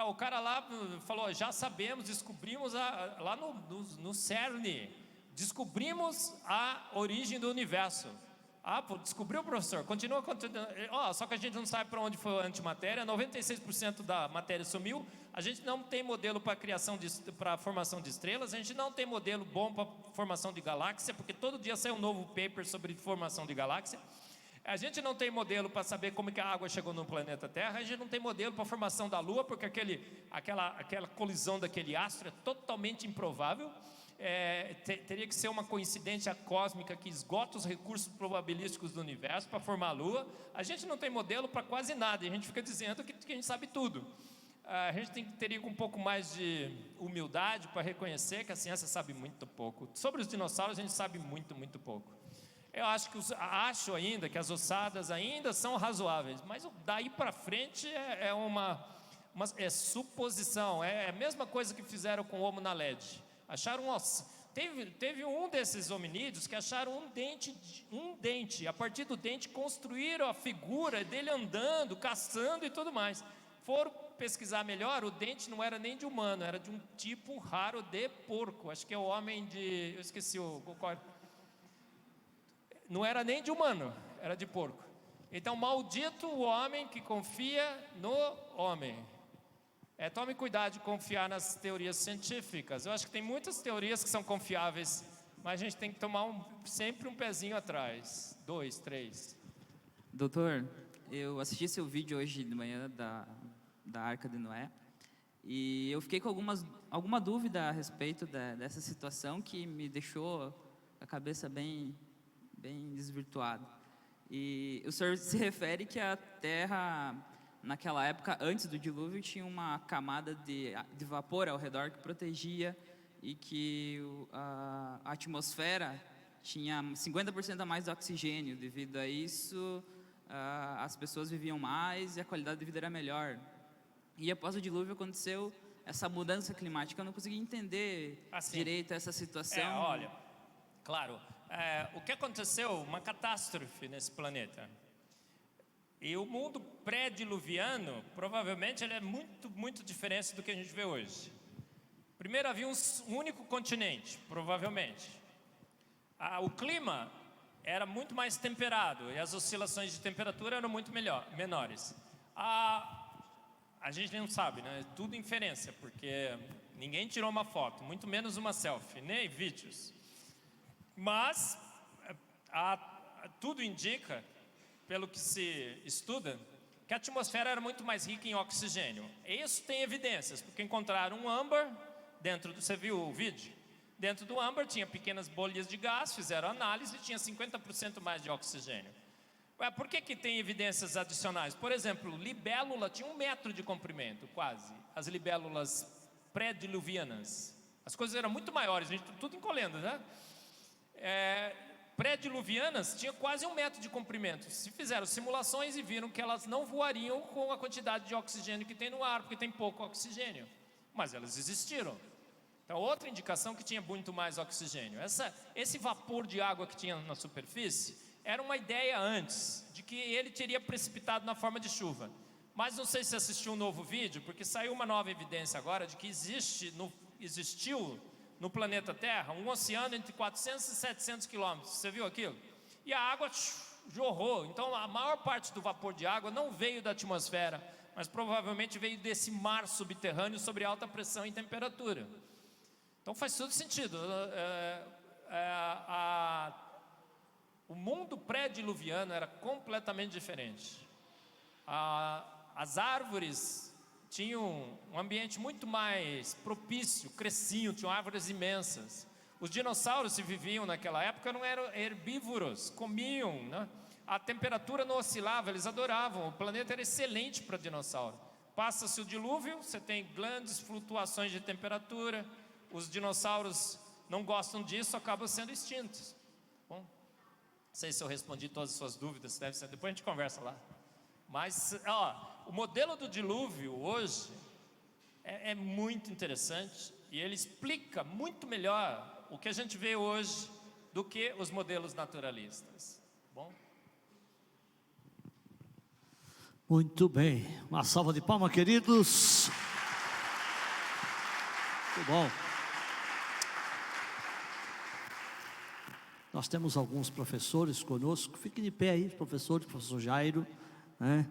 O cara lá falou, já sabemos, descobrimos lá no CERN, descobrimos a origem do universo. Descobriu, professor? Continua. Só que a gente não sabe para onde foi a antimatéria, 96% da matéria sumiu, a gente não tem modelo para formação de estrelas, a gente não tem modelo bom para formação de galáxia, porque todo dia sai um novo paper sobre formação de galáxia. A gente não tem modelo para saber como que a água chegou no planeta Terra, a gente não tem modelo para a formação da Lua, porque aquela colisão daquele astro é totalmente improvável. Teria que ser uma coincidência cósmica que esgota os recursos probabilísticos do universo para formar a Lua. A gente não tem modelo para quase nada, e a gente fica dizendo que a gente sabe tudo. A gente teria um pouco mais de humildade para reconhecer que a ciência sabe muito pouco. Sobre os dinossauros a gente sabe muito, muito pouco. Eu acho ainda que as ossadas ainda são razoáveis, mas daí para frente é uma suposição. É a mesma coisa que fizeram com o Homo naledi. Acharam teve um desses hominídeos que acharam um dente. A partir do dente construíram a figura dele andando, caçando e tudo mais. Foram pesquisar melhor, o dente não era nem de humano, era de um tipo raro de porco. Acho que é o homem de... eu esqueci o... Não era nem de humano, era de porco. Então, maldito o homem que confia no homem. Tome cuidado de confiar nas teorias científicas. Eu acho que tem muitas teorias que são confiáveis, mas a gente tem que tomar sempre um pezinho atrás. 2, 3. Doutor, eu assisti seu vídeo hoje de manhã da Arca de Noé e eu fiquei com alguma dúvida a respeito dessa situação que me deixou a cabeça bem desvirtuada. E o senhor se refere que a Terra, naquela época, antes do dilúvio, tinha uma camada de vapor ao redor que protegia e que a atmosfera tinha 50% a mais de oxigênio. Devido a isso, as pessoas viviam mais e a qualidade de vida era melhor. E após o dilúvio aconteceu essa mudança climática. Eu não consegui entender direito essa situação. Olha, claro, o que aconteceu? Uma catástrofe nesse planeta. E o mundo pré-diluviano, provavelmente, ele é muito, muito diferente do que a gente vê hoje. Primeiro havia um único continente, provavelmente. O clima era muito mais temperado e as oscilações de temperatura eram muito menores. A gente não sabe, né? Tudo inferência, porque ninguém tirou uma foto, muito menos uma selfie, nem vídeos. Mas tudo indica, pelo que se estuda, que a atmosfera era muito mais rica em oxigênio. Isso tem evidências, porque encontraram um âmbar dentro do... Você viu o vídeo? Dentro do âmbar tinha pequenas bolhas de gás, fizeram análise e tinha 50% mais de oxigênio. Por que tem evidências adicionais? Por exemplo, libélula tinha 1 metro de comprimento, quase. As libélulas pré-diluvianas. As coisas eram muito maiores, a gente tudo encolhendo, né? Pré-diluvianas tinha quase 1 metro de comprimento. Se fizeram simulações e viram que elas não voariam com a quantidade de oxigênio que tem no ar, porque tem pouco oxigênio. Mas elas existiram. Então, outra indicação que tinha muito mais oxigênio. Esse vapor de água que tinha na superfície era uma ideia antes, de que ele teria precipitado na forma de chuva. Mas não sei se assistiu um novo vídeo, porque saiu uma nova evidência agora de que existiu no planeta Terra um oceano entre 400 e 700 quilômetros. Você viu aquilo? E a água jorrou. Então, a maior parte do vapor de água não veio da atmosfera, mas provavelmente veio desse mar subterrâneo sobre alta pressão e temperatura. Então, faz todo sentido. O mundo pré-diluviano era completamente diferente. As árvores tinham um ambiente muito mais propício, cresciam, tinham árvores imensas. Os dinossauros que viviam naquela época não eram herbívoros, comiam, né? a temperatura não oscilava, eles adoravam, o planeta era excelente para dinossauro. Passa-se o dilúvio, você tem grandes flutuações de temperatura, os dinossauros não gostam disso, acabam sendo extintos. Bom, não sei se eu respondi todas as suas dúvidas, deve ser, depois a gente conversa lá. Mas, o modelo do dilúvio hoje é muito interessante e ele explica muito melhor o que a gente vê hoje do que os modelos naturalistas. Bom? Muito bem, uma salva de palmas, queridos. Muito bom. Nós temos alguns professores conosco, fiquem de pé aí, professor Jairo, né?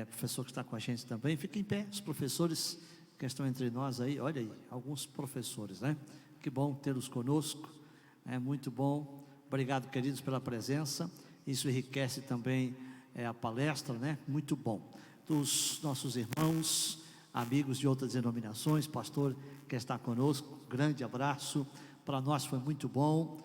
Professor que está com a gente também, fiquem em pé, os professores que estão entre nós aí, olha aí, alguns professores, né? Que bom tê-los conosco, é muito bom, obrigado, queridos, pela presença, isso enriquece também a palestra, né? Muito bom. Dos nossos irmãos, amigos de outras denominações, pastor que está conosco, grande abraço, para nós foi muito bom,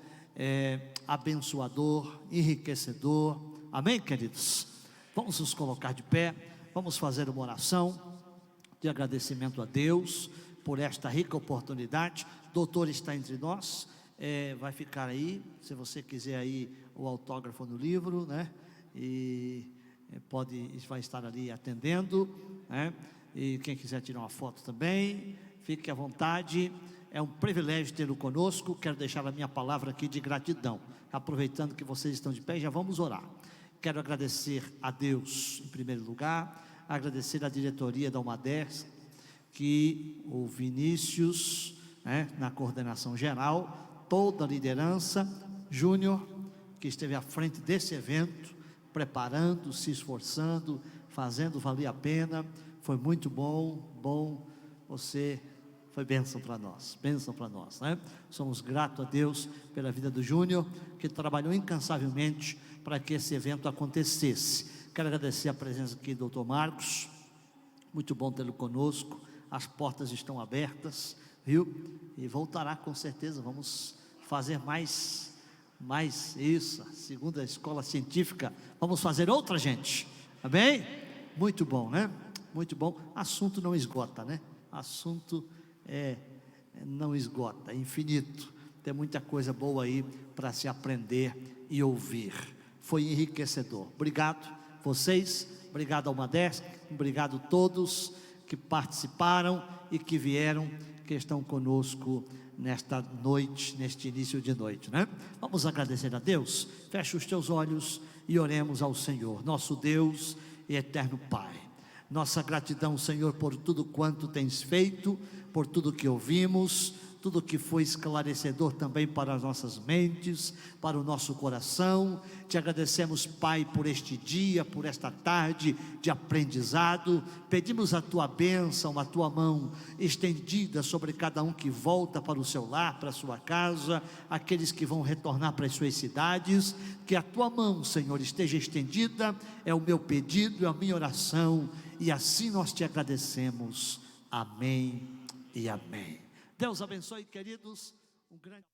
abençoador, enriquecedor, amém, queridos? Vamos nos colocar de pé, vamos fazer uma oração de agradecimento a Deus por esta rica oportunidade. O doutor está entre nós, vai ficar aí, se você quiser aí o autógrafo no livro, né? E vai estar ali atendendo, né? E quem quiser tirar uma foto também, fique à vontade. É um privilégio tê-lo conosco. Quero deixar a minha palavra aqui de gratidão, aproveitando que vocês estão de pé, já vamos orar. Quero agradecer a Deus em primeiro lugar, agradecer a diretoria da UMADESC, que o Vinícius, né, na coordenação geral, toda a liderança, Júnior, que esteve à frente desse evento, preparando, se esforçando, fazendo valer a pena, foi muito bom, você foi bênção para nós, né? Somos gratos a Deus pela vida do Júnior, que trabalhou incansavelmente para que esse evento acontecesse. Quero agradecer a presença aqui do doutor Marcos, muito bom tê-lo conosco, as portas estão abertas, viu? E voltará com certeza, vamos fazer mais isso, segundo a escola científica, vamos fazer outra, gente, amém? Muito bom, né? Muito bom, assunto não esgota, né? Assunto não esgota, é infinito, tem muita coisa boa aí para se aprender e ouvir, foi enriquecedor. Obrigado vocês, obrigado ao UMADESC, obrigado a todos que participaram e que vieram, que estão conosco nesta noite, neste início de noite, né? Vamos agradecer a Deus, feche os teus olhos e oremos ao Senhor, nosso Deus e eterno Pai. Nossa gratidão, Senhor, por tudo quanto tens feito, por tudo que ouvimos, tudo que foi esclarecedor também para as nossas mentes, para o nosso coração. Te agradecemos, Pai, por este dia, por esta tarde de aprendizado. Pedimos a tua bênção, a tua mão estendida sobre cada um que volta para o seu lar, para a sua casa, aqueles que vão retornar para as suas cidades. Que a tua mão, Senhor, esteja estendida, é o meu pedido, é a minha oração, e assim nós te agradecemos. Amém e amém. Deus abençoe, queridos. Um grande